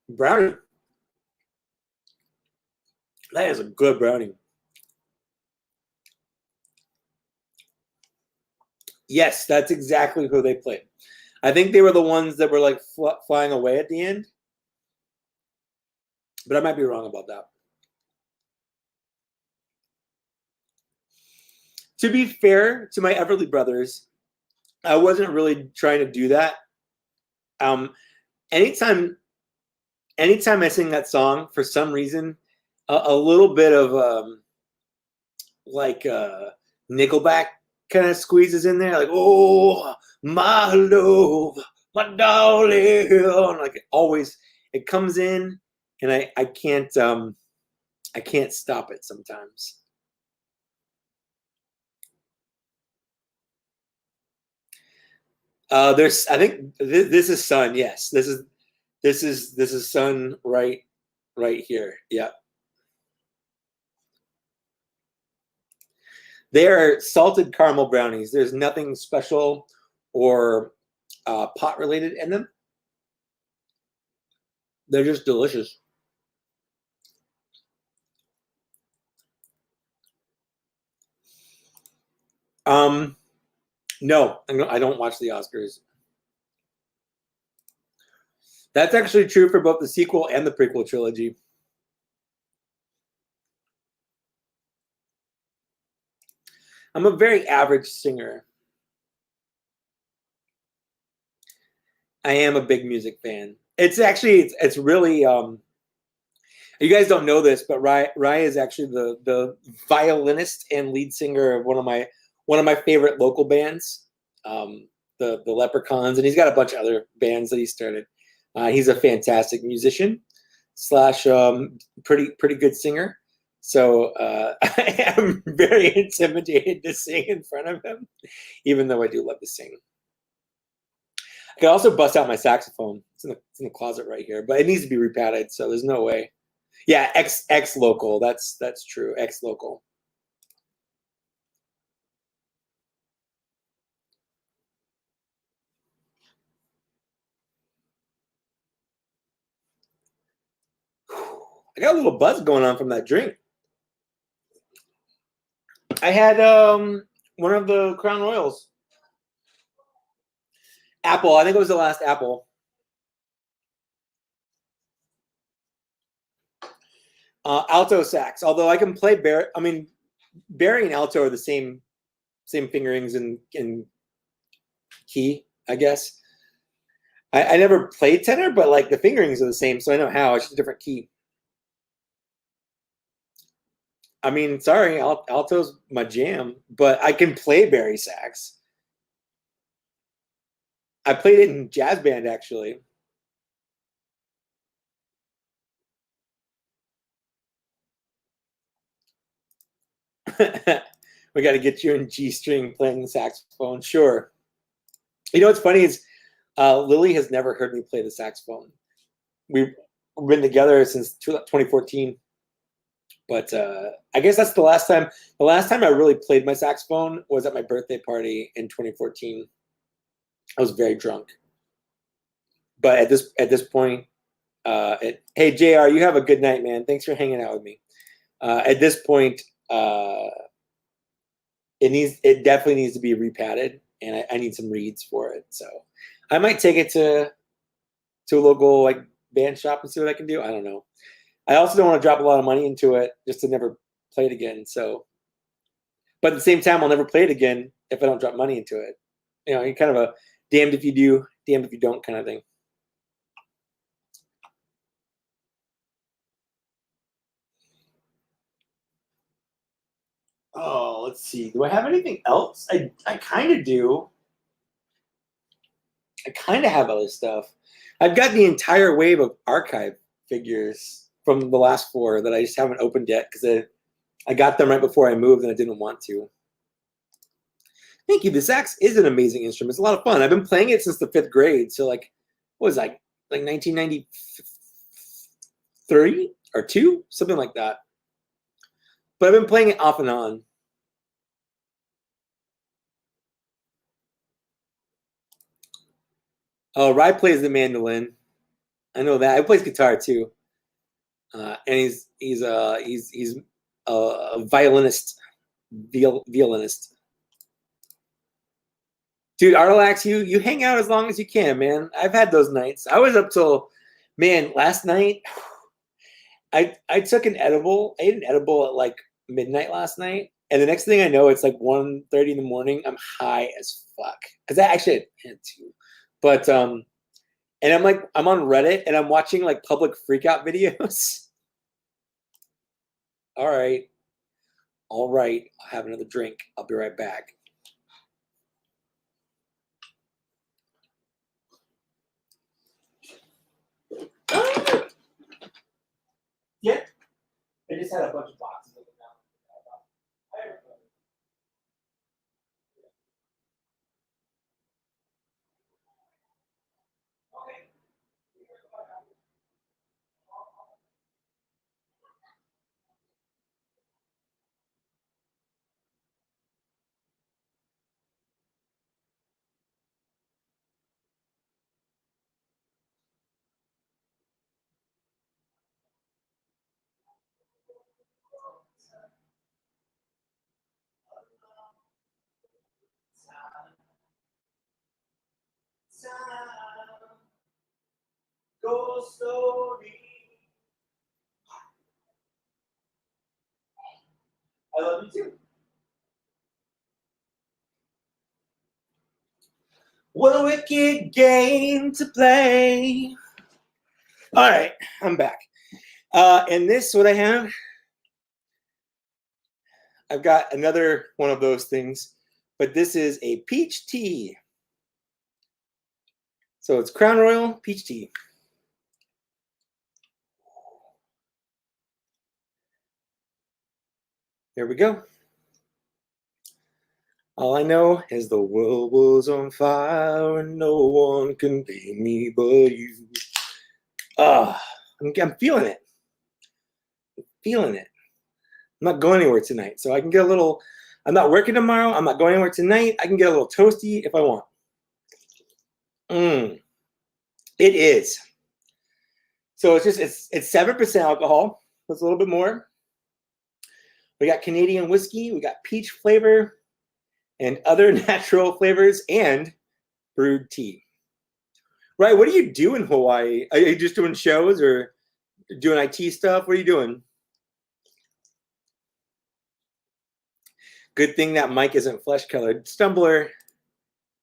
Brownie. That is a good brownie. Yes, that's exactly who they played. I think they were the ones that were like flying away at the end. But I might be wrong about that. To be fair to my Everly brothers, I wasn't really trying to do that. Anytime I sing that song, for some reason, a little bit of like Nickelback kind of squeezes in there, like "Oh my love, my darling," like always it comes in, and I can't stop it sometimes. There's I think this is Sun. Yes, this is Sun right here. Yeah. They are salted caramel brownies. There's nothing special or pot related in them. They're just delicious. No, I don't watch the Oscars. That's actually true for both the sequel and the prequel trilogy. I'm a very average singer. I am a big music fan. It's actually it's really you guys don't know this, but Rye is actually the violinist and lead singer of one of my favorite local bands, the Leprechauns, and he's got a bunch of other bands that he started. He's a fantastic musician slash pretty good singer. So I am very intimidated to sing in front of him, even though I do love to sing. I could also bust out my saxophone. It's in the closet right here, but it needs to be repadded, so there's no way. Yeah, X local. That's true. X local. I got a little buzz going on from that drink. I had one of the Crown Royals. Apple. I think it was the last apple. Alto sax. Although I can play Barry. I mean, Barry and alto are the same fingerings and key, I guess. I never played tenor, but like the fingerings are the same, so I know how. It's just a different key. I mean, sorry, alto's my jam, but I can play Barry sax. I played it in jazz band actually. We got to get you in G string playing the saxophone. Sure. You know what's funny is Lily has never heard me play the saxophone. We've been together since 2014, but I guess that's the last time. The last time I really played my saxophone was at my birthday party in 2014. I was very drunk, but at this point, hey Jr., you have a good night, man. Thanks for hanging out with me. At this point, it definitely needs to be repadded, and I need some reeds for it. So I might take it to a local like band shop and see what I can do. I don't know. I also don't want to drop a lot of money into it just to never play it again. So, but at the same time, I'll never play it again if I don't drop money into it. You know, you're kind of a damned if you do, damned if you don't kind of thing. Oh, let's see. Do I have anything else? I kind of do. I kind of have other stuff. I've got the entire wave of archive figures from the last 4 that I just haven't opened yet because I got them right before I moved and I didn't want to. Thank you. The sax is an amazing instrument. It's a lot of fun. I've been playing it since the 5th grade. So like, what was I? Like 1993 or 2? Something like that. But I've been playing it off and on. Oh, Rye plays the mandolin. I know that. He plays guitar too. And he's a violinist. Violinist. Dude, Arlax, you hang out as long as you can, man. I've had those nights. I was up till, man, last night. I took an edible. I ate an edible at like midnight last night, and the next thing I know, it's like 1:30 in the morning. I'm high as fuck because I actually had 2, but and I'm on Reddit and I'm watching like public freakout videos. All right, I'll have another drink. I'll be right back. Yeah, I just had a bunch of boxes of them now. Okay. Go slowly. I love you too. What a wicked game to play. All right, I'm back. And this, what I have, I've got another one of those things, but this is a peach tea. So it's Crown Royal peach tea. Here we go. All I know is the world was on fire and no one can pay me but you. I'm feeling it. I'm feeling it. I'm not going anywhere tonight, so I can get a little. I'm not working tomorrow. I'm not going anywhere tonight. I can get a little toasty if I want. It is. So it's 7% alcohol. That's a little bit more. We got Canadian whiskey. We got peach flavor and other natural flavors and brewed tea. Right, what do you do in Hawaii? Are you just doing shows or doing IT stuff? What are you doing? Good thing that mic isn't flesh colored. Stumbler,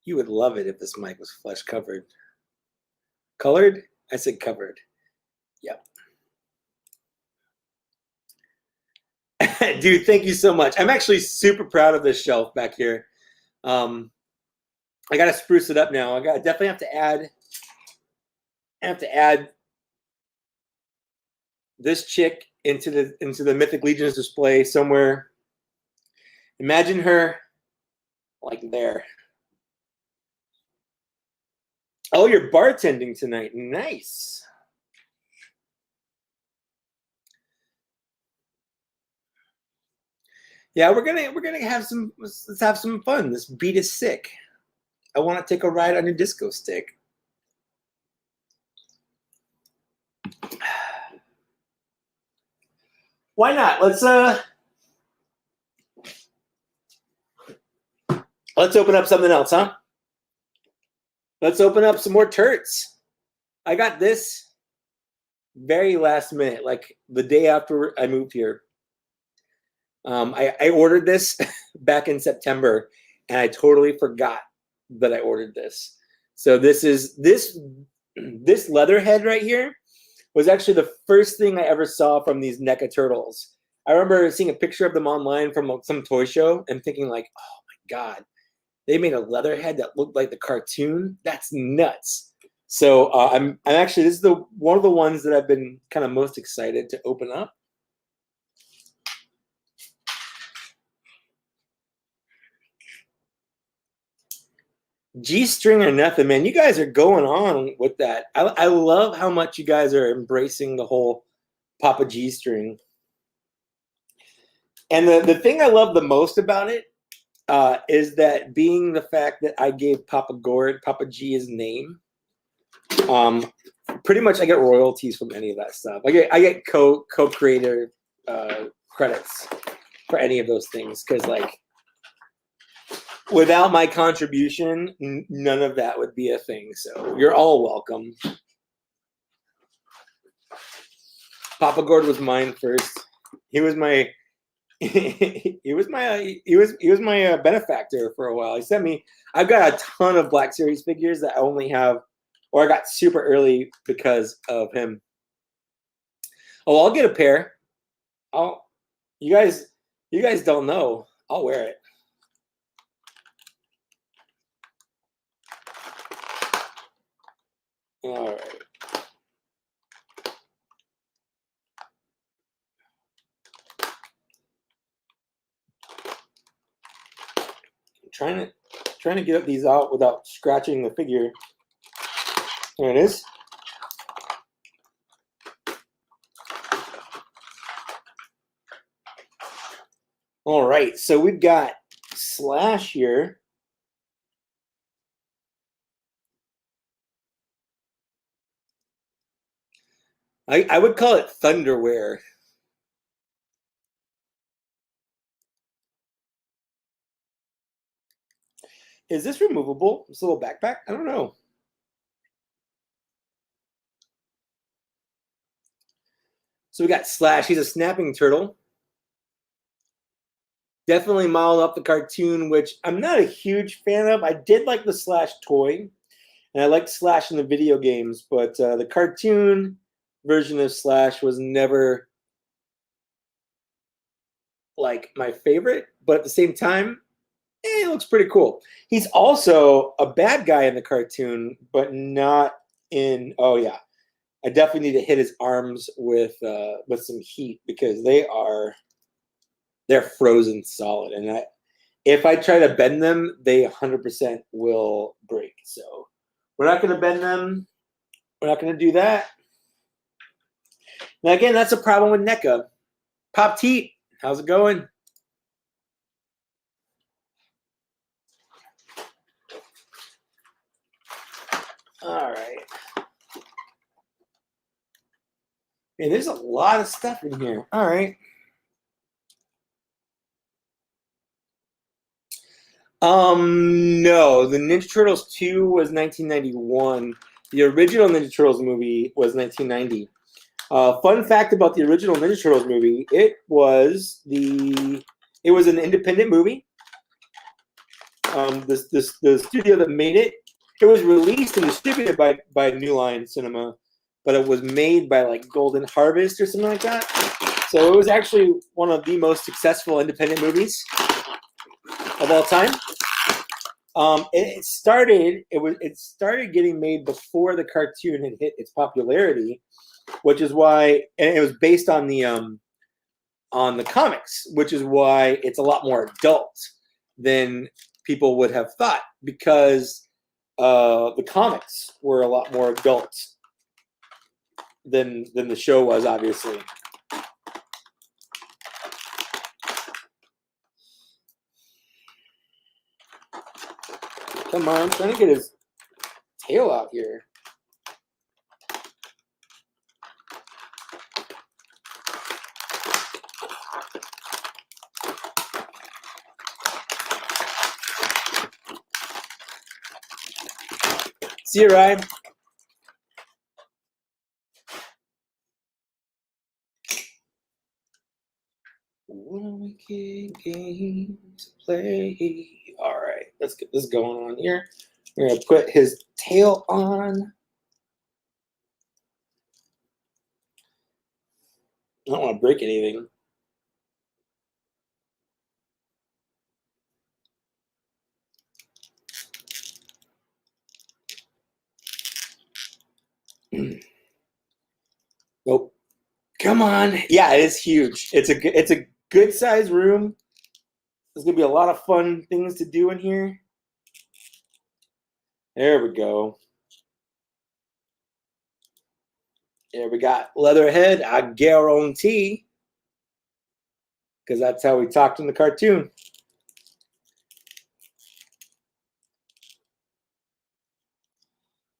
you would love it if this mic was flesh covered. Colored? I said covered. Yep. Dude, thank you so much. I'm actually super proud of this shelf back here. I got to spruce it up now. I definitely have to add this chick into the Mythic Legions display somewhere. Imagine her like there. Oh, you're bartending tonight. Nice. Yeah, we're gonna have some. Let's have some fun. This beat is sick. I want to take a ride on a disco stick. Why not? Let's open up something else, huh? Let's open up some more turts. I got this very last minute, like the day after I moved here. I ordered this back in September, and I totally forgot that I ordered this. So this leather head right here was actually the first thing I ever saw from these NECA turtles. I remember seeing a picture of them online from some toy show and thinking like, oh my God, they made a Leatherhead that looked like the cartoon. That's nuts. So I'm actually, this is one of the ones that I've been kind of most excited to open up. G-string or nothing, man. You guys are going on with that. I love how much you guys are embracing the whole Papa G-string. And the thing I love the most about it is that being the fact that I gave Papa G his name. Pretty much I get royalties from any of that stuff. I get co-creator credits for any of those things because like without my contribution, none of that would be a thing. So you're all welcome. Papa Gord was mine first. He was my benefactor for a while. He sent me. I've got a ton of Black Series figures that I only have, or I got super early because of him. Oh, I'll get a pair. You guys don't know. I'll wear it. All right. I'm trying to get these out without scratching the figure. There it is. All right, so we've got Slash here. I would call it Thunderwear. Is this removable? This little backpack? I don't know. So we got Slash. He's a snapping turtle. Definitely modeled up the cartoon, which I'm not a huge fan of. I did like the Slash toy, and I liked Slash in the video games, but the cartoon version of Slash was never like my favorite. But at the same time, it looks pretty cool. He's also a bad guy in the cartoon, but not in. Oh yeah, I definitely need to hit his arms with some heat because they're frozen solid, and if I try to bend them, they 100% will break. So we're not going to bend them. We're not going to do that. Now again, that's a problem with NECA. Pop Teat, how's it going? All right. Man, there's a lot of stuff in here. All right. No, the Ninja Turtles 2 was 1991. The original Ninja Turtles movie was 1990. Fun fact about the original Ninja Turtles movie: it was an independent movie. The studio that made it was released and distributed by New Line Cinema, but it was made by like Golden Harvest or something like that. So it was actually one of the most successful independent movies of all time. It started getting made before the cartoon had hit its popularity, which is why, and it was based on the comics, which is why it's a lot more adult than people would have thought, because the comics were a lot more adult than the show was, obviously. Come on, I'm trying to get his tail out here. See you, Ryan. Wicked games to play. All right, let's get this going on here. We're gonna put his tail on. I don't want to break anything. Nope. Come on. Yeah, it is huge. It's a good sized room. There's gonna be a lot of fun things to do in here. There we go. There we got Leatherhead. I guarantee, because that's how we talked in the cartoon.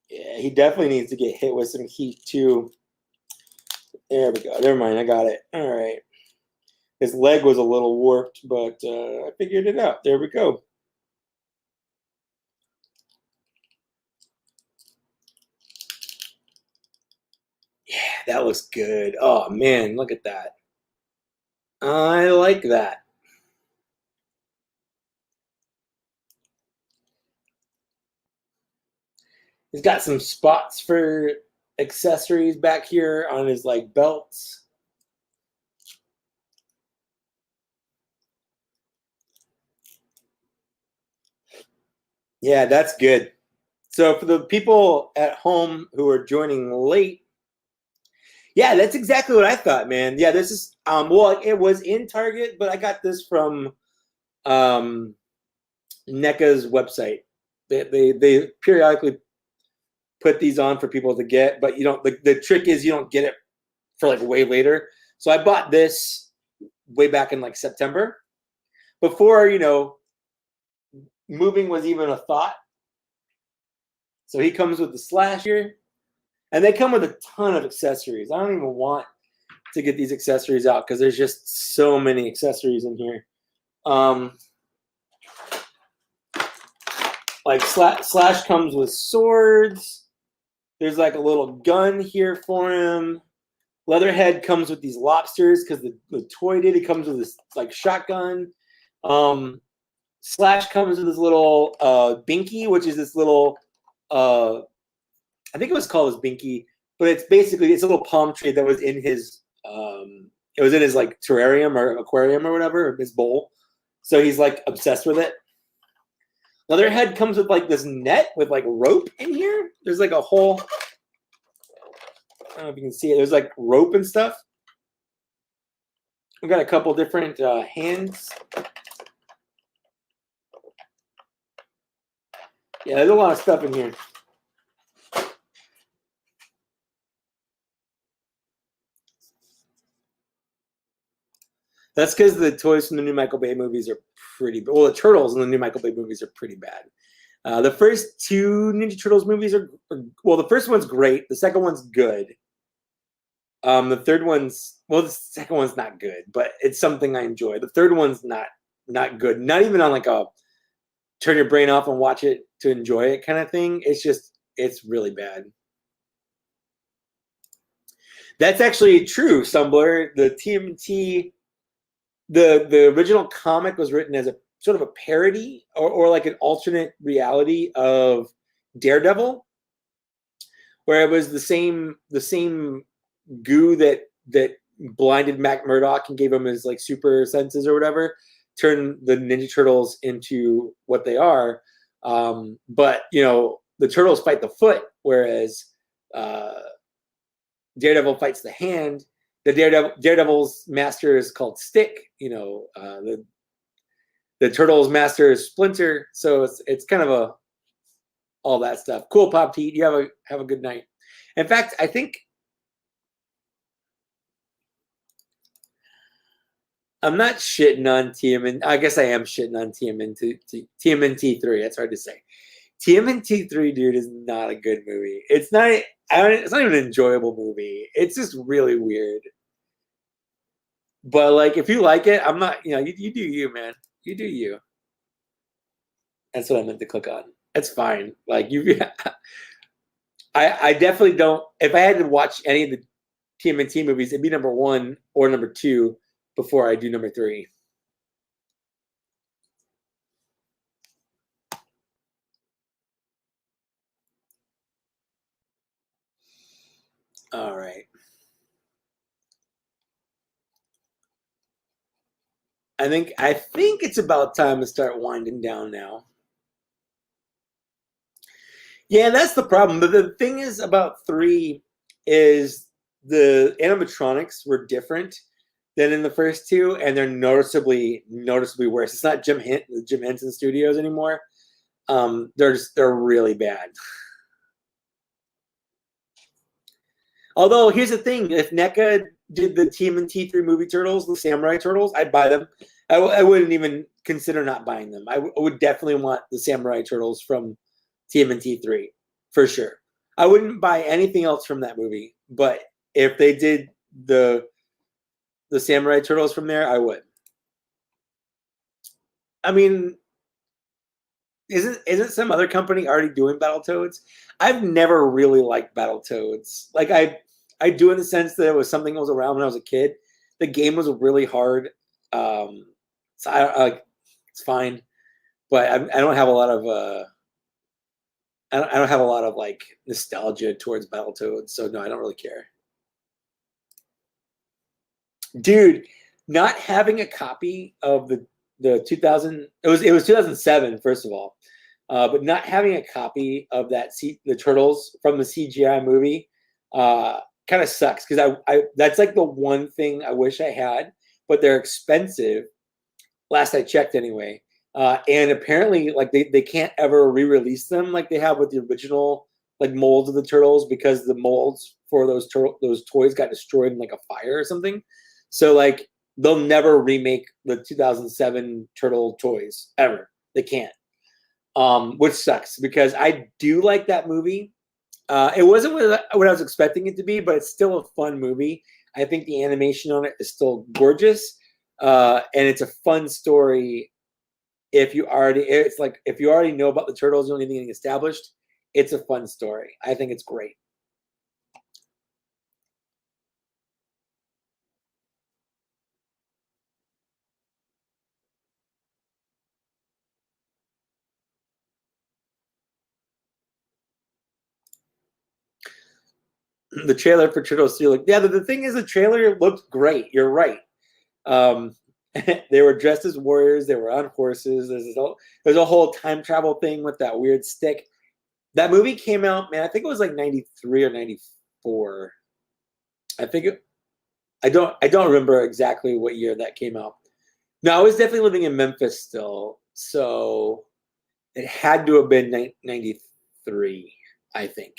Yeah, he definitely needs to get hit with some heat too. There we go. Never mind. I got it. All right. His leg was a little warped, but I figured it out. There we go. Yeah, that looks good. Oh, man, look at that. I like that. He's got some spots for accessories back here on his like belts. Yeah, that's good. So for the people at home who are joining late, yeah, that's exactly what I thought, man. Yeah, this is well, it was in Target, but I got this from NECA's website. They periodically put these on for people to get, but you don't. The trick is you don't get it for like way later. So I bought this way back in like September, before moving was even a thought. So he comes with the slash here, and they come with a ton of accessories. I don't even want to get these accessories out because there's just so many accessories in here. Like Slash comes with swords. There's like a little gun here for him. Leatherhead comes with these lobsters because the toy did. It comes with this like shotgun. Slash comes with this little binky, which is this little I think it was called his binky, but it's a little palm tree that was in his it was in his like terrarium or aquarium or whatever, or his bowl. So he's like obsessed with it. Leatherhead comes with like this net with like rope in here. There's like a whole, I don't know if you can see it. There's like rope and stuff. We've got a couple different hands. Yeah, there's a lot of stuff in here. That's because the toys from the new Michael Bay movies are pretty bad. Well, the turtles in the new Michael Bay movies are pretty bad. The first two Ninja Turtles movies are well, the first one's great. The second one's good. The third one's, well, the second one's not good, but it's something I enjoy. The third one's not good. Not even on like a turn your brain off and watch it to enjoy it kind of thing. It's really bad. That's actually true, Stumbler. The TMNT, the original comic was written as a sort of a parody or like an alternate reality of Daredevil, where it was the same goo that blinded Matt Murdock and gave him his like super senses or whatever, turned the Ninja Turtles into what they are. But the turtles fight the foot, whereas Daredevil fights the hand. The Daredevil's master is called Stick. The Turtles' master is Splinter. So it's kind of all that stuff. Cool, Pop Teat. You have a good night. In fact, I think I'm not shitting on TMNT. I guess I am shitting on TMNT 3. That's hard to say. TMNT 3, dude, is not a good movie. It's not even an enjoyable movie. It's just really weird. But like, if you like it, I'm not. You do you, man. You do you. That's what I meant to click on. It's fine. Like I definitely don't. If I had to watch any of the TMNT movies, it'd be number 1 or number 2 before I do number 3. All right. I think it's about time to start winding down now. Yeah, that's the problem. But the thing is about 3, is the animatronics were different than in the first two, and they're noticeably worse. It's not Jim Henson Studios anymore. They're really bad. Although here's the thing: if NECA did the TMNT 3 movie Turtles, the Samurai Turtles, I'd buy them. I wouldn't even consider not buying them. I would definitely want the Samurai Turtles from TMNT 3 for sure. I wouldn't buy anything else from that movie, but if they did the Samurai Turtles from there, I would. I mean, isn't some other company already doing Battletoads? I've never really liked Battletoads. Like I do in the sense that it was something that was around when I was a kid. The game was really hard, so it's fine, but I don't have a lot of I don't have a lot of like nostalgia towards Battletoads, so no, I don't really care. Dude, not having a copy of the 2000 it was 2007 first of all, but not having a copy of the Turtles from the CGI movie kind of sucks because I that's like the one thing I wish I had, but they're expensive. Last I checked, anyway. And apparently, like they can't ever re-release them like they have with the original like molds of the Turtles because the molds for those toys got destroyed in like a fire or something. So like they'll never remake the 2007 Turtle toys ever. They can't, which sucks because I do like that movie. It wasn't what I was expecting it to be, but it's still a fun movie. I think the animation on it is still gorgeous, and it's a fun story. If you already know about the Turtles, you don't need anything established. It's a fun story. I think it's great. The trailer for Turtles 3 looked, yeah, the thing is the trailer looked great. You're right. They were dressed as warriors. They were on horses. There's a whole time travel thing with that weird stick. That movie came out, man, I think it was like 93 or 94. I don't remember exactly what year that came out. No, I was definitely living in Memphis still. So it had to have been 93, I think.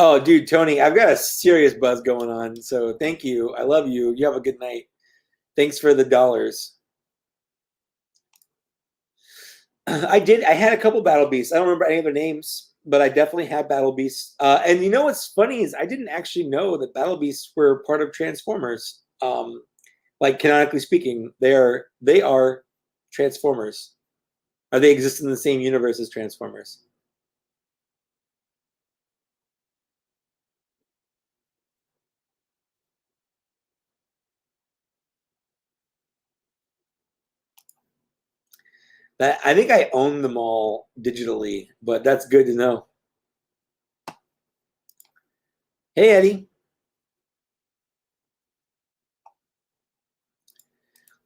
Oh, dude, Tony, I've got a serious buzz going on. So thank you. I love you. You have a good night. Thanks for the dollars. I did. I had a couple Battle Beasts. I don't remember any of their names, but I definitely had Battle Beasts. And you know what's funny is I didn't actually know that Battle Beasts were part of Transformers. Like canonically speaking, they are Transformers. Or they exist in the same universe as Transformers. I think I own them all digitally, but that's good to know. Hey, Eddie.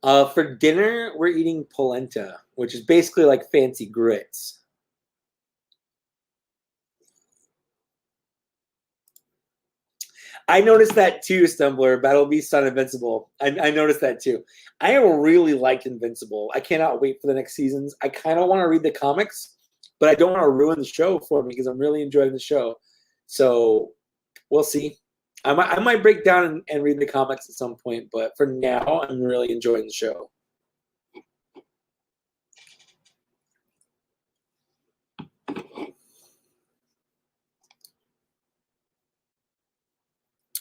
For dinner, we're eating polenta, which is basically like fancy grits. I noticed that too, Stumbler. Battle Beast on Invincible. I noticed that too. I really liked Invincible. I cannot wait for the next seasons. I kind of want to read the comics, but I don't want to ruin the show for me because I'm really enjoying the show. So we'll see. I might break down and read the comics at some point, but for now, I'm really enjoying the show.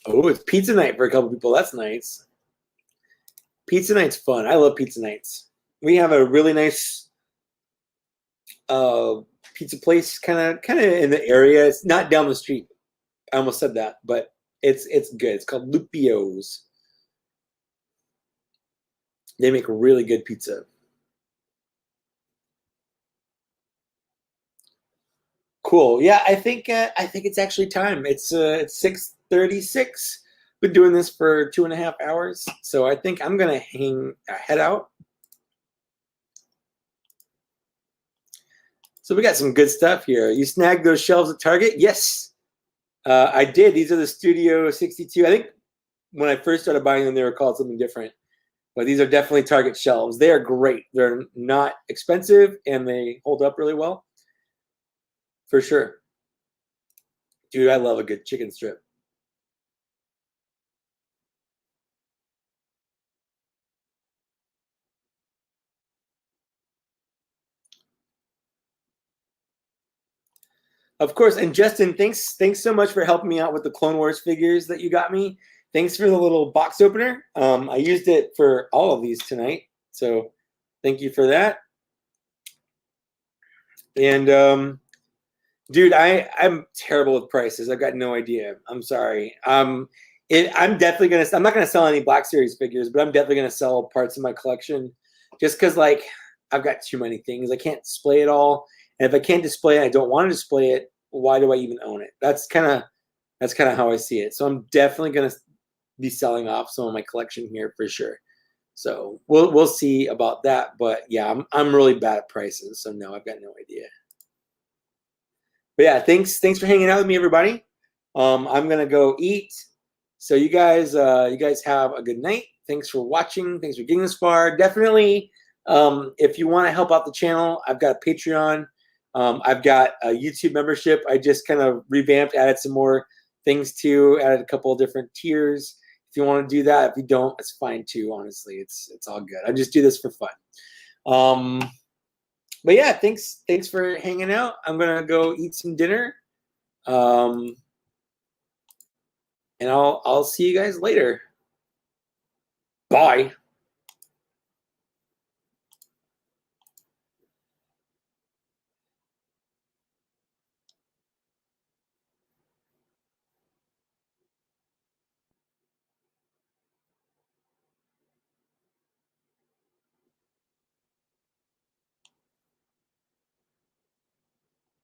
Oh, it's pizza night for a couple people. That's nice. Pizza night's fun. I love pizza nights. We have a really nice pizza place kind of in the area. It's not down the street. I almost said that, but it's good. It's called Lupio's. They make really good pizza. Cool. Yeah, I think it's actually time. It's 6:36. Been doing this for 2.5 hours, so I think I'm gonna head out. So we got some good stuff here. You snagged those shelves at Target? Yes, I did. These are the Studio 62. I think when I first started buying them, they were called something different. But these are definitely Target shelves. They are great. They're not expensive, and they hold up really well. For sure. Dude, I love a good chicken strip. Of course, and Justin, thanks so much for helping me out with the Clone Wars figures that you got me. Thanks for the little box opener. I used it for all of these tonight, so thank you for that. And dude, I'm terrible with prices. I've got no idea. I'm sorry. I'm definitely gonna. I'm not gonna sell any Black Series figures, but I'm definitely gonna sell parts of my collection, just because like I've got too many things. I can't display it all, and if I can't display it, I don't want to display it. Why do I even own it? That's kind of how I see it. So I'm definitely gonna be selling off some of my collection here for sure. So we'll see about that. But yeah, I'm really bad at prices, so no, I've got no idea. But yeah, thanks for hanging out with me, everybody. I'm gonna go eat. So you guys have a good night. Thanks for watching. Thanks for getting this far. Definitely, if you want to help out the channel, I've got a Patreon. I've got a YouTube membership. I just kind of revamped, added some more things too, added a couple of different tiers. If you want to do that, if you don't, it's fine too. Honestly, it's all good. I just do this for fun. But yeah, thanks for hanging out. I'm gonna go eat some dinner. And I'll see you guys later. Bye.